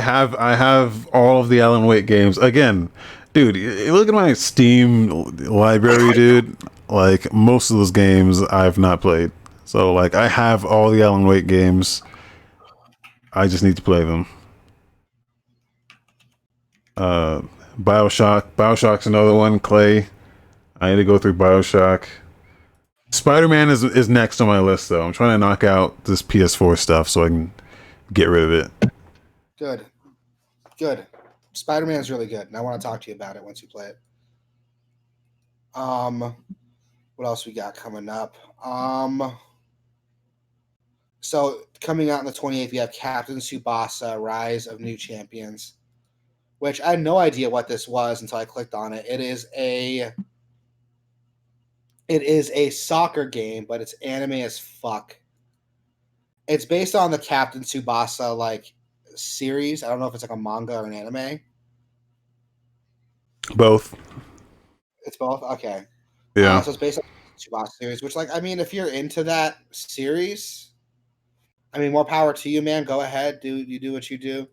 have all of the Alan Wake games. Again, dude, look at my Steam library, dude. Like most of those games I've not played. So like I have all the Alan Wake games. I just need to play them. Uh BioShock's another one, Clay. I need to go through BioShock. Spider-Man is next on my list though. I'm trying to knock out this PS4 stuff so I can get rid of it.
Good, good. Spider-Man is really good, and I want to talk to you about it once you play it. What else we got coming up? So coming out on the 28th, we have Captain Tsubasa: Rise of New Champions, which I had no idea what this was until I clicked on it. It is a soccer game, but it's anime as fuck. It's based on the Captain Tsubasa like series. I don't know if it's like a manga or an anime.
Both.
It's both. Okay.
Yeah.
So it's based on the Tsubasa series, which, like, I mean, if you're into that series, I mean, more power to you, man. Go ahead, do what you do.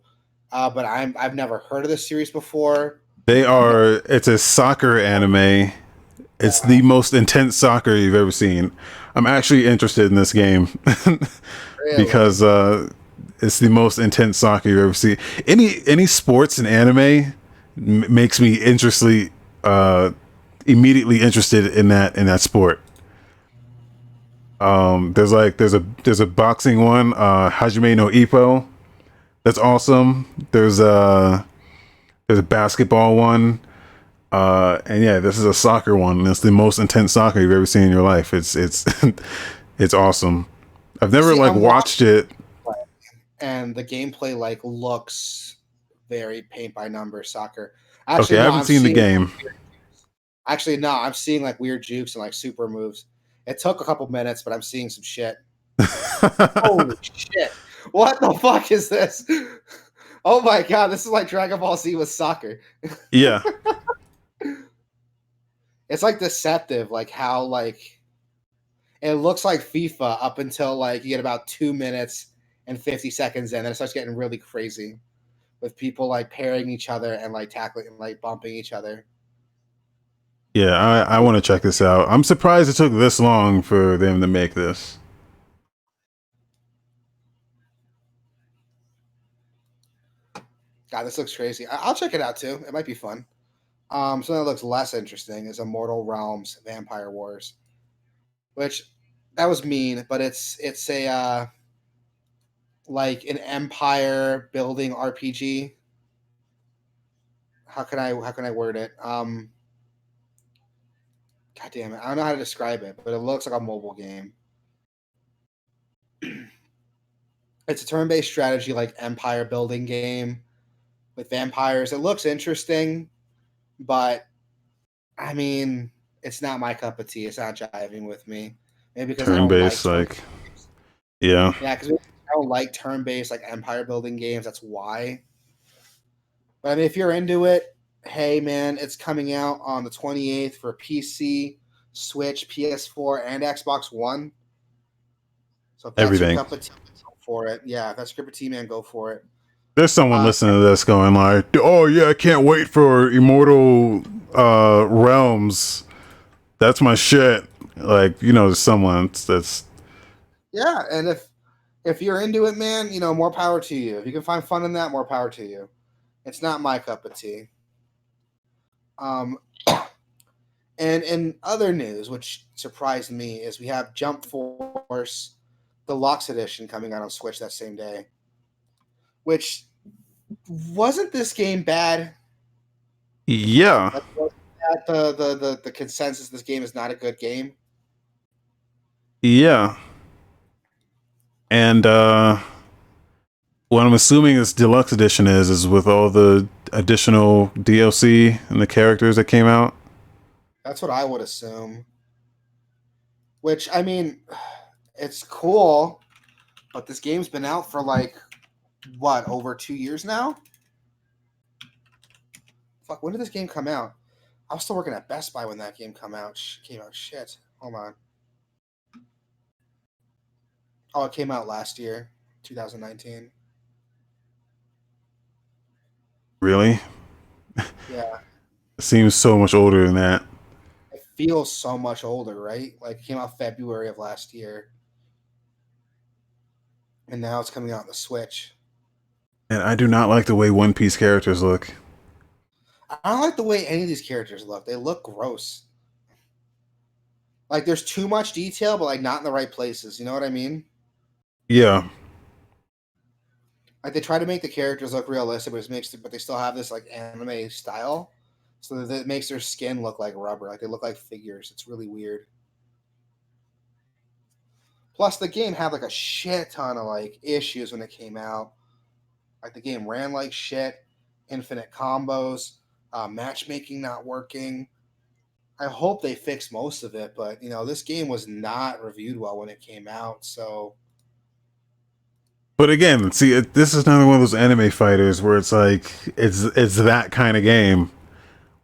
But I've never heard of this series before.
It's a soccer anime. It's the most intense soccer you've ever seen. I'm actually interested in this game
Really?
because it's the most intense soccer you've ever seen. Any sports and anime makes me immediately interested in that sport. There's a boxing one, Hajime no Ippo. That's awesome. There's a basketball one. And yeah, this is a soccer one. And it's the most intense soccer you've ever seen in your life. It's it's awesome. I've never watched it.
And the gameplay looks very paint by numbers soccer.
Okay, I haven't seen the game.
Actually, no, I'm seeing like weird jukes and like super moves. It took a couple minutes, but I'm seeing some shit. Holy shit! What the fuck is this? Oh my god, this is like Dragon Ball Z with soccer.
Yeah.
It's like deceptive, like how like it looks like FIFA up until like you get about 2 minutes and 50 seconds in, then it starts getting really crazy with people like pairing each other and like tackling and like bumping each other.
Yeah, I want to check this out. I'm surprised it took this long for them to make this.
God, this looks crazy. I'll check it out too. It might be fun. Something that looks less interesting is Immortal Realms Vampire Wars, which that was mean, but it's a like an empire building RPG. How can I word it? God damn it, I don't know how to describe it, but it looks like a mobile game. It's a turn-based strategy like empire building game with vampires. It looks interesting, but I mean, it's not my cup of tea. It's not jiving with me. Maybe because I
Turn
don't like
based,
turn.
like, yeah.
Yeah, because I don't like turn-based like empire building games. That's why. But I mean, if you're into it, hey man, it's coming out on the 28th for PC, Switch, PS4, and Xbox One. So if that's your
Everything.
cup of tea, go for it. Yeah, if that's your cup of tea, man, go for it.
There's someone listening to this going like, "Oh yeah, I can't wait for Immortal Realms. That's my shit." Like, there's someone that's
Yeah, and if you're into it, man, more power to you. If you can find fun in that, more power to you. It's not my cup of tea. And in other news, which surprised me, is we have Jump Force Deluxe Edition coming out on Switch that same day. Which wasn't this game bad?
yeah.
Like, wasn't that the consensus? This game is not a good game.
Yeah. And what I'm assuming this deluxe edition is with all the additional DLC and the characters that came out.
That's what I would assume. Which, I mean, it's cool, but this game's been out for like, what, over 2 years now? Fuck, when did this game come out? I was still working at Best Buy when that game came out. Shit. Hold on. Oh, it came out last year, 2019.
Really?
Yeah.
It seems so much older than that.
It feels so much older, right? Like, it came out February of last year. And now it's coming out on the Switch.
And I do not like the way One Piece characters look.
I don't like the way any of these characters look. They look gross. Like, there's too much detail, but, like, not in the right places. You know what I mean?
Yeah.
Like, they try to make the characters look realistic, but they still have this, like, anime style. So that it makes their skin look like rubber. Like, they look like figures. It's really weird. Plus, the game had, like, a shit ton of, like, issues when it came out. Like, the game ran like shit. Infinite combos. Matchmaking not working. I hope they fix most of it, but this game was not reviewed well when it came out. So,
But again, see, this is another one of those anime fighters where it's like it's that kind of game.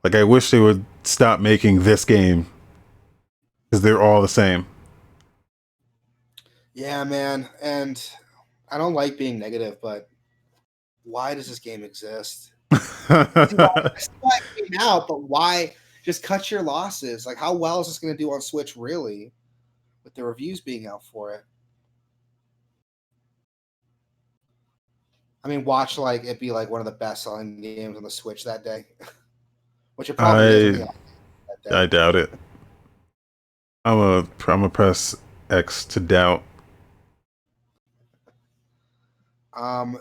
Like, I wish they would stop making this game because they're all the same.
yeah, man. And I don't like being negative, but why does this game exist? That's why it came out, but why? Just cut your losses. Like, how well is this going to do on Switch, really, with the reviews being out for it? I mean, watch like it be like one of the best-selling games on the Switch that day, which it probably is.
I doubt it. I'm a press X to doubt.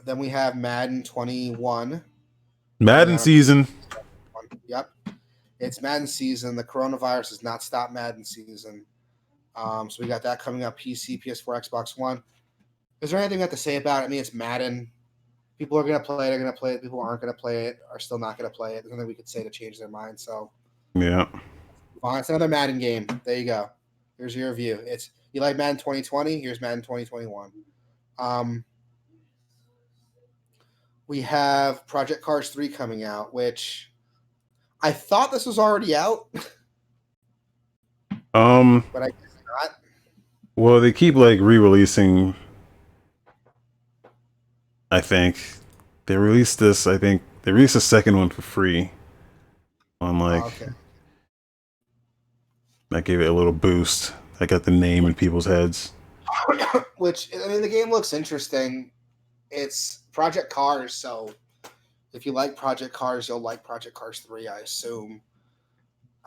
Then we have Madden 21.
Madden season.
Yep. It's Madden season. The coronavirus has not stopped Madden season. So we got that coming up. PC, PS4, Xbox One. Is there anything you have to say about it? I mean, it's Madden. People are going to play it. They're going to play it. People aren't going to play it. Are still not going to play it. There's nothing we could say to change their mind. So,
Yeah.
fine. It's another Madden game. There you go. Here's your review. You like Madden 2020? Here's Madden 2021. We have Project Cars 3 coming out, which I thought this was already out. But I guess not.
Well, they keep like re-releasing. I think they released this. I think they released the second one for free. On like,
Okay.
that gave it a little boost. I got the name in people's heads.
Which, I mean, the game looks interesting. It's Project Cars, so if you like Project Cars, you'll like Project Cars 3, I assume.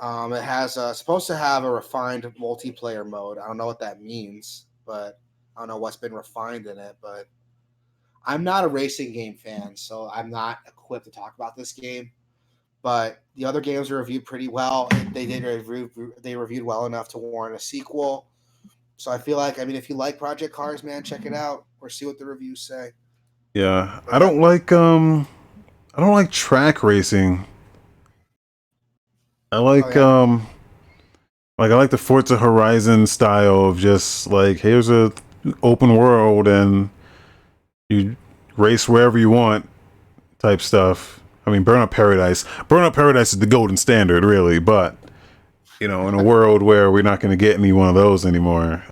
It has supposed to have a refined multiplayer mode. I don't know what that means, but I don't know what's been refined in it. But I'm not a racing game fan, so I'm not equipped to talk about this game. But the other games were reviewed pretty well. They reviewed well enough to warrant a sequel. So I feel like, I mean, if you like Project Cars, man, check it out or see what the reviews say.
Yeah,
But
I don't like track racing. I
oh
like
yeah,
I like the Forza Horizon style of just like here's a open world and you race wherever you want type stuff. I mean, Burnout Paradise. Burnout Paradise is the golden standard, really, but in a world where we're not going to get any one of those anymore,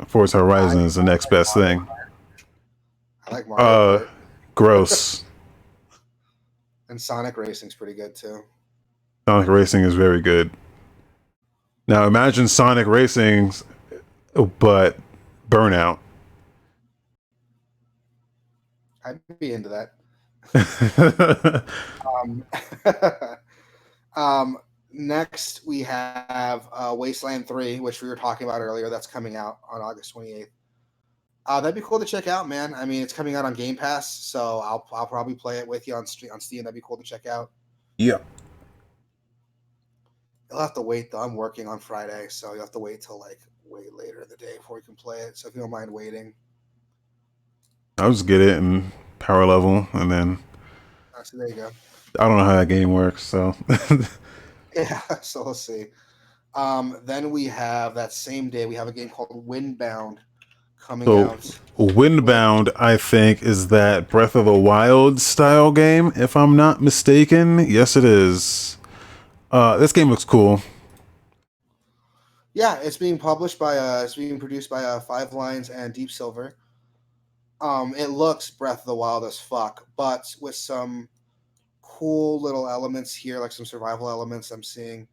Forza Horizon is the next best thing.
I like Mario Kart.
Gross.
And Sonic Racing's pretty good too.
Sonic Racing is very good. Now imagine Sonic Racing, but Burnout.
I'd be into that. Next we have Wasteland 3, which we were talking about earlier. That's coming out on August 28th. That'd be cool to check out, man. I mean, it's coming out on Game Pass, so I'll probably play it with you on Steam. That'd be cool to check out.
Yeah.
You'll have to wait though. I'm working on Friday, so you'll have to wait till like way later in the day before you can play it. So if you don't mind waiting,
I'll just get it in power level, and then
so there you go.
I don't know how that game works, so
Yeah, so we'll see. Then we have that same day we have a game called Windbound coming out.
Windbound, I think, is that Breath of the Wild style game, if I'm not mistaken. Yes, it is. This game looks cool.
Yeah, it's being produced by Five Lines and Deep Silver. It looks Breath of the Wild as fuck, but with some cool little elements here, like some survival elements I'm seeing.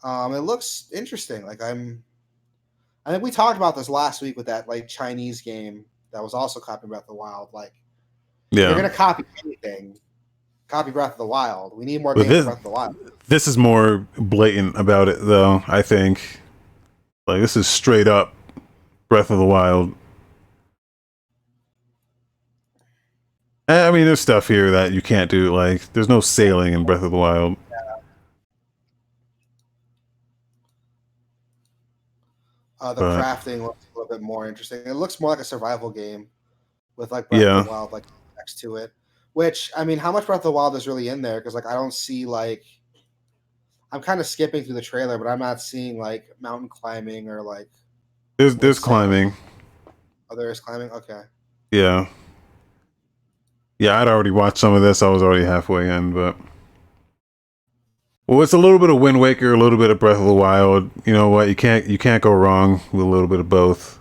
It looks interesting. I think we talked about this last week with that like Chinese game that was also copying Breath of the Wild. Like, if you're gonna copy anything, copy Breath of the Wild. We need more games of Breath of the Wild.
This is more blatant about it, though. I think, like, this is straight up Breath of the Wild. I mean, there's stuff here that you can't do. Like, there's no sailing in Breath of the Wild.
The crafting looks a little bit more interesting. It looks more like a survival game with like Breath of the Wild like next to it. Which, I mean, how much Breath of the Wild is really in there? Because like I don't see like, I'm kind of skipping through the trailer, but I'm not seeing like mountain climbing or like.
There's climbing.
Oh, there is climbing. Okay.
Yeah. Yeah, I'd already watched some of this. I was already halfway in, but. Well, it's a little bit of Wind Waker, a little bit of Breath of the Wild. You know what? You can't go wrong with a little bit of both.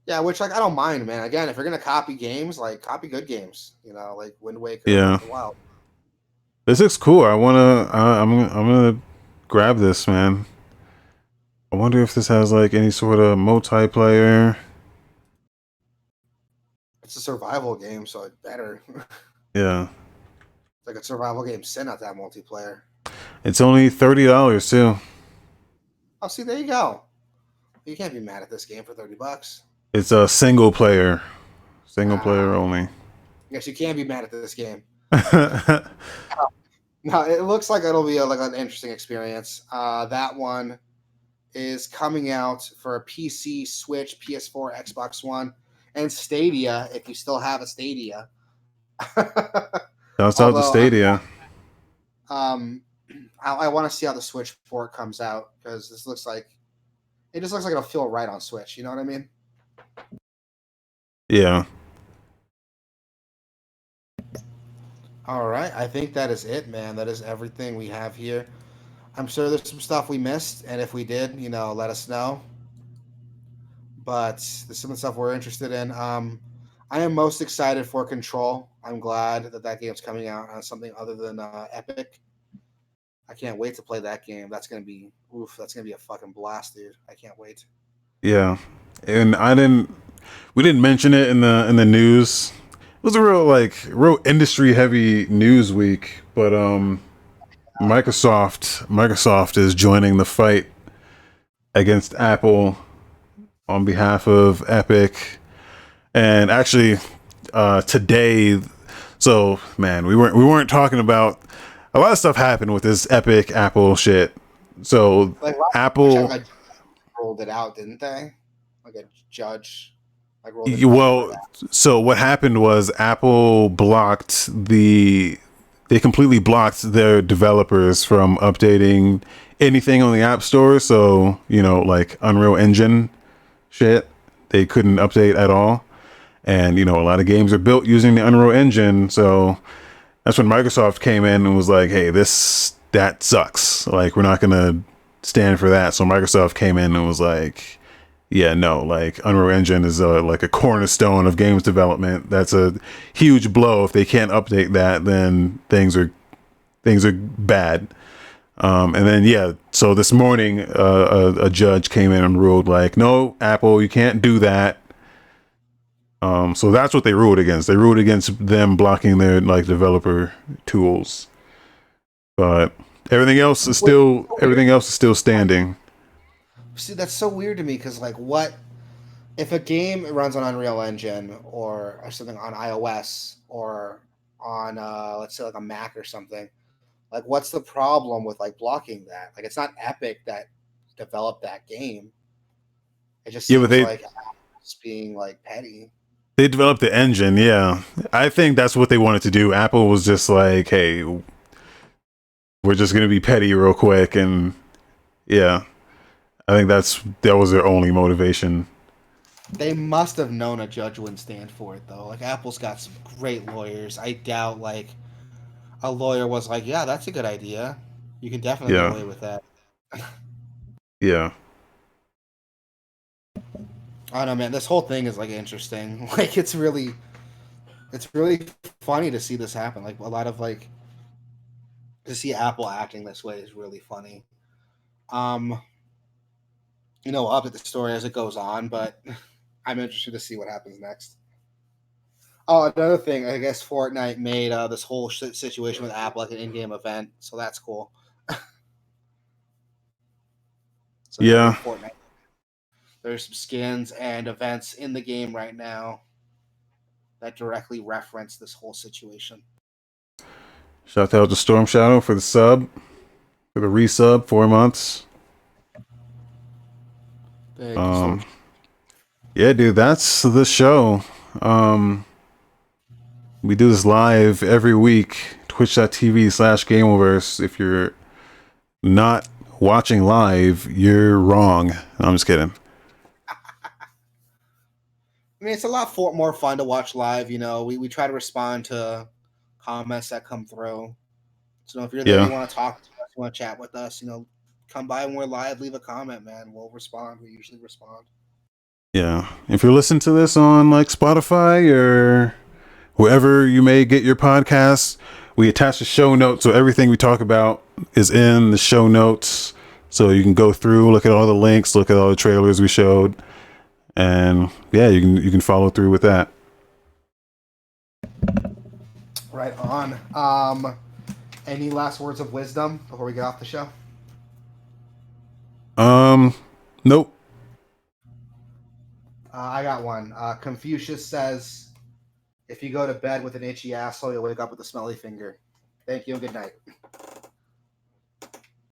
Yeah, which like I don't mind, man. Again, if you're gonna copy games, like copy good games. You know, like Wind Waker,
Yeah.
Breath of the Wild.
This looks cool. I'm gonna grab this, man. I wonder if this has like any sort of multiplayer.
It's a survival game, so it better.
Yeah.
Like a survival game, send out that multiplayer.
It's only $30 too.
Oh, see, there you go. You can't be mad at this game for $30.
It's a single player only.
Yes, you can be mad at this game. No, it looks like it'll be like an interesting experience. That one is coming out for a PC, Switch, PS4, Xbox One, and Stadia. If you still have a Stadia.
That's out the Stadia.
I want to see how the Switch port comes out because this looks like it just looks like it'll feel right on Switch. You know what I mean?
Yeah.
All right. I think that is it, man. That is everything we have here. I'm sure there's some stuff we missed, and if we did, let us know. But there's some stuff we're interested in. I am most excited for Control. I'm glad that game's coming out on something other than Epic. I can't wait to play that game. That's gonna be a fucking blast, dude. I can't wait.
Yeah, and we didn't mention it in the news. It was a real industry heavy news week, but Microsoft is joining the fight against Apple on behalf of Epic. And actually, today, so man, we weren't talking about a lot of stuff happened with this Epic Apple shit. So
Like,
Apple,
ruled it out, didn't they? Like a judge, like ruled it out for
Well,
that.
so what happened was Apple they completely blocked their developers from updating anything on the App Store. So, like Unreal Engine shit, they couldn't update at all. And, a lot of games are built using the Unreal Engine. So that's when Microsoft came in and was like, hey, that sucks. Like, we're not going to stand for that. So Microsoft came in and was like, yeah, no, like Unreal Engine is like a cornerstone of games development. That's a huge blow. If they can't update that, then things are bad. And then so this morning, a judge came in and ruled like, no, Apple, you can't do that. So that's what they ruled against. They ruled against them blocking their like developer tools. But everything else is still standing.
See, that's so weird to me because, like, what if a game runs on Unreal Engine or something on iOS or on, let's say, like a Mac or something? Like, what's the problem with like blocking that? Like, it's not Epic that developed that game. It just seems like it's being like petty.
They developed the engine, yeah. I think that's what they wanted to do. Apple was just like, hey, we're just gonna be petty real quick, and yeah. I think that was their only motivation.
They must have known a judge wouldn't stand for it, though. Like, Apple's got some great lawyers. I doubt, like, a lawyer was like, yeah, that's a good idea. You can definitely get
Yeah.
away with that.
Yeah.
I don't know, man. This whole thing is, like, interesting. Like, it's really funny to see this happen. Like, a lot of, like, to see Apple acting this way is really funny. We'll update the story as it goes on, but I'm interested to see what happens next. Oh, another thing, I guess Fortnite made this whole situation with Apple like an in-game event, so that's cool. So
Yeah.
Fortnite, there's some skins and events in the game right now that directly reference this whole situation.
Shout out to Storm Shadow for the resub, 4 months. Yeah, dude, that's the show. We do this live every week, twitch.tv/Gameoverse. If you're not watching live, you're wrong. I'm just kidding.
I mean, it's a lot more fun to watch live. We try to respond to comments that come through. So if you're there, you want to talk to us, you want to chat with us, come by when we're live, leave a comment, man. We'll respond. We usually respond.
Yeah. If you're listening to this on like Spotify or wherever you may get your podcasts, we attach the show notes. So everything we talk about is in the show notes. So you can go through, look at all the links, look at all the trailers we showed. And yeah, you can follow through with that.
Right on. Any last words of wisdom before we get off the show?
Nope.
I got one. Confucius says, if you go to bed with an itchy asshole, you'll wake up with a smelly finger. Thank you and good night.